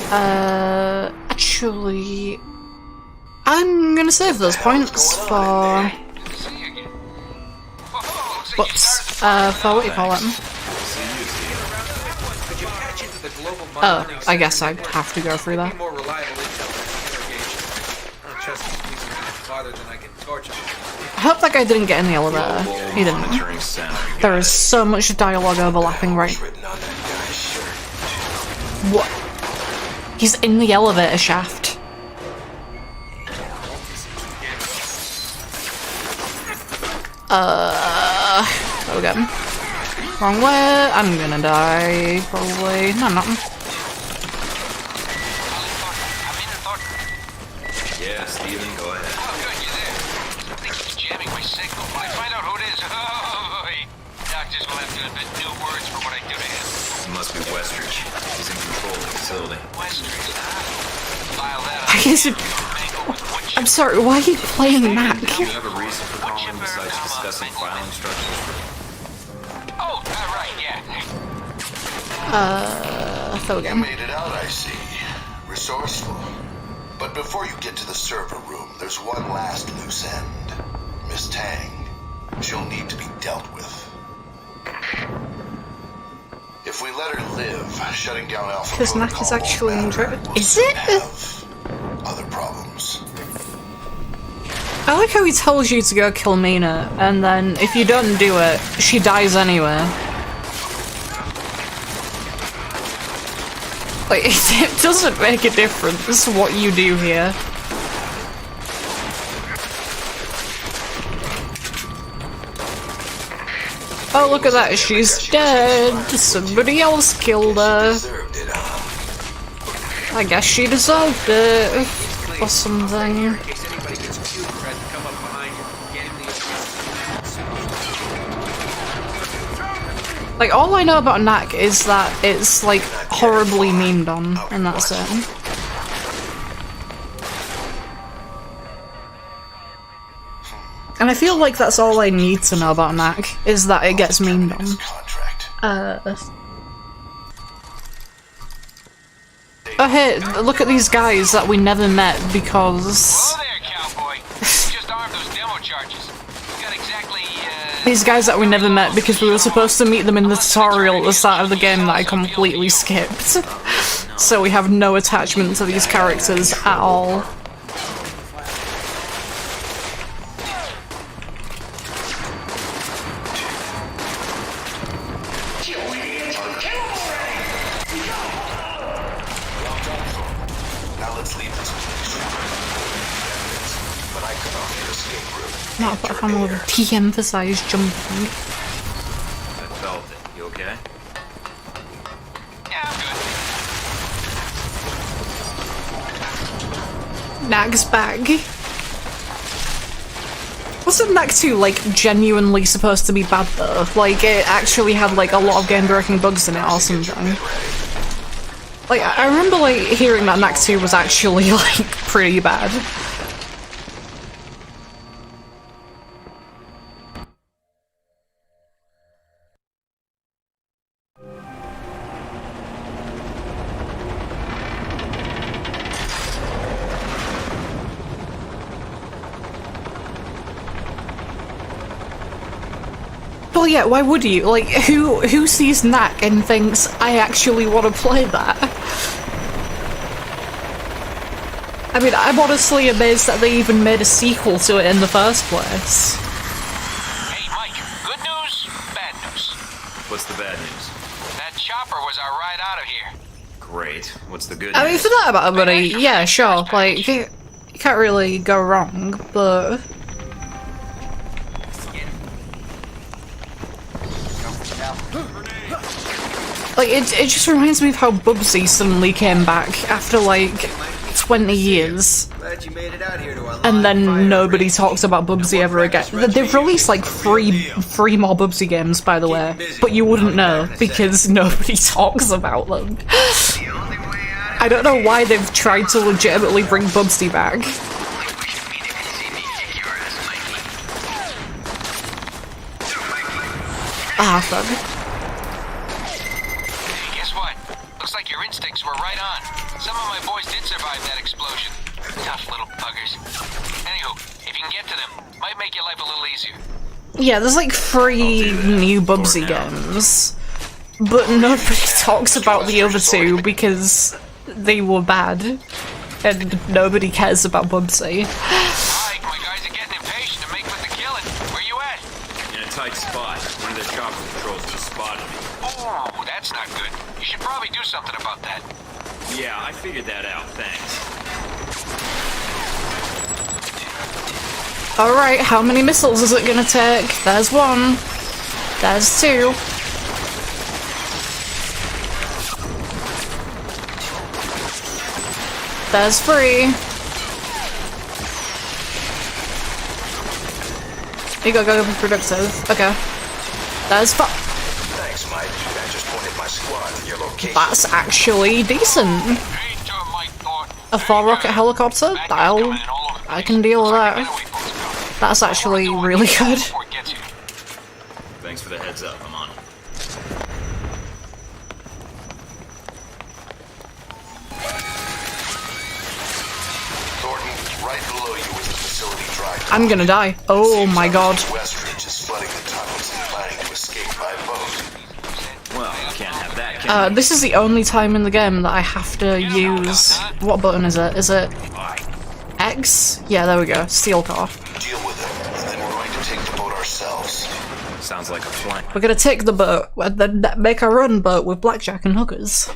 Actually, I'm gonna save those points for... Whoops. For what you call it? Oh, I guess I have to go through that. I hope that guy didn't get in the elevator. He didn't. There is so much dialogue overlapping right. What? He's in the elevator shaft. Okay. Wrong way. I'm gonna die, probably. No, I'm not. Yeah, Steven, go ahead. Oh, good, you're there. Something keeps jamming my signal. When I find out who it is, doctors will have to invent new words for what I do to him. It must be Westridge. He's in control of the facility. Westridge, file that Why is it... I'm sorry, why are you playing Mac? Do you have a reason for calling besides discussing file instructions for... Oh, right, yeah. Thogan. You made it out, I see. Resourceful. But before you get to the server room, there's one last loose end. Miss Tang. She'll need to be dealt with. If we let her live, shutting down Alpha Because Mac is actually in trouble. Is it? Other problems. I like how he tells you to go kill Mina, and then if you don't do it, she dies anyway. Like, it doesn't make a difference what you do here. Oh, look at that, she's dead. Somebody else killed her. I guess she deserved it. Or something. Like, all I know about Knack is that it's, like, horribly memed on, and that's it. I And I feel like that's all I need to know about Knack, is that it gets memed on. Oh hey, look at these guys that we never met because... Hello there, cowboy. Just armed those demo charges. Got exactly, These guys that we never met because we were supposed to meet them in the tutorial at the start of the game that I completely skipped. So we have no attachment to these characters at all. Not that I'm going to de-emphasize jumping. I felt it. You okay? Yeah, I'm good. Knack's back. Wasn't Knack 2 like genuinely supposed to be bad though? Like it actually had like a lot of game-breaking bugs in it or something. Like I remember like hearing that Knack 2 was actually like pretty bad. Well, yeah, why would you? Like, who sees Knack and thinks, I actually want to play that? I mean, I'm honestly amazed that they even made a sequel to it in the first place. Hey, Mike, good news, bad news. What's the bad news? That chopper was our ride out of here. Great. What's the good I mean, news? for that amount of money, yeah, sure, like, you can't really go wrong, but... Like, it just reminds me of how Bubsy suddenly came back after, like, 20 years. And then nobody talks about Bubsy ever again. They've released, like, three more Bubsy games, by the way. But you wouldn't know, because nobody talks about them. I don't know why they've tried to legitimately bring Bubsy back. Ah, fuck. Guess what? Looks like your instincts were right on. Some of my boys did survive that explosion. Tough little buggers. Anywho, if you can get to them, might make your life a little easier. Yeah, there's like 3 new Bubsy games, but nobody talks about the other 2 because they were bad, and nobody cares about Bubsy. Mike, my guys are getting impatient to make with the killing. Where you at? In a tight spot. One of their chopper patrols just spotted me. Oh, that's not good. You should probably do something about that. Yeah, I figured that out. Thanks. Alright, how many missiles is it gonna take? There's 1. There's 2. There's 3. You gotta be productive. Okay. There's 4. Thanks, Mike. I just pointed my squad to your location. That's actually decent. A 4-rocket helicopter? I can deal with that. That's actually really good. Thanks for the heads up. I'm on it. Thornton, right below you is the facility drive. I'm gonna die. Oh my god. Westridge is flooding the tunnels and planning to escape by boat. Well, can't have that, can This is the only time in the game that I have to use... What button is it? Is it... X? Yeah, there we go. Steel car. Deal with it, and then we're going to take the boat ourselves. Sounds like a plan. We're gonna take the boat, and then make our own boat with blackjack and hookers.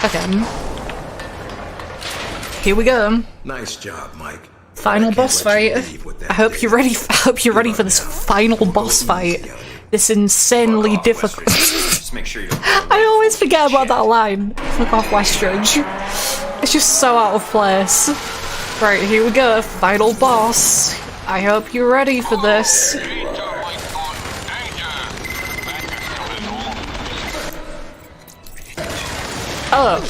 Okay. Here we go. Nice job, Mike. Final boss fight. I hope you're ready. I hope you're ready for this final boss fight. This insanely difficult. Just make sure you don't. I always forget about that line. Fuck off, Westridge. It's just so out of place. Right, here we go. Final boss. I hope you're ready for this. Hello.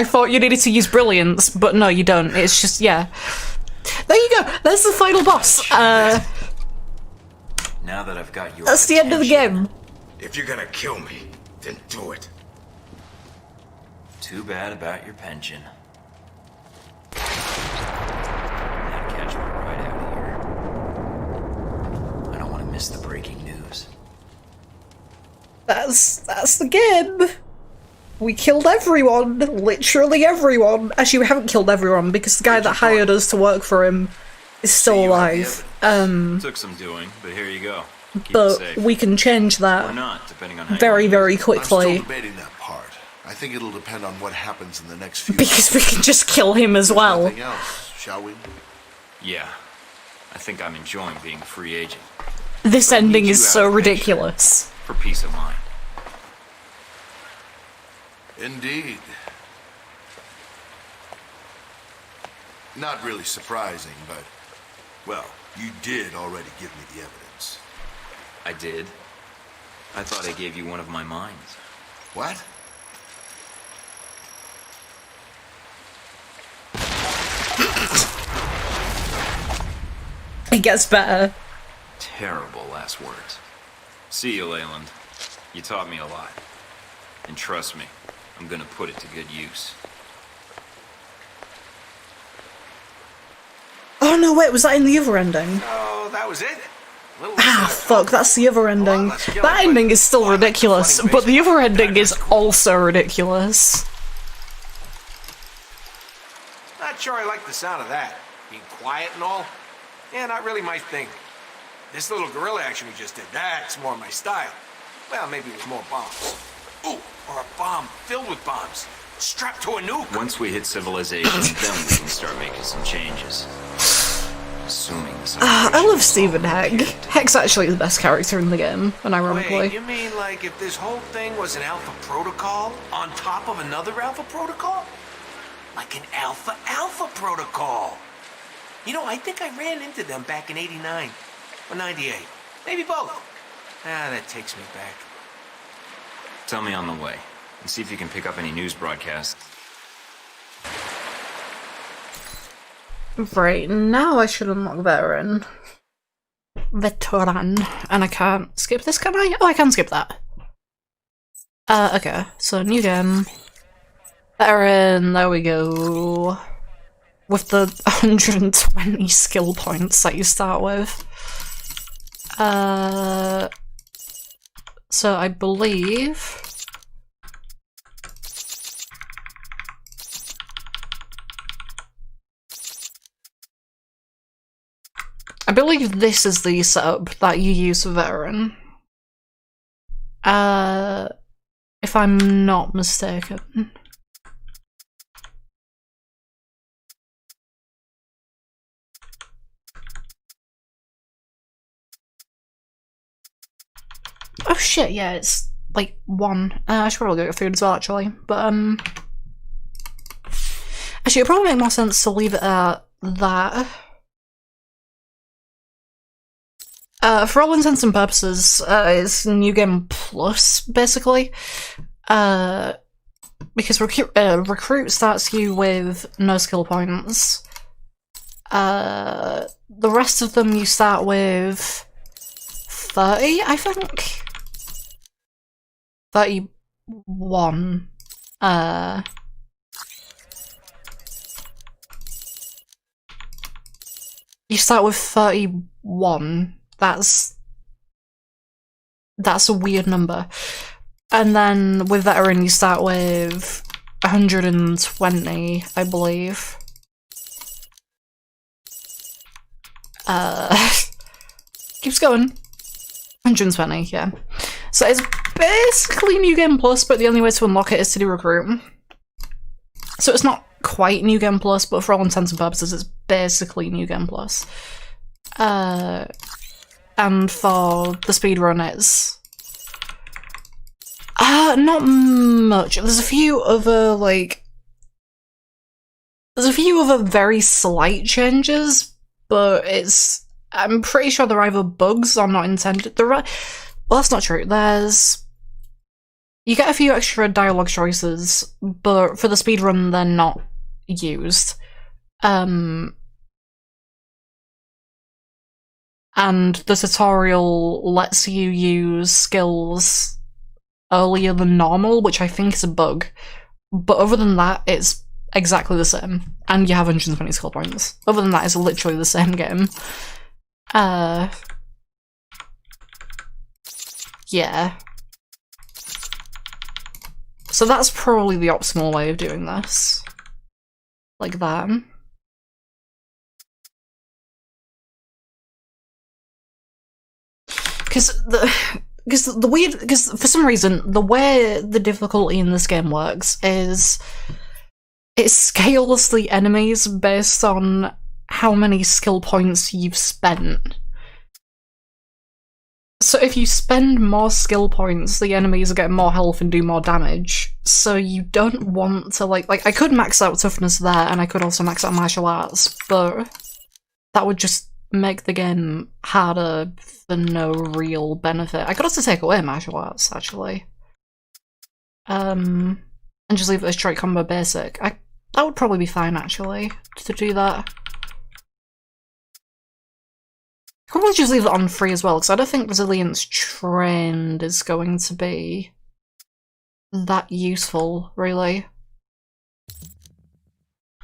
I thought you needed to use brilliance, but no, you don't. It's just, yeah. There you go. There's the final boss. Now that I've got your That's the end of the game. If you're gonna kill me, then do it. Too bad about your pension. Now catch me right out of here. I don't want to miss the breaking news. That's the game. We killed everyone, literally everyone. Actually, we haven't killed everyone because the guy that hired us to work for him is still alive. Took some doing, but here you go. Keep it But safe. we can change that Or not, depending on how very, you very I'm still quickly debating that part. I think it'll depend on what happens in the next few because we can just kill him as well. Nothing else, shall we? Yeah. I think I'm enjoying being a free agent. This ending is you so out of ridiculous. For peace of mind. Indeed. Not really surprising, but, well, you did already give me the evidence. I did. I thought I gave you one of my minds. What? It gets better. Terrible last words. See you, Leyland. You taught me a lot. And trust me, I'm gonna put it to good use. Oh no, wait, was that in the other ending? Oh, that was it? Ah, fuck, that's the other ending. That ending is still ridiculous, but the other ending is also ridiculous. Not sure I like the sound of that. Being quiet and all. Yeah, not really my thing. This little guerrilla action we just did, that's more my style. Well, maybe it was more bombs. Ooh, or a bomb filled with bombs. Strapped to a nuke. Once we hit civilization, then we can start making some changes. Assuming this I love Stephen Heck. Heck's actually the best character in the game, unironically. Wait, you mean like if this whole thing was an Alpha Protocol on top of another Alpha Protocol? Like an Alpha Protocol. You know, I think I ran into them back in 89 or 98. Maybe both. Ah, that takes me back. Tell me on the way, and see if you can pick up any news broadcasts. Right, now I should unlock Veteran. Veteran. And I can't skip this, can I? Oh, I can skip that. Okay, so new game. Veteran, there we go. With the 120 skill points that you start with. So I believe... I believe this is the setup that you use for Veteran. If I'm not mistaken. Oh shit, yeah, it's like 1. I should probably go through it as well, actually. But, actually, it'd probably make more sense to leave it at that. For all intents and purposes, it's New Game Plus, basically. Because Recruit starts you with no skill points. The rest of them you start with 30, I think? 31. You start with 31. That's a weird number. And then with Veteran you start with 120, I believe. Keeps going. 120, yeah. So it's basically New Game Plus, but the only way to unlock it is to do Recruit. So it's not quite New Game Plus, but for all intents and purposes it's basically New Game Plus. And for the speedrun it's... not much. There's a few other, like... There's a few other very slight changes, but it's... I'm pretty sure they're either bugs or not intended. Well, that's not true. There's... You get a few extra dialogue choices, but for the speedrun they're not used. And the tutorial lets you use skills earlier than normal, which I think is a bug. But other than that, it's exactly the same. And you have 120 skill points. Other than that, it's literally the same game. Yeah. So that's probably the optimal way of doing this. Like that. Because for some reason, the way the difficulty in this game works is it scales the enemies based on how many skill points you've spent. So if you spend more skill points, the enemies get more health and do more damage. So you don't want to like I could max out toughness there, and I could also max out martial arts, but that would just make the game harder for no real benefit. I could also take away martial arts, actually. And just leave it as straight combo basic. That would probably be fine, actually, to do that. I could probably just leave it on free as well, because I don't think Resilience Trained is going to be that useful, really.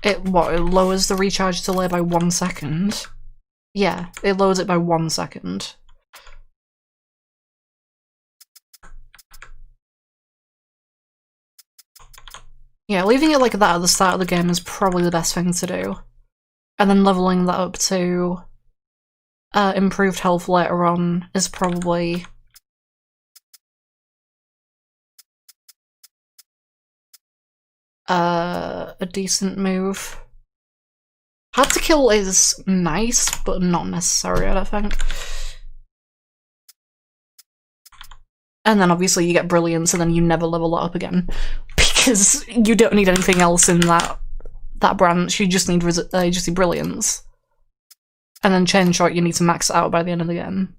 It lowers the recharge delay by 1 second? Yeah, it lowers it by 1 second. Yeah, leaving it like that at the start of the game is probably the best thing to do. And then leveling that up to improved health later on is probably a decent move. Hard to kill is nice, but not necessary, I don't think. And then obviously you get Brilliance, and then you never level that up again. Because you don't need anything else in that branch, you just need Brilliance. And then Chain Shot, you need to max it out by the end of the game.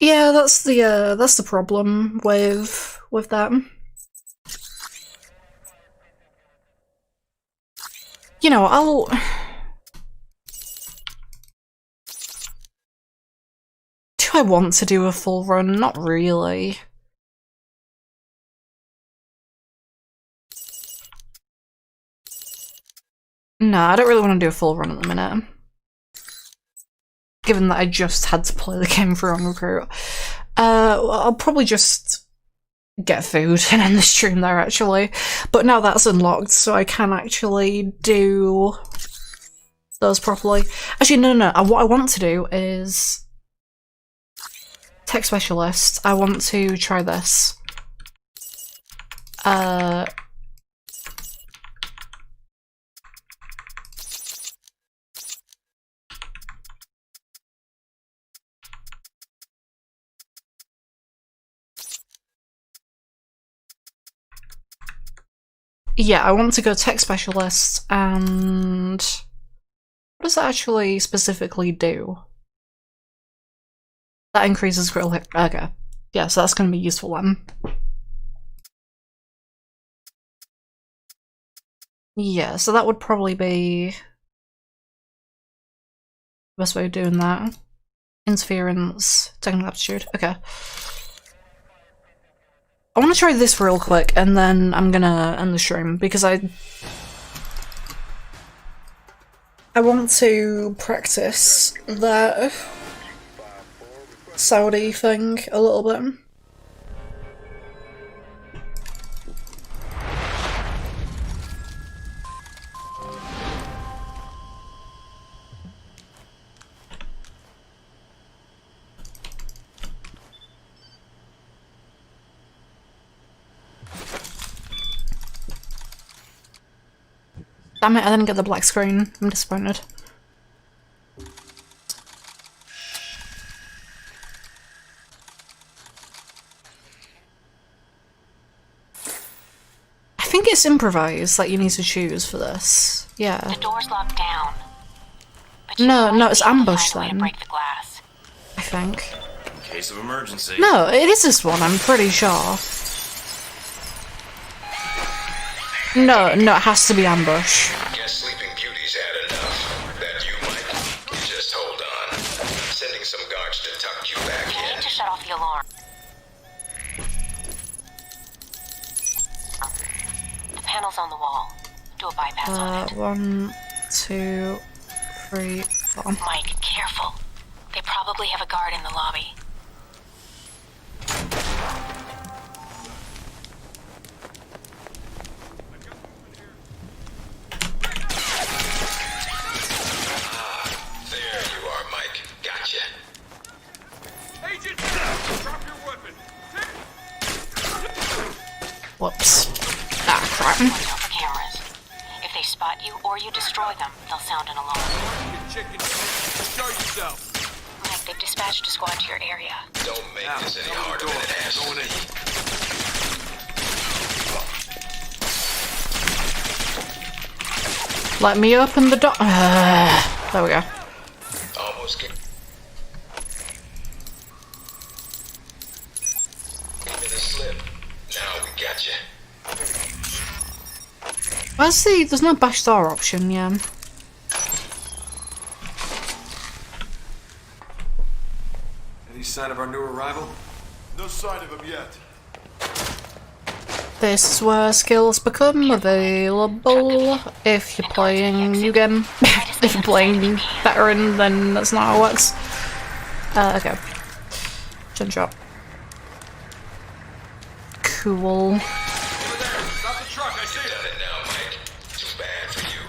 Yeah, that's the problem with that. You know, do I want to do a full run? Not really. No, I don't really want to do a full run at the minute. Given that I just had to play the game for on Recruit. I'll probably just get food and end the stream there, actually. But now that's unlocked, so I can actually do those properly. Actually, no. What I want to do is Tech Specialist. I want to try this. Yeah, I want to go Tech Specialist, and what does that actually specifically do? That increases critical hit. Okay. Yeah, so that's going to be useful then. Yeah, so that would probably be the best way of doing that. Interference, technical aptitude. Okay. I want to try this real quick, and then I'm gonna end the stream, because I want to practice that Saudi thing a little bit. Damn it, I didn't get the black screen. I'm disappointed. I think it's improvised that you need to choose for this. Yeah. The door's locked down, but No, it's ambush Find a way to then. break the glass. I think. In case of emergency. No, it is this one, I'm pretty sure. No, it has to be ambush. Guess Sleeping Beauty's had enough. That you might. Just hold on. I'm sending some guards to tuck you back I in. need to shut off the alarm. The panel's on the wall. Do a bypass on it. 1, 2, 3, 4. Mike, careful. They probably have a guard in the lobby. There you are, Mike. Gotcha. Agent, drop your weapon. Whoops. Ah, crap. Watch out for cameras. If they spot you or you destroy them, they'll sound an alarm. Chicken, show yourself. Mike, they've dispatched a squad to your area. Don't make this any harder than it has to be. Let me open the door. There we go. Almost get. Give me the slip. Now we gotcha. Where's the... There's no bash door option, yeah. Any sign of our new arrival? No sign of him yet. This is where skills become available if you're playing new game. If you're playing veteran, then that's not how it works. Okay. Chin shot. Cool. Stop the truck, I see Done it now, Mike. Too bad for you.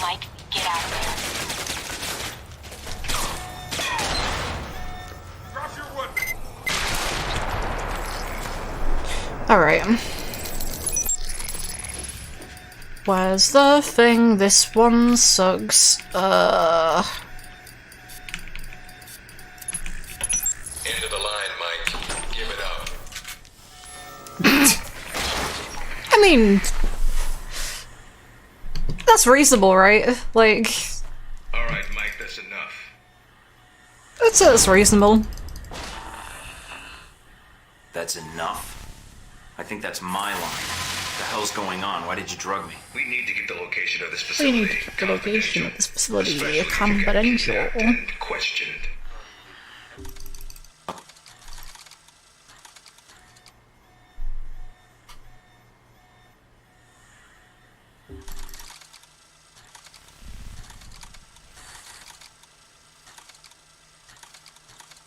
Mike, get out of there. Drop your weapon. Alright. Where's the thing? This one sucks. End of the line, Mike. Give it up. I mean... That's reasonable, right? Like... Alright, Mike, that's enough. That's reasonable. That's enough. I think that's my line. What the hell's going on? Why did you drug me? We need to get the location of this We facility. need to get the location of this facility Especially if you get confidential. kidnapped and questioned.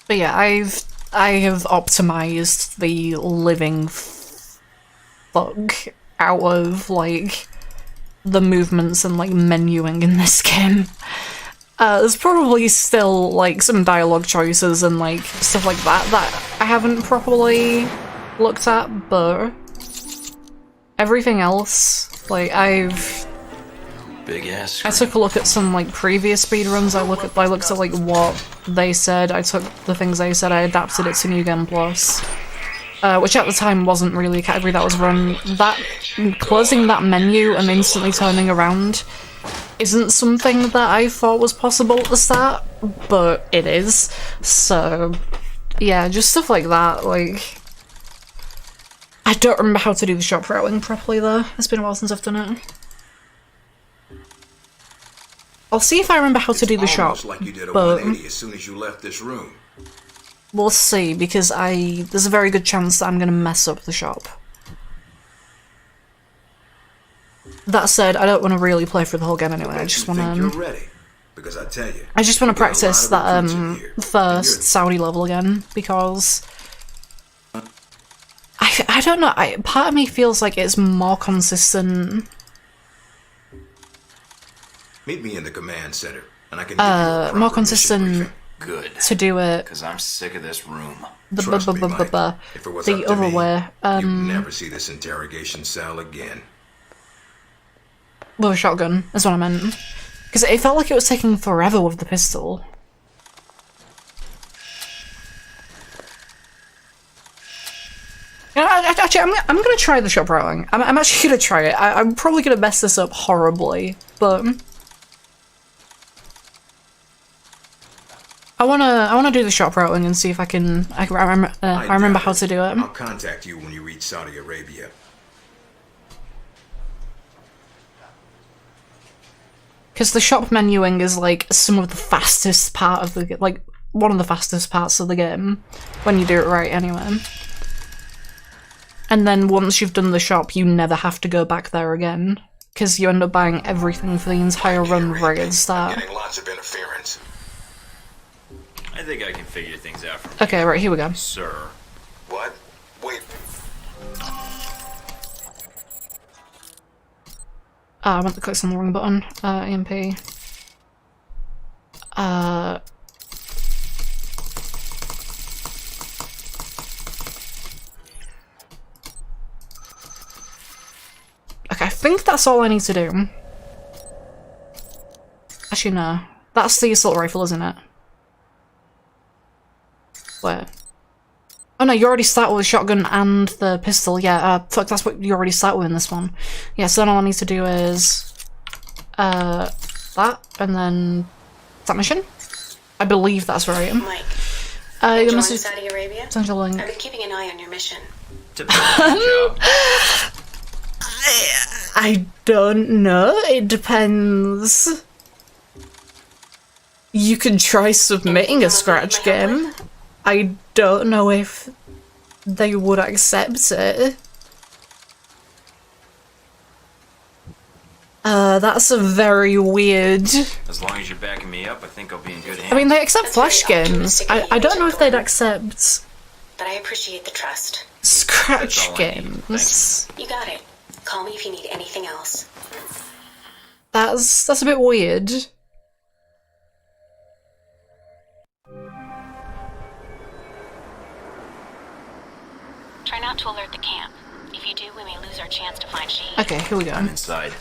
But yeah, I have optimized the living fuck out of like the movements and like menuing in this game. There's probably still like some dialogue choices and like stuff like that that I haven't properly looked at, but everything else, like Big ass. I took a look at some like previous speedruns. I looked at like what they said. I took the things they said. I adapted it to New Game Plus, which at the time wasn't really a category that was run. That closing that menu and instantly turning around isn't something that I thought was possible at the start, but it is. So yeah, just stuff like that. Like I don't remember how to do the shop routing properly though. It's been a while since I've done it. I'll see if I remember how to do the shop, Like you did a but 180 as soon as you left this room. we'll see, because there's a very good chance that I'm gonna mess up the shop. That said, I don't want to really play through the whole game anyway. I just want You're to. ready, because I tell you. I just want to we got a lot practice of that recruits in here, and first Saudi level again, because I don't know. Part of me feels like it's more consistent. Meet me in the command center, and I can give you a proper More mission consistent briefing. Good. to do it Because I'm sick of this room. Trust me, Mike. If it was the up to other me, way. you'd never see this interrogation cell again. With a shotgun, is what I meant. Because it felt like it was taking forever with the pistol. You know, I actually, I'm gonna try the shop routing. I'm actually gonna try it. I'm probably gonna mess this up horribly, but I wanna do the shop routing and see if I remember how to do it. I'll contact you when you reach Saudi Arabia. Because the shop menuing is like some of the fastest part of the like one of the fastest parts of the game when you do it right anyway. And then once you've done the shop, you never have to go back there again because you end up buying everything for the entire run right at the start. Getting lots of interference. I think I can figure things out from Okay, right, here we go. Sir. What? Wait. I went to click on the wrong button. EMP. Okay, I think that's all I need to do. Actually, no. That's the assault rifle, isn't it? Where? Oh no, you already start with the shotgun and the pistol. Yeah, fuck, that's what you already start with in this one. Yeah, so then all I need to do is that, and then that mission. I believe that's right. Mike, you join must have Saudi Arabia? sent a link. I've been keeping an eye on your mission. I don't know. It depends. You can try submitting a scratch game. I don't know if they would accept it. That's a very weird... As long as you're backing me up, I think I'll be in good hands. I mean, they accept Flash games. I don't know if they'd accept... But I appreciate the trust. Scratch games. You got it. Call me if you need anything else. That's a bit weird. Try not to alert the camp. If you do, we may lose our chance to find Sheen. Okay, here we go. I'm inside.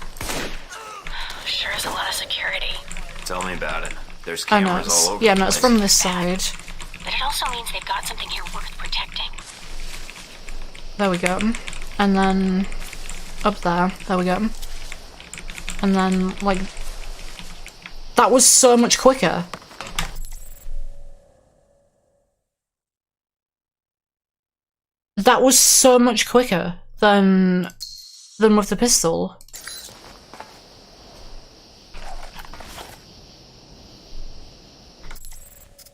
Sure is a lot of security. Tell me about it. There's Oh no, cameras all over yeah, the no, it's place. from this side. But it also means they've got something here worth protecting. There we go. And then up there we go. And then, like, that was so much quicker. That was so much quicker than with the pistol.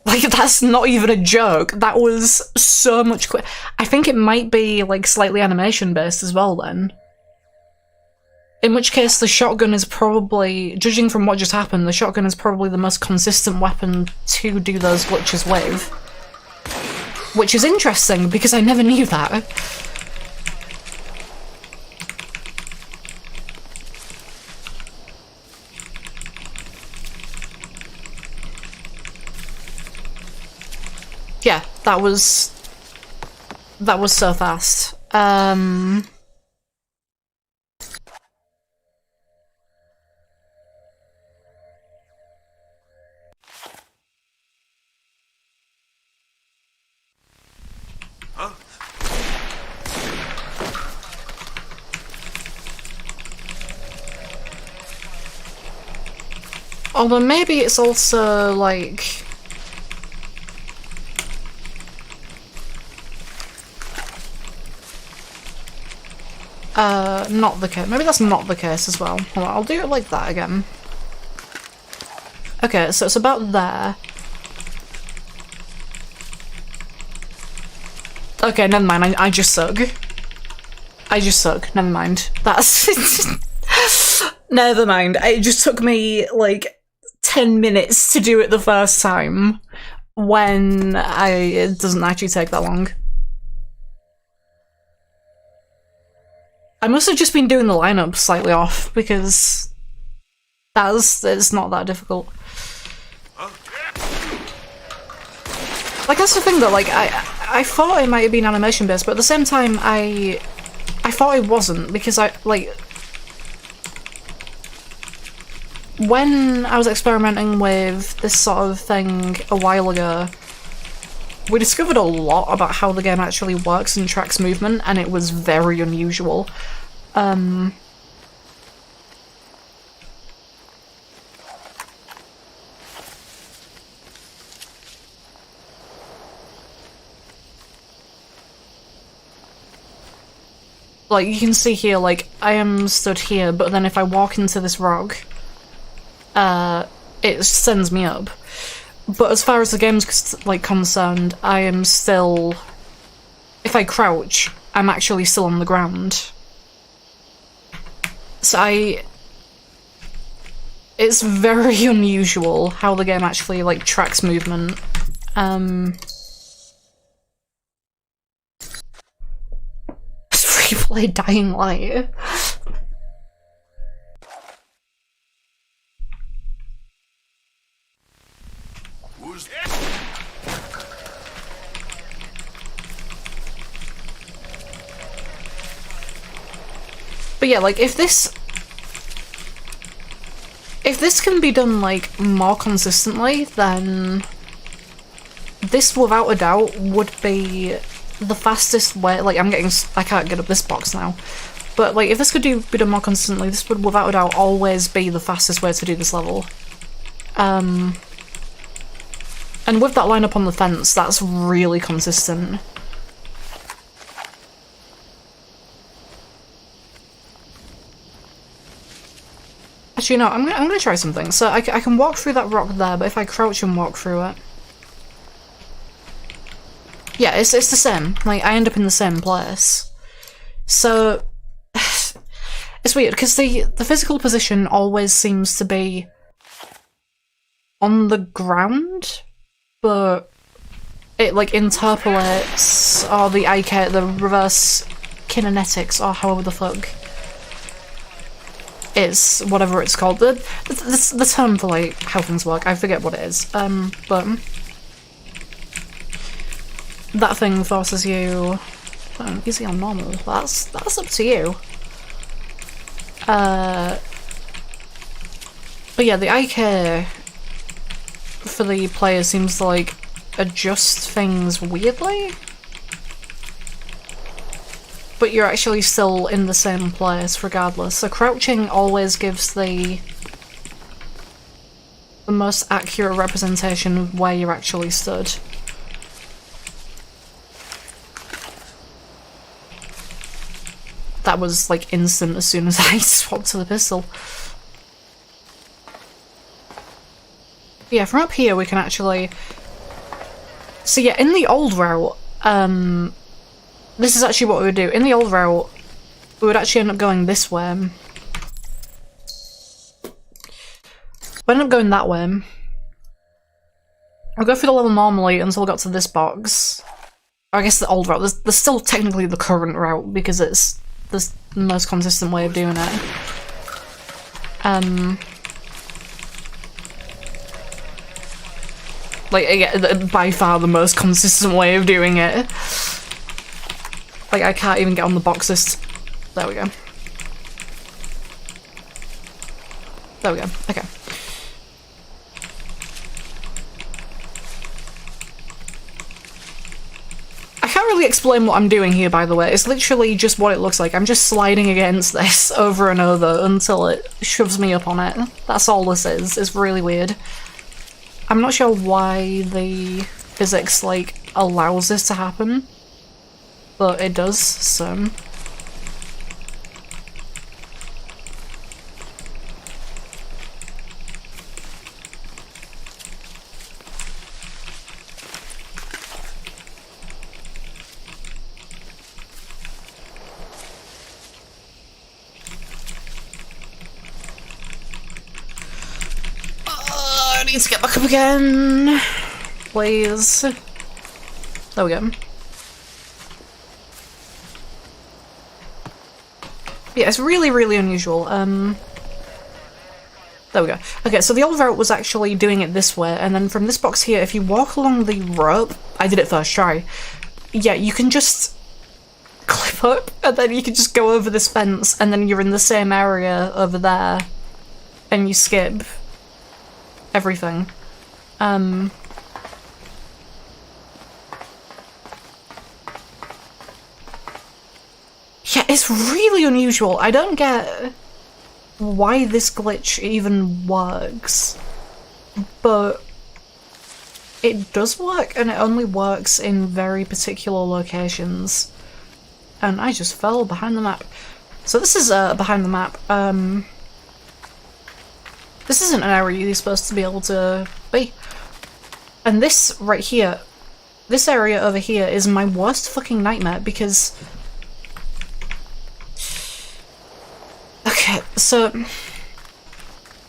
Like, that's not even a joke. That was so much quick. I think it might be, like, slightly animation-based as well, then. In which case, the shotgun is probably, judging from what just happened, the shotgun is probably the most consistent weapon to do those glitches with. Which is interesting, because I never knew that. Yeah, that was so fast. Although maybe it's also like... not the case. Maybe that's not the case as well. Hold on, I'll do it like that again. Okay, so it's about there. Okay, never mind, I just suck. I just suck, never mind. That's... Never mind, it just took me, like, 10 minutes to do it the first time, when it doesn't actually take that long. I must have just been doing the lineup slightly off, because it's not that difficult. Like, that's the thing though, like, I thought it might have been animation based, but at the same time, I thought it wasn't, because when I was experimenting with this sort of thing a while ago, we discovered a lot about how the game actually works and tracks movement, and it was very unusual. Like, you can see here, like, I am stood here, but then if I walk into this rock, it sends me up. But as far as the game's, like, concerned, I am still... If I crouch, I'm actually still on the ground. So it's very unusual how the game actually, like, tracks movement. Replay Dying Light. But yeah, like, if this can be done, like, more consistently, then this, without a doubt, would be the fastest way. Like, I can't get up this box now. But, like, if this could be done more consistently, this would, without a doubt, always be the fastest way to do this level. And with that line up on the fence, that's really consistent. Actually, no, I'm gonna try something. So I can walk through that rock there, but if I crouch and walk through it... Yeah, it's the same. Like, I end up in the same place. So... It's weird, because the physical position always seems to be on the ground, but it, like, interpolates, or the reverse kinetics, or however the fuck is, whatever it's called. The term for, like, how things work, I forget what it is. But that thing forces you... easy on normal, that's up to you. But yeah, the IK for the player seems to, like, adjust things weirdly. But you're actually still in the same place regardless. So crouching always gives the most accurate representation of where you're actually stood. That was, like, instant as soon as I swapped to the pistol. Yeah, from up here we can actually... So yeah, in the old route, this is actually what we would do. In the old route, we would actually end up going this way. We end up going that way. I'll go through the level normally until I got to this box. Or I guess the old route. There's still technically the current route because it's the most consistent way of doing it. Like, yeah, by far the most consistent way of doing it. Like, I can't even get on the boxes. There we go. There we go. Okay. I can't really explain what I'm doing here, by the way. It's literally just what it looks like. I'm just sliding against this over and over until it shoves me up on it. That's all this is. It's really weird. I'm not sure why the physics, like, allows this to happen. But it does, so... I need to get back up again. Please. There we go. Yeah, it's really, really unusual. There we go. Okay, so the old route was actually doing it this way, and then from this box here, if you walk along the rope... I did it first try. Yeah, you can just clip up, and then you can just go over this fence, and then you're in the same area over there, and you skip everything. It's really unusual. I don't get why this glitch even works, but it does work, and it only works in very particular locations. And I just fell behind the map. So this is behind the map. This isn't an area you're supposed to be able to be. And this right here, this area over here is my worst fucking nightmare because... Okay, so...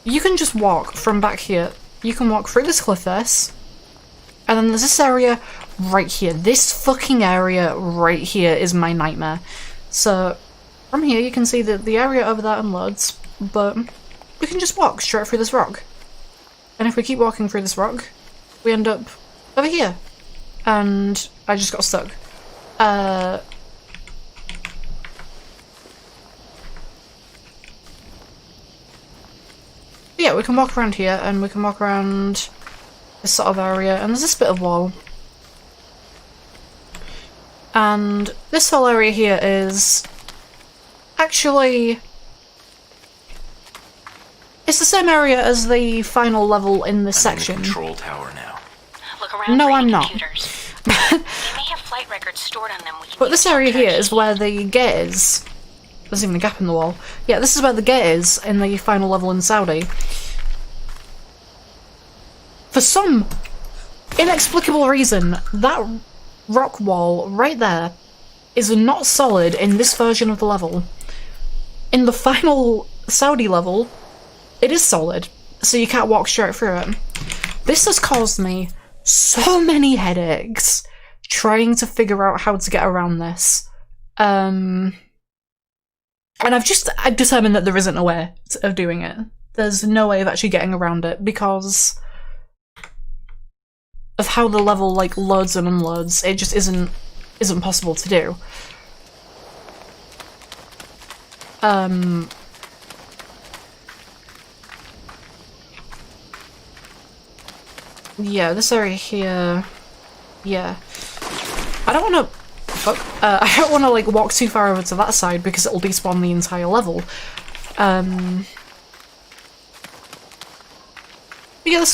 You can just walk from back here. You can walk through this cliff face. And then there's this area right here. This fucking area right here is my nightmare. So, from here you can see that the area over there unloads, but we can just walk straight through this rock. And if we keep walking through this rock, we end up over here. And I just got stuck. Yeah, we can walk around here, and we can walk around this sort of area, and there's this bit of wall. And this whole area here is actually... It's the same area as the final level in this section. I'm in the control tower now. Look around No, for I'm any not. computers. They may have flight records stored on them. We can But this area here is where the gate is. There's even a gap in the wall. Yeah, this is where the gate is in the final level in Saudi. For some inexplicable reason, that rock wall right there is not solid in this version of the level. In the final Saudi level, it is solid, so you can't walk straight through it. This has caused me so many headaches trying to figure out how to get around this. And I've determined that there isn't a way of doing it. There's no way of actually getting around it because of how the level like loads and unloads. It just isn't possible to do. Yeah, this area here. Yeah, I don't want to. Fuck. I don't want to like walk too far over to that side because it'll despawn the entire level. But yeah, there's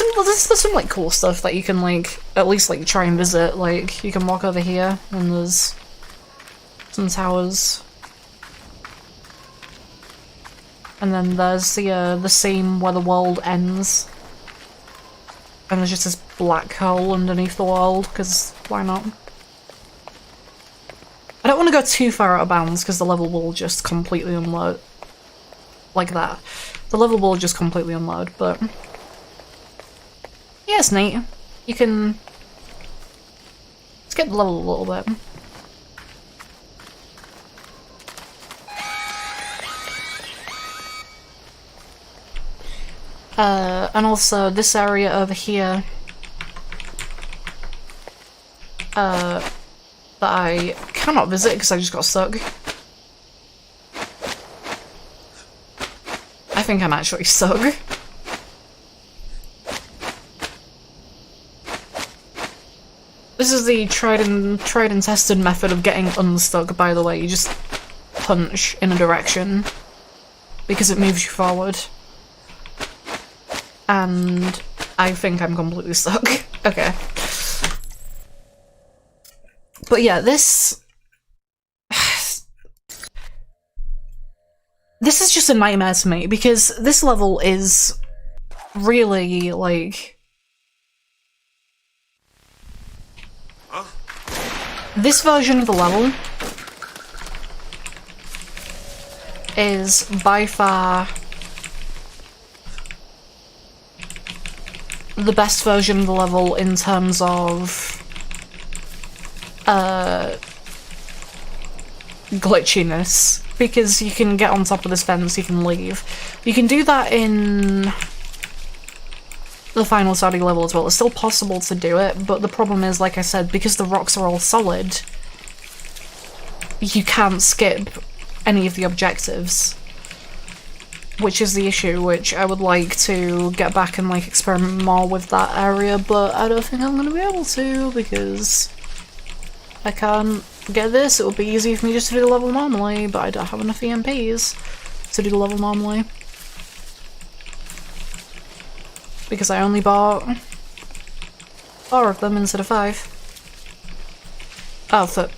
some like cool stuff that you can like at least like try and visit. Like you can walk over here and there's some towers, and then there's the seam where the world ends, and there's just this black hole underneath the world because why not? I don't want to go too far out of bounds because the level will just completely unload. Like that. The level will just completely unload, but... Yeah, it's neat. You can... skip the level a little bit. And also this area over here... that I cannot visit because I just got stuck. I think I'm actually stuck. This is the tried and tested method of getting unstuck, by the way. You just punch in a direction because it moves you forward. And I think I'm completely stuck. Okay. But yeah, this is just a nightmare to me because this level is really like this version of the level is by far the best version of the level in terms of glitchiness, because you can get on top of this fence, you can leave. You can do that in the final Saudi level as well. It's still possible to do it, but the problem is, like I said, because the rocks are all solid, you can't skip any of the objectives, which is the issue, which I would like to get back and like experiment more with that area, but I don't think I'm gonna be able to because I can't get this, it would be easy for me just to do the level normally, but I don't have enough EMPs to do the level normally. Because I only bought 4 of them instead of 5. Oh, flip.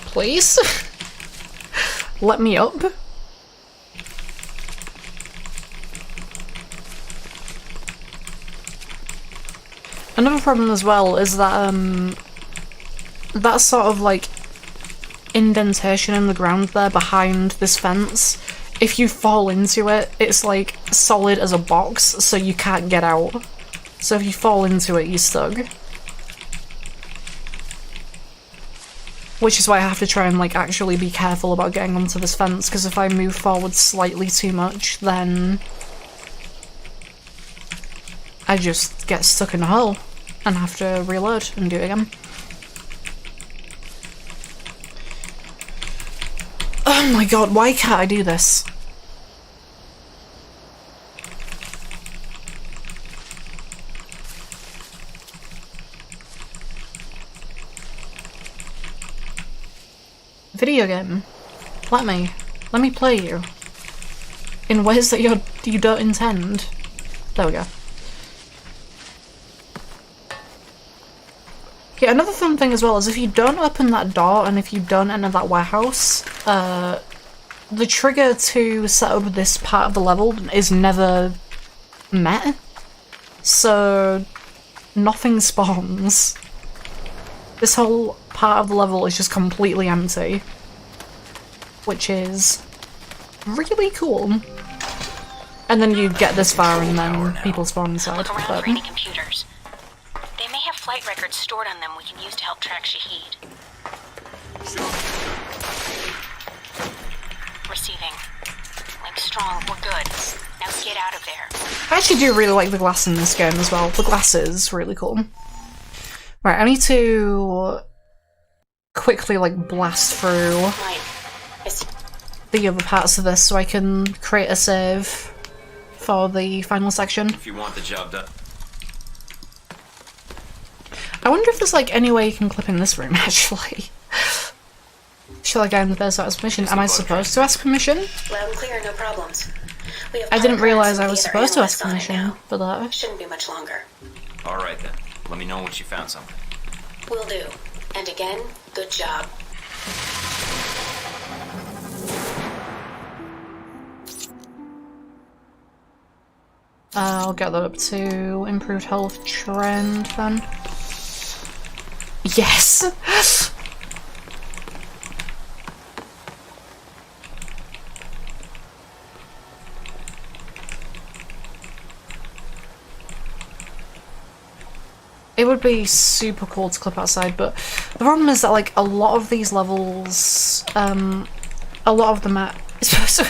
Please? Let me up. Another problem as well is that that sort of like indentation in the ground there behind this fence, if you fall into it, it's like solid as a box, so you can't get out. So if you fall into it, you're stuck. Which is why I have to try and like actually be careful about getting onto this fence, because if I move forward slightly too much, then I just get stuck in a hole and have to reload and do it again. Oh my god, why can't I do this? Video game. Let me play you. In ways that you don't intend. There we go. Yeah, another fun thing as well is if you don't open that door and if you don't enter that warehouse, the trigger to set up this part of the level is never met. So nothing spawns. This whole part of the level is just completely empty, which is really cool. And then you get this far and then people spawn inside. Look around for any computers. They may have flight records stored on them we can use to help track Shahid. Receiving. Link strong, we're good. Now get out of there. I actually do really like the glass in this game as well. The glass is really cool. Right, I need to quickly like blast through the other parts of this so I can create a save for the final section. If you want the job done. I wonder if there's like any way you can clip in this room actually. Shall I go in the first ask permission? Am I supposed to ask permission? Loud and clear, no problems. I didn't realise I was supposed to ask permission for that. Shouldn't be much longer. Alright then. Let me know once you found something. Will do. And again, good job. I'll get that up to improved health trend then. Yes! It would be super cool to clip outside, but the problem is that like a lot of these levels, a lot of the map is supposed to...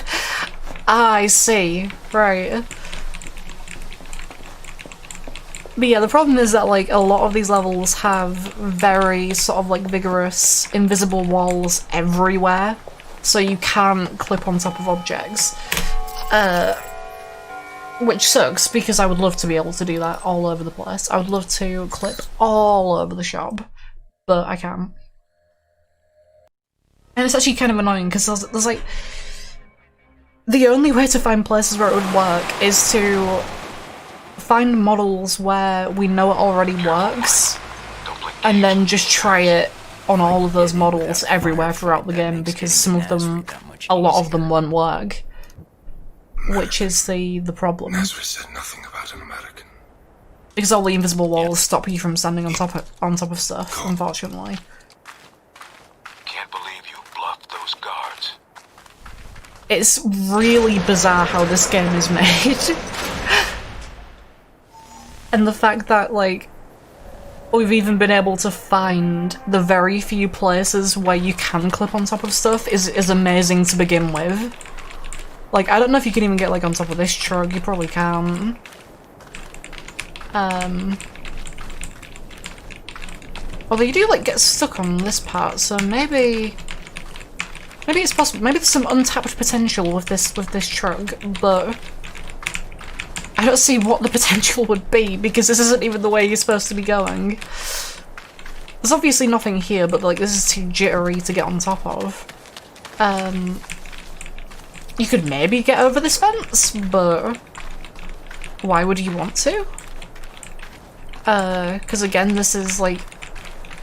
Ah, I see. Right. But yeah, the problem is that like a lot of these levels have very sort of like vigorous invisible walls everywhere, so you can't clip on top of objects. Which sucks, because I would love to be able to do that all over the place. I would love to clip all over the shop, but I can't. And it's actually kind of annoying, because there's like... The only way to find places where it would work is to find models where we know it already works, and then just try it on all of those models everywhere throughout the game, because some of them, a lot of them won't work. Which is the problem. As we said nothing about an American. Because all the invisible walls stop you from standing on top of stuff, unfortunately. Can't believe you bluffed those guards. It's really bizarre how this game is made. And the fact that, like, we've even been able to find the very few places where you can clip on top of stuff is amazing to begin with. Like, I don't know if you can even get, like, on top of this truck. You probably can. Although you do, like, get stuck on this part, so maybe... Maybe it's possible. Maybe there's some untapped potential with this truck, but I don't see what the potential would be because this isn't even the way you're supposed to be going. There's obviously nothing here, but like this is too jittery to get on top of. You could maybe get over this fence, but why would you want to? Because again, this is like,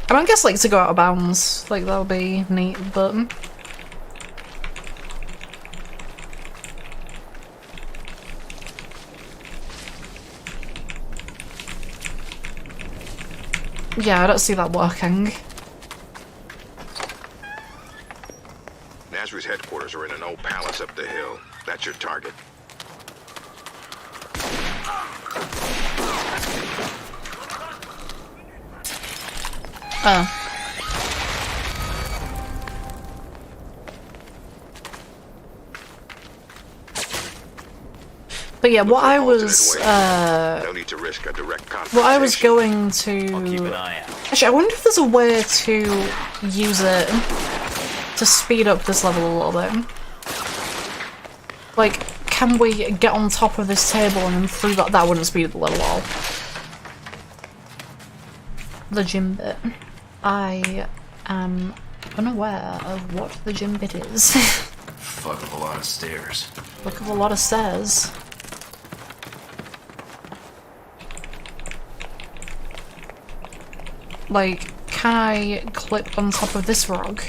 I mean, I guess like to go out of bounds, like that would be neat, but yeah, I don't see that working. Nasri's headquarters are in an old palace up the hill. That's your target. Oh. But yeah, what I was No need to risk a direct confrontation. what I was going to Keep an eye out. actually, I wonder if there's a way to use it to speed up this level a little bit. Like, can we get on top of this table and then through that? That wouldn't speed up the level at all. The gym bit. I am unaware of what the gym bit is. Fuck of a lot of stairs. Look at a lot of stairs. Like, can I clip on top of this rug?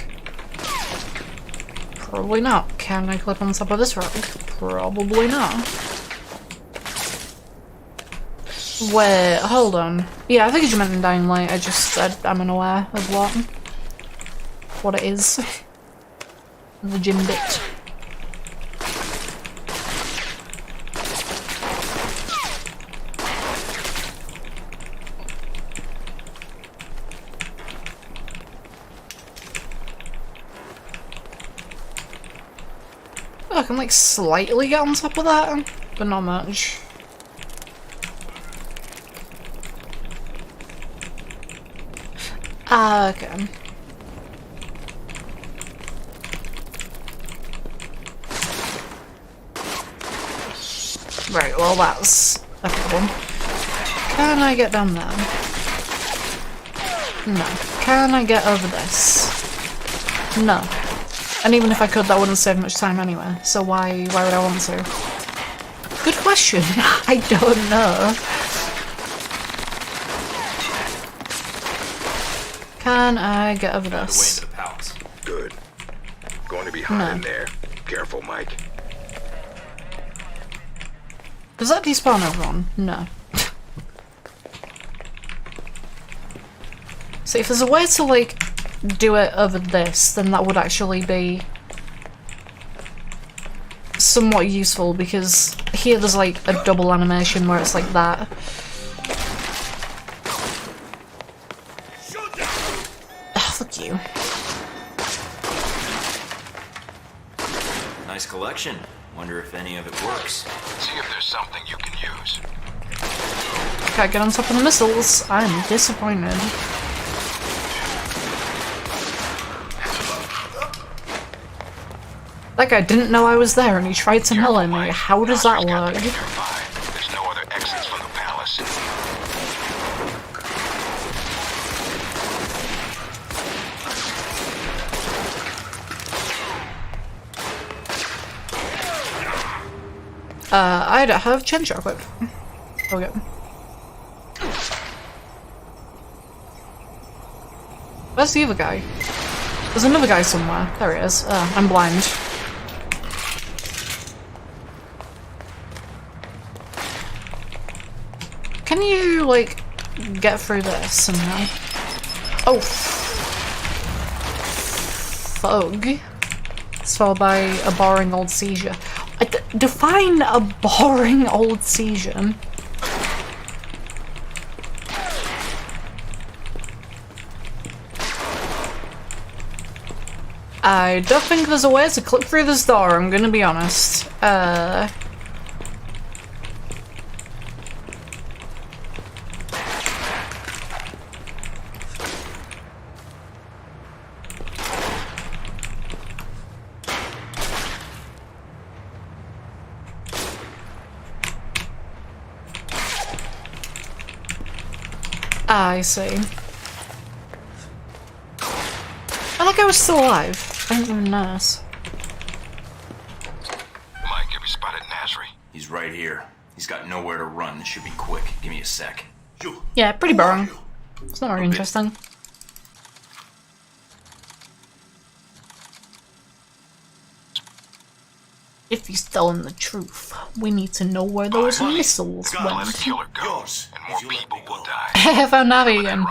Probably not. Can I clip on top of this rug? Probably not. Wait, hold on. Yeah, I think you meant in Dying Light. I'm unaware of what it is. The gym bit. Oh, I can like slightly get on top of that, but not much. Ah, okay. Right, well that's a problem. Can I get down there? No. Can I get over this? No. And even if I could, that wouldn't save much time anyway, so why would I want to? Good question. I don't know. Can I get over this? The palace. Good. Going to be hot in there. Careful, Mike. Does that despawn everyone? No. So if there's a way to like do it over this, then that would actually be somewhat useful because here there's like a double animation where it's like that. Oh, fuck you. Nice collection. Wonder if any of it works. See if there's something you can use. Can't get on top of the missiles. I'm disappointed. That guy didn't know I was there and he tried to melee me. How does that work? There's no other exits from the palace. I don't have chain shot equipped. Okay. Where's the other guy? There's another guy somewhere. There he is. I'm blind. Can you, like, get through this somehow? Oh! Fug. It's followed by a boring old seizure. Define a boring old seizure. I don't think there's a way to clip through this door, I'm gonna be honest. I see. I like I was still alive. I didn't even notice. Mike, have you spotted Nasri? He's right here. He's got nowhere to run. This should be quick. Give me a sec. Yeah, pretty boring. It's not very interesting. If he's telling the truth, we need to know where those missiles went. Killer goes, and more people will die. I found Navi again.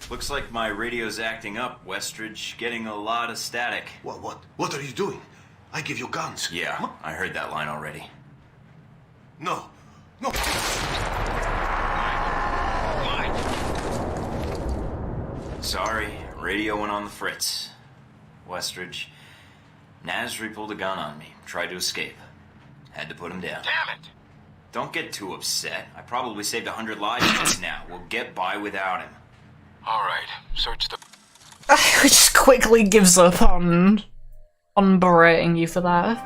Looks like my radio's acting up, Westridge. Getting a lot of static. What are you doing? I give you guns. Yeah, I heard that line already. No. Sorry, radio went on the fritz. Westridge, Nasri pulled a gun on me, tried to escape. Had to put him down. Damn it! Don't get too upset. I probably saved 100 lives just now. We'll get by without him. Alright, search the... He just quickly gives up on berating you for that.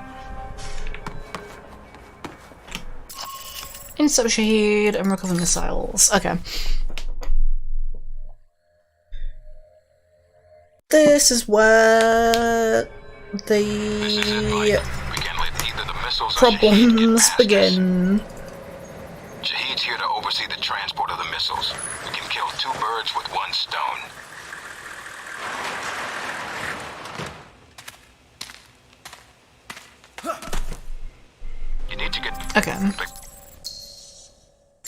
Insert Shaheed and recover missiles. Okay. This is where the problems begin. Shaheed's here to oversee the transport of the missiles. We can kill 2 birds with 1 stone. You need to get Okay.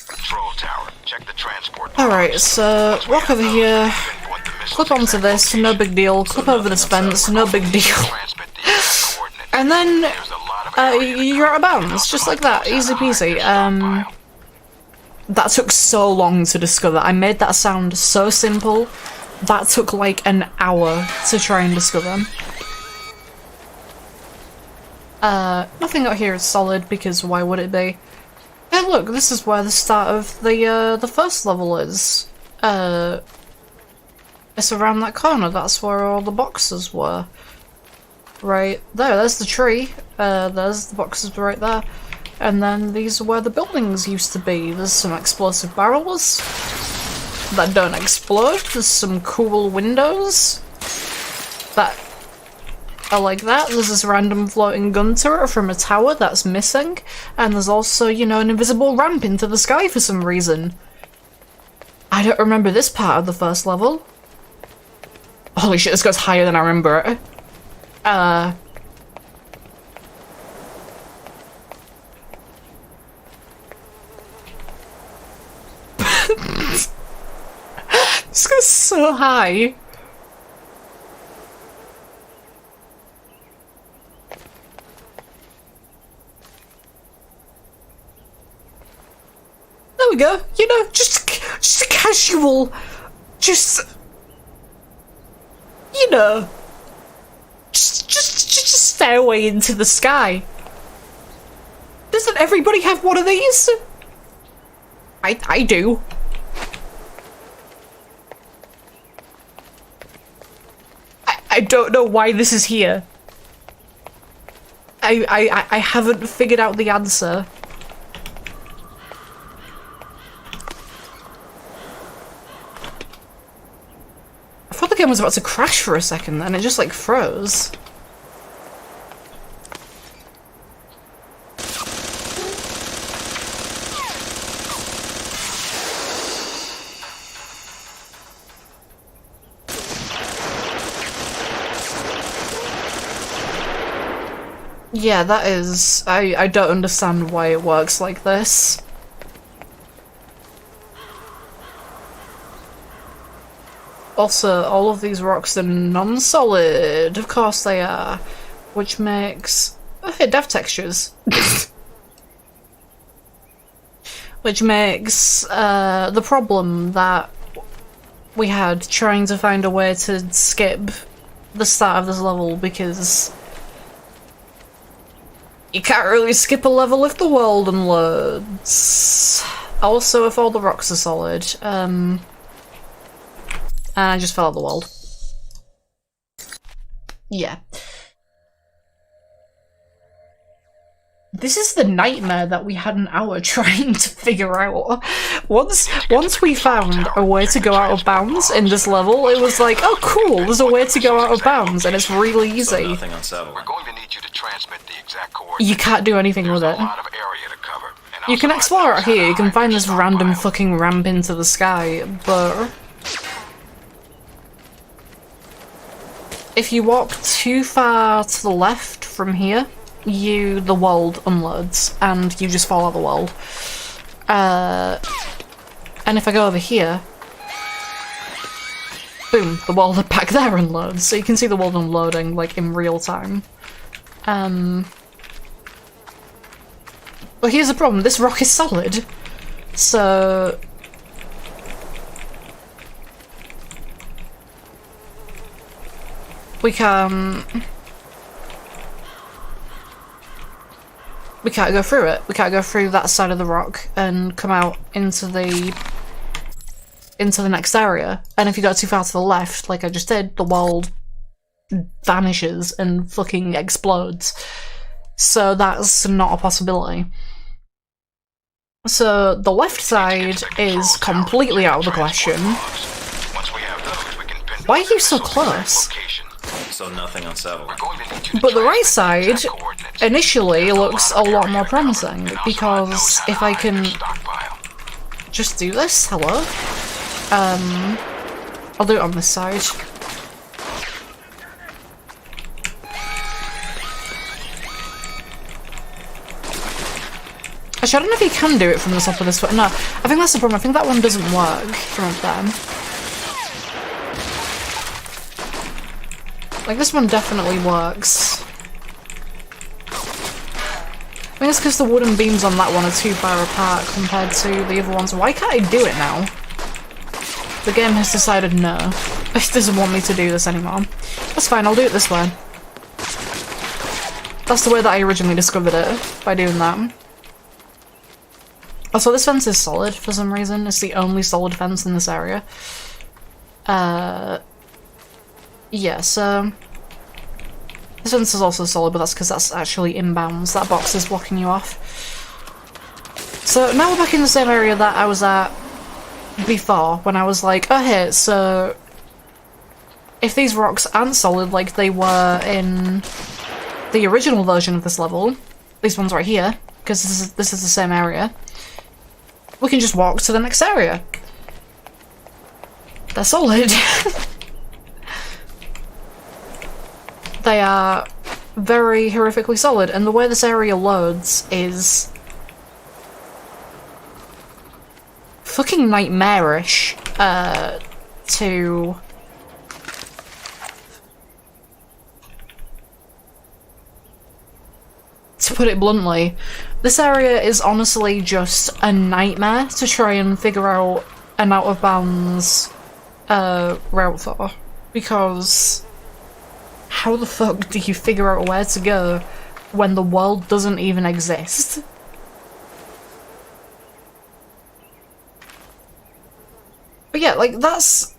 Control tower. Check the transport. Alright, so walk over here, clip onto this, no big deal, clip over this fence, no big deal. And then you're out of bounds, just like that, easy peasy. That took so long to discover. I made that sound so simple, that took like an hour to try and discover. Nothing out here is solid, because why would it be? Hey look, this is where the start of the first level is. It's around that corner, that's where all the boxes were. Right there, there's the tree, there's the boxes right there. And then these are where the buildings used to be. There's some explosive barrels that don't explode, there's some cool windows that are like that. There's this random floating gun turret from a tower that's missing, and there's also, you know, an invisible ramp into the sky for some reason. I don't remember this part of the first level. Holy shit, this goes higher than I remember it. This goes so high. There we go. You know, just a casual, you know, just a stairway into the sky. Doesn't everybody have one of these? I do. I don't know why this is here. I haven't figured out the answer. I thought the game was about to crash for a second and it just like froze. Yeah, that is... I don't understand why it works like this. Also, all of these rocks are non-solid. Of course they are. Which makes... Okay, dev textures. Which makes the problem that we had trying to find a way to skip the start of this level, because you can't really skip a level if the world unloads. Also, if all the rocks are solid. And I just fell out the world. Yeah. This is the nightmare that we had an hour trying to figure out. Once we found a way to go out of bounds in this level, it was like, oh cool, there's a way to go out of bounds, and it's really easy. So nothing unsettled. We're going to need you to transmit the exact coordinates. You can't do anything with it. A lot of area to cover. You can explore out here, you can find this random fucking ramp into the sky, but... if you walk too far to the left from here, the world unloads, and you just fall out the world. And if I go over here, boom, the world back there unloads, so you can see the world unloading, like, in real time. But here's the problem, this rock is solid, so... we can't go through it. We can't go through that side of the rock and come out into the next area. And if you go too far to the left, like I just did, the world vanishes and fucking explodes. So that's not a possibility. So the left side is completely out of the question. Why are you so close? So nothing unsettled. But the right side initially looks a lot more promising, because if I can just do this, hello? I'll do it on this side. Actually, I don't know if you can do it from the top of this one. No, I think that's the problem. I think that one doesn't work from up there. Like, this one definitely works. I think it's because the wooden beams on that one are too far apart compared to the other ones. Why can't I do it now? The game has decided no. It doesn't want me to do this anymore. That's fine, I'll do it this way. That's the way that I originally discovered it, by doing that. Also, this fence is solid for some reason. It's the only solid fence in this area. Yeah, so... this fence is also solid, but that's because that's actually inbounds. That box is blocking you off. So now we're back in the same area that I was at before, when I was like, oh hey, so... if these rocks aren't solid like they were in the original version of this level, these ones right here, because this is the same area, we can just walk to the next area. They're solid. They are very horrifically solid, and the way this area loads is fucking nightmarish, to put it bluntly. This area is honestly just a nightmare to try and figure out an out-of-bounds route for, because how the fuck do you figure out where to go when the world doesn't even exist? But yeah, like, that's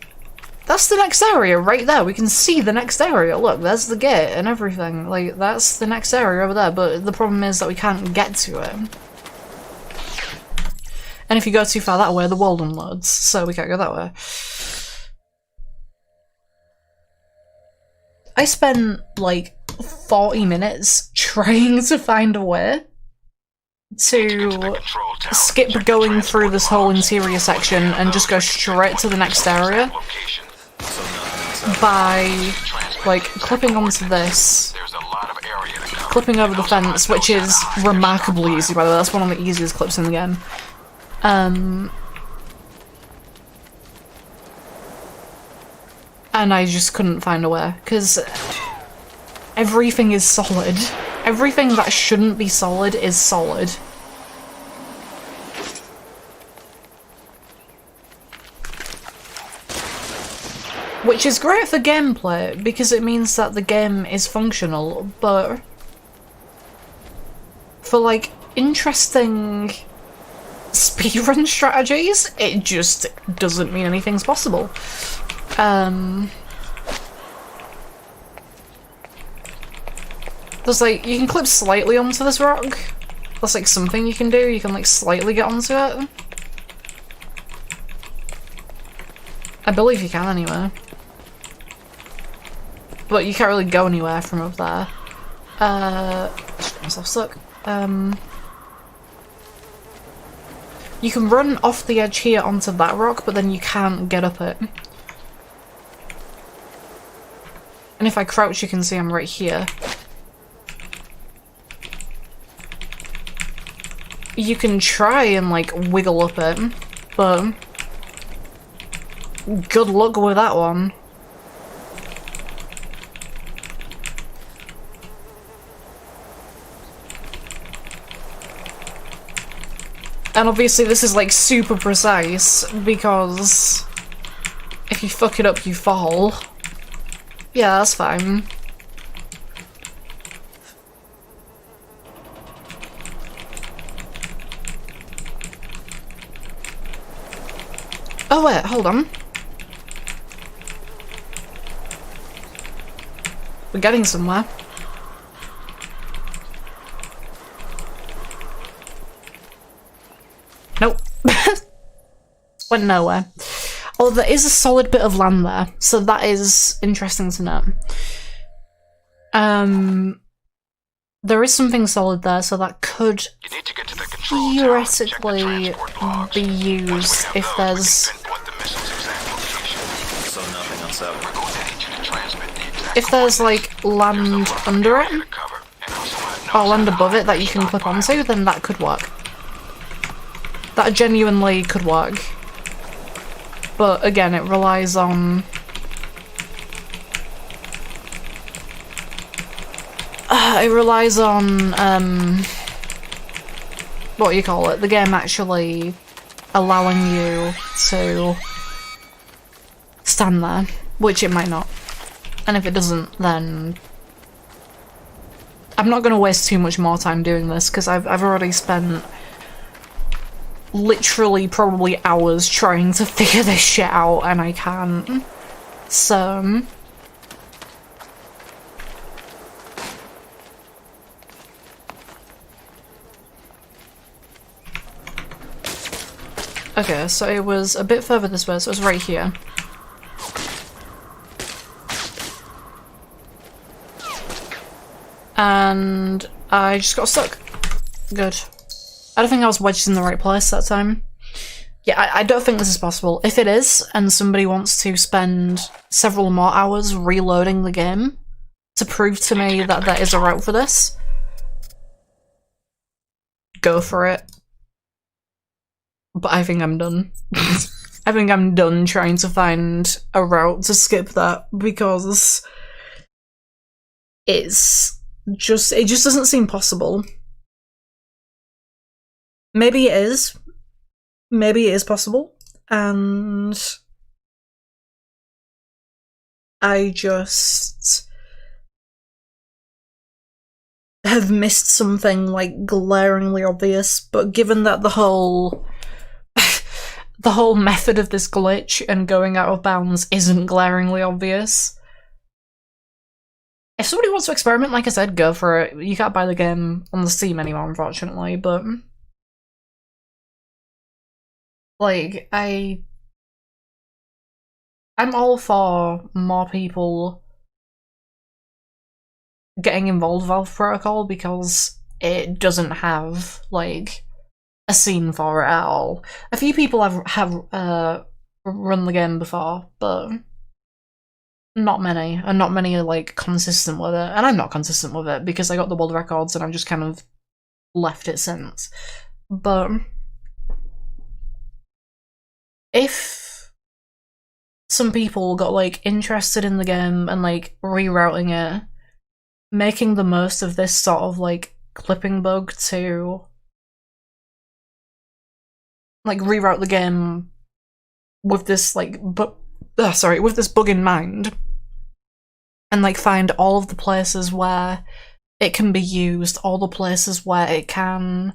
the next area right there. We can see the next area. Look, there's the gate and everything. Like, that's the next area over there, but the problem is that we can't get to it. And if you go too far that way, the world unloads, so we can't go that way. I spent, like, 40 minutes trying to find a way to skip going through this whole interior section and just go straight to the next area by, like, clipping onto this, clipping over the fence, which is remarkably easy, by the way. That's one of the easiest clips in the game. And I just couldn't find a way, because everything is solid. Everything that shouldn't be solid is solid. Which is great for gameplay, because it means that the game is functional, but for, like, interesting speedrun strategies, it just doesn't mean anything's possible. There's, like, you can clip slightly onto this rock, That's like something you can do. You can like slightly get onto it. I believe you can anyway. But you can't really go anywhere from up there. Just get myself stuck. You can run off the edge here onto that rock, but then you can't get up it. And if I crouch, you can see I'm right here. You can try and like wiggle up it, but good luck with that one. And obviously this is like super precise, because if you fuck it up you fall. Yeah, that's fine. Oh wait, hold on. We're getting somewhere. Nope. Went nowhere. Oh, there is a solid bit of land there, so that is interesting to know. There is something solid there, so that could theoretically be used if there's... So nothing on 7. If there's like land under it, or land above it that you can clip onto, then that could work. That genuinely could work. But again, it relies on... it relies on, what you call it, the game actually allowing you to stand there, which it might not. And if it doesn't, then I'm not going to waste too much more time doing this, because I've already spent literally probably hours trying to figure this shit out, and I can't. So... okay, so it was a bit further this way, so it was right here. And I just got stuck. Good. I don't think I was wedged in the right place that time. Yeah, I don't think this is possible. If it is, and somebody wants to spend several more hours reloading the game to prove to me that there is a route for this, go for it. But I think I'm done. I think I'm done trying to find a route to skip that, because it just doesn't seem possible. Maybe it is. Maybe it is possible. And I just have missed something like glaringly obvious, but given that the whole method of this glitch and going out of bounds isn't glaringly obvious, if somebody wants to experiment, like I said, go for it. You can't buy the game on the Steam anymore, unfortunately, but like, I'm all for more people getting involved with Valve Protocol, because it doesn't have, like, a scene for it at all. A few people have run the game before, but not many, and not many are, like, consistent with it. And I'm not consistent with it, because I got the world records and I've just kind of left it since. But if some people got, like, interested in the game and, like, rerouting it, making the most of this sort of, like, clipping bug to, like, reroute the game with this, like, with this bug in mind, and, like, find all of the places where it can be used, all the places where it can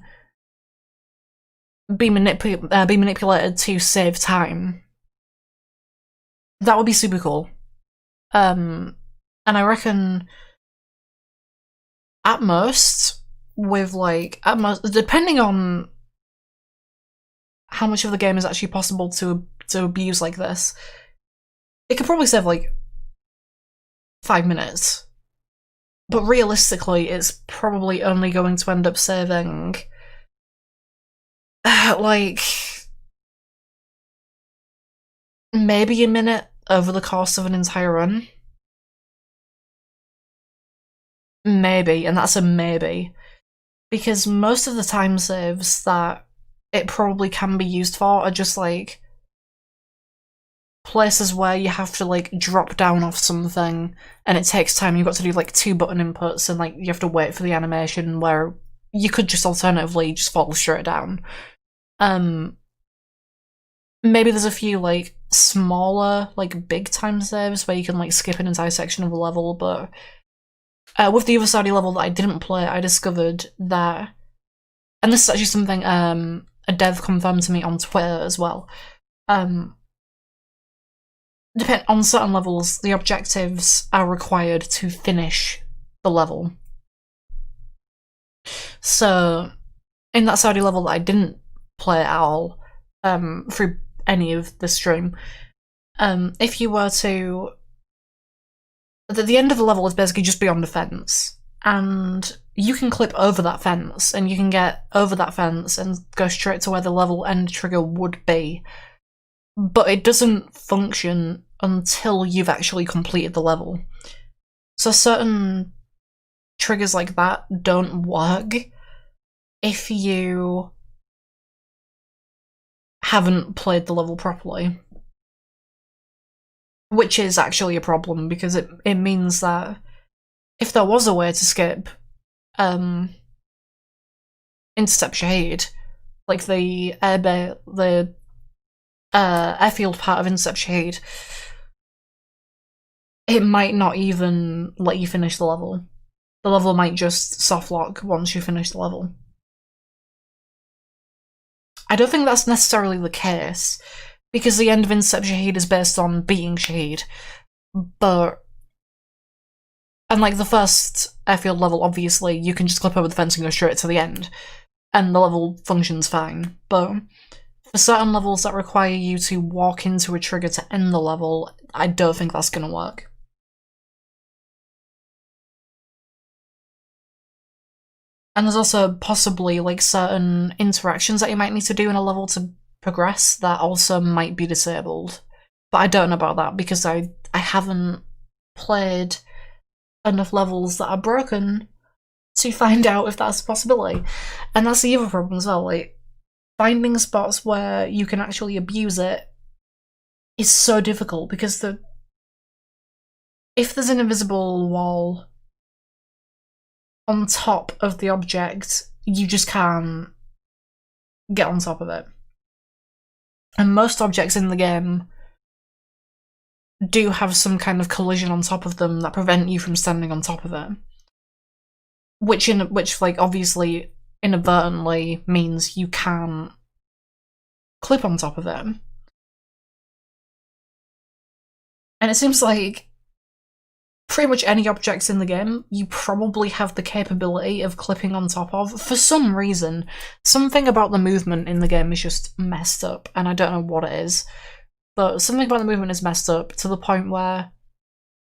be manipulated to save time. That would be super cool. And I reckon, at most, with like, at most, depending on how much of the game is actually possible to abuse like this, it could probably save like 5 minutes. But realistically, it's probably only going to end up saving like maybe a minute over the course of an entire run. Maybe, and that's a maybe. Because most of the time saves that it probably can be used for are just like places where you have to like drop down off something and it takes time. You've got to do like 2 button inputs and like you have to wait for the animation, where you could just alternatively just fall straight down. Maybe there's a few like smaller, like big time saves where you can like skip an entire section of a level, but with the other Saudi level that I didn't play, I discovered that, and this is actually something a dev confirmed to me on Twitter as well, on certain levels, the objectives are required to finish the level. So, in that Saudi level that I didn't play at all, through any of the stream, if you were to... the end of the level is basically just beyond a fence, and you can clip over that fence, and you can get over that fence and go straight to where the level end trigger would be. But it doesn't function until you've actually completed the level. So certain triggers like that don't work if you haven't played the level properly. Which is actually a problem, because it means that if there was a way to skip Intercept Shahid, like the airfield part of Intercept Shahid, it might not even let you finish the level. The level might just softlock once you finish the level. I don't think that's necessarily the case, because the end of Intercept Shahid is based on beating Shahid, but... and like the first airfield level, obviously, you can just clip over the fence and go straight to the end, and the level functions fine, but for certain levels that require you to walk into a trigger to end the level, I don't think that's gonna work. And there's also possibly like certain interactions that you might need to do in a level to progress that also might be disabled. But I don't know about that because I haven't played enough levels that are broken to find out if that's a possibility. And that's the other problem as well, like finding spots where you can actually abuse it is so difficult, because if there's an invisible wall on top of the object, you just can't get on top of it. And most objects in the game do have some kind of collision on top of them that prevent you from standing on top of it. Which like obviously inadvertently means you can't clip on top of it. And it seems like pretty much any objects in the game, you probably have the capability of clipping on top of. For some reason, something about the movement in the game is just messed up, and I don't know what it is. But something about the movement is messed up to the point where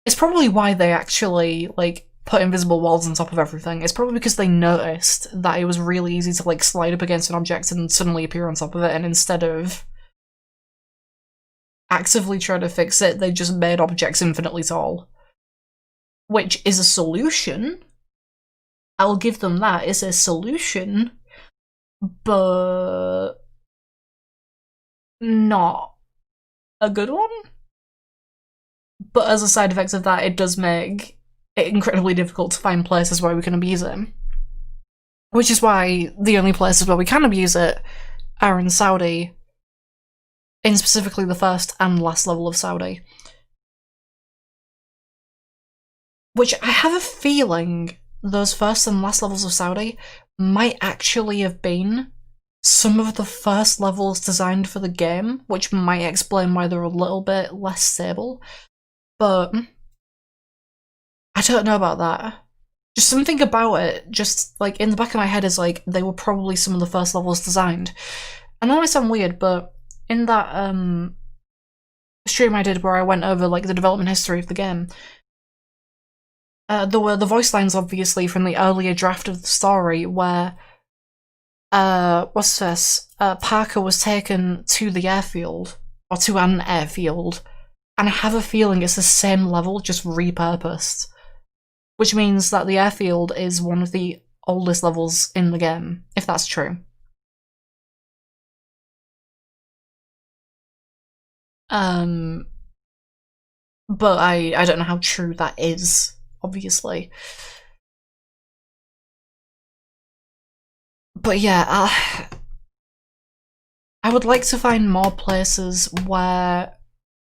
it's probably why they actually like put invisible walls on top of everything. It's probably because they noticed that it was really easy to like slide up against an object and suddenly appear on top of it, and instead of actively trying to fix it, they just made objects infinitely tall. Which is a solution. I'll give them that. It's a solution, but not a good one. But as a side effect of that, it does make it incredibly difficult to find places where we can abuse it. Which is why the only places where we can abuse it are in Saudi, in specifically the first and last level of Saudi. Which I have a feeling those first and last levels of Saudi might actually have been some of the first levels designed for the game, which might explain why they're a little bit less stable. But I don't know about that. just something about it, just like in the back of my head is like they were probably some of the first levels designed. And that might sound weird, but in that stream I did where I went over like the development history of the game, there were the voice lines obviously from the earlier draft of the story where what's this? Parker was taken to the airfield, or to an airfield, and I have a feeling it's the same level, just repurposed. Which means that the airfield is one of the oldest levels in the game, if that's true. But I don't know how true that is, obviously. But yeah, I would like to find more places where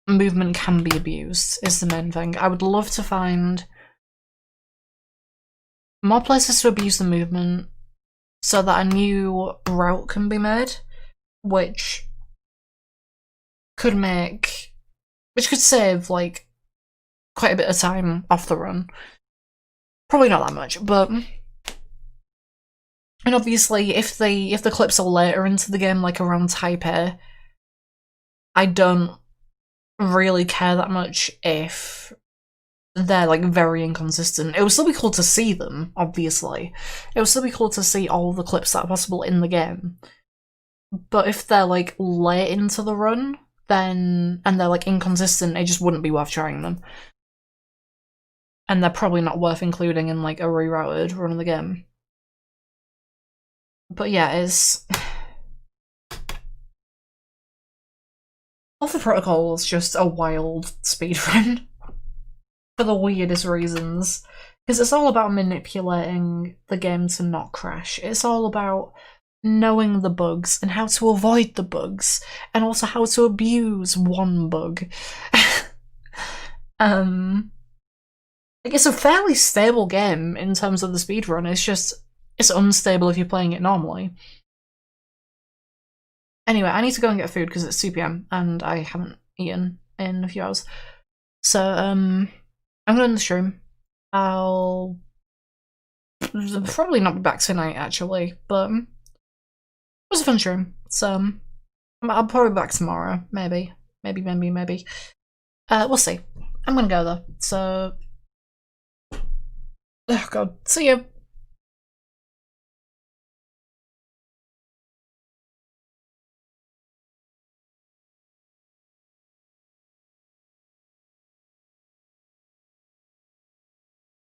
movement can be abused, is the main thing. I would love to find more places to abuse the movement so that a new route can be made, which could save like quite a bit of time off the run. Probably not that much, but and obviously if the clips are later into the game, like around Taipei, I don't really care that much if they're like very inconsistent. It would still be cool to see them, obviously. It would still be cool to see all the clips that are possible in the game. But if they're like late into the run, then and they're like inconsistent, it just wouldn't be worth trying them. And they're probably not worth including in like a rerouted run of the game. But yeah, it's Alpha Protocol is just a wild speedrun. For the weirdest reasons. Because it's all about manipulating the game to not crash. It's all about knowing the bugs and how to avoid the bugs. And also how to abuse one bug. It's a fairly stable game in terms of the speedrun. It's unstable if you're playing it normally. Anyway, I need to go and get food because it's 2 PM and I haven't eaten in a few hours. So, I'm gonna end the stream. I'll probably not be back tonight, actually, but it was a fun stream. So, I'll probably be back tomorrow, maybe. We'll see. I'm gonna go though, so... Oh god, see ya!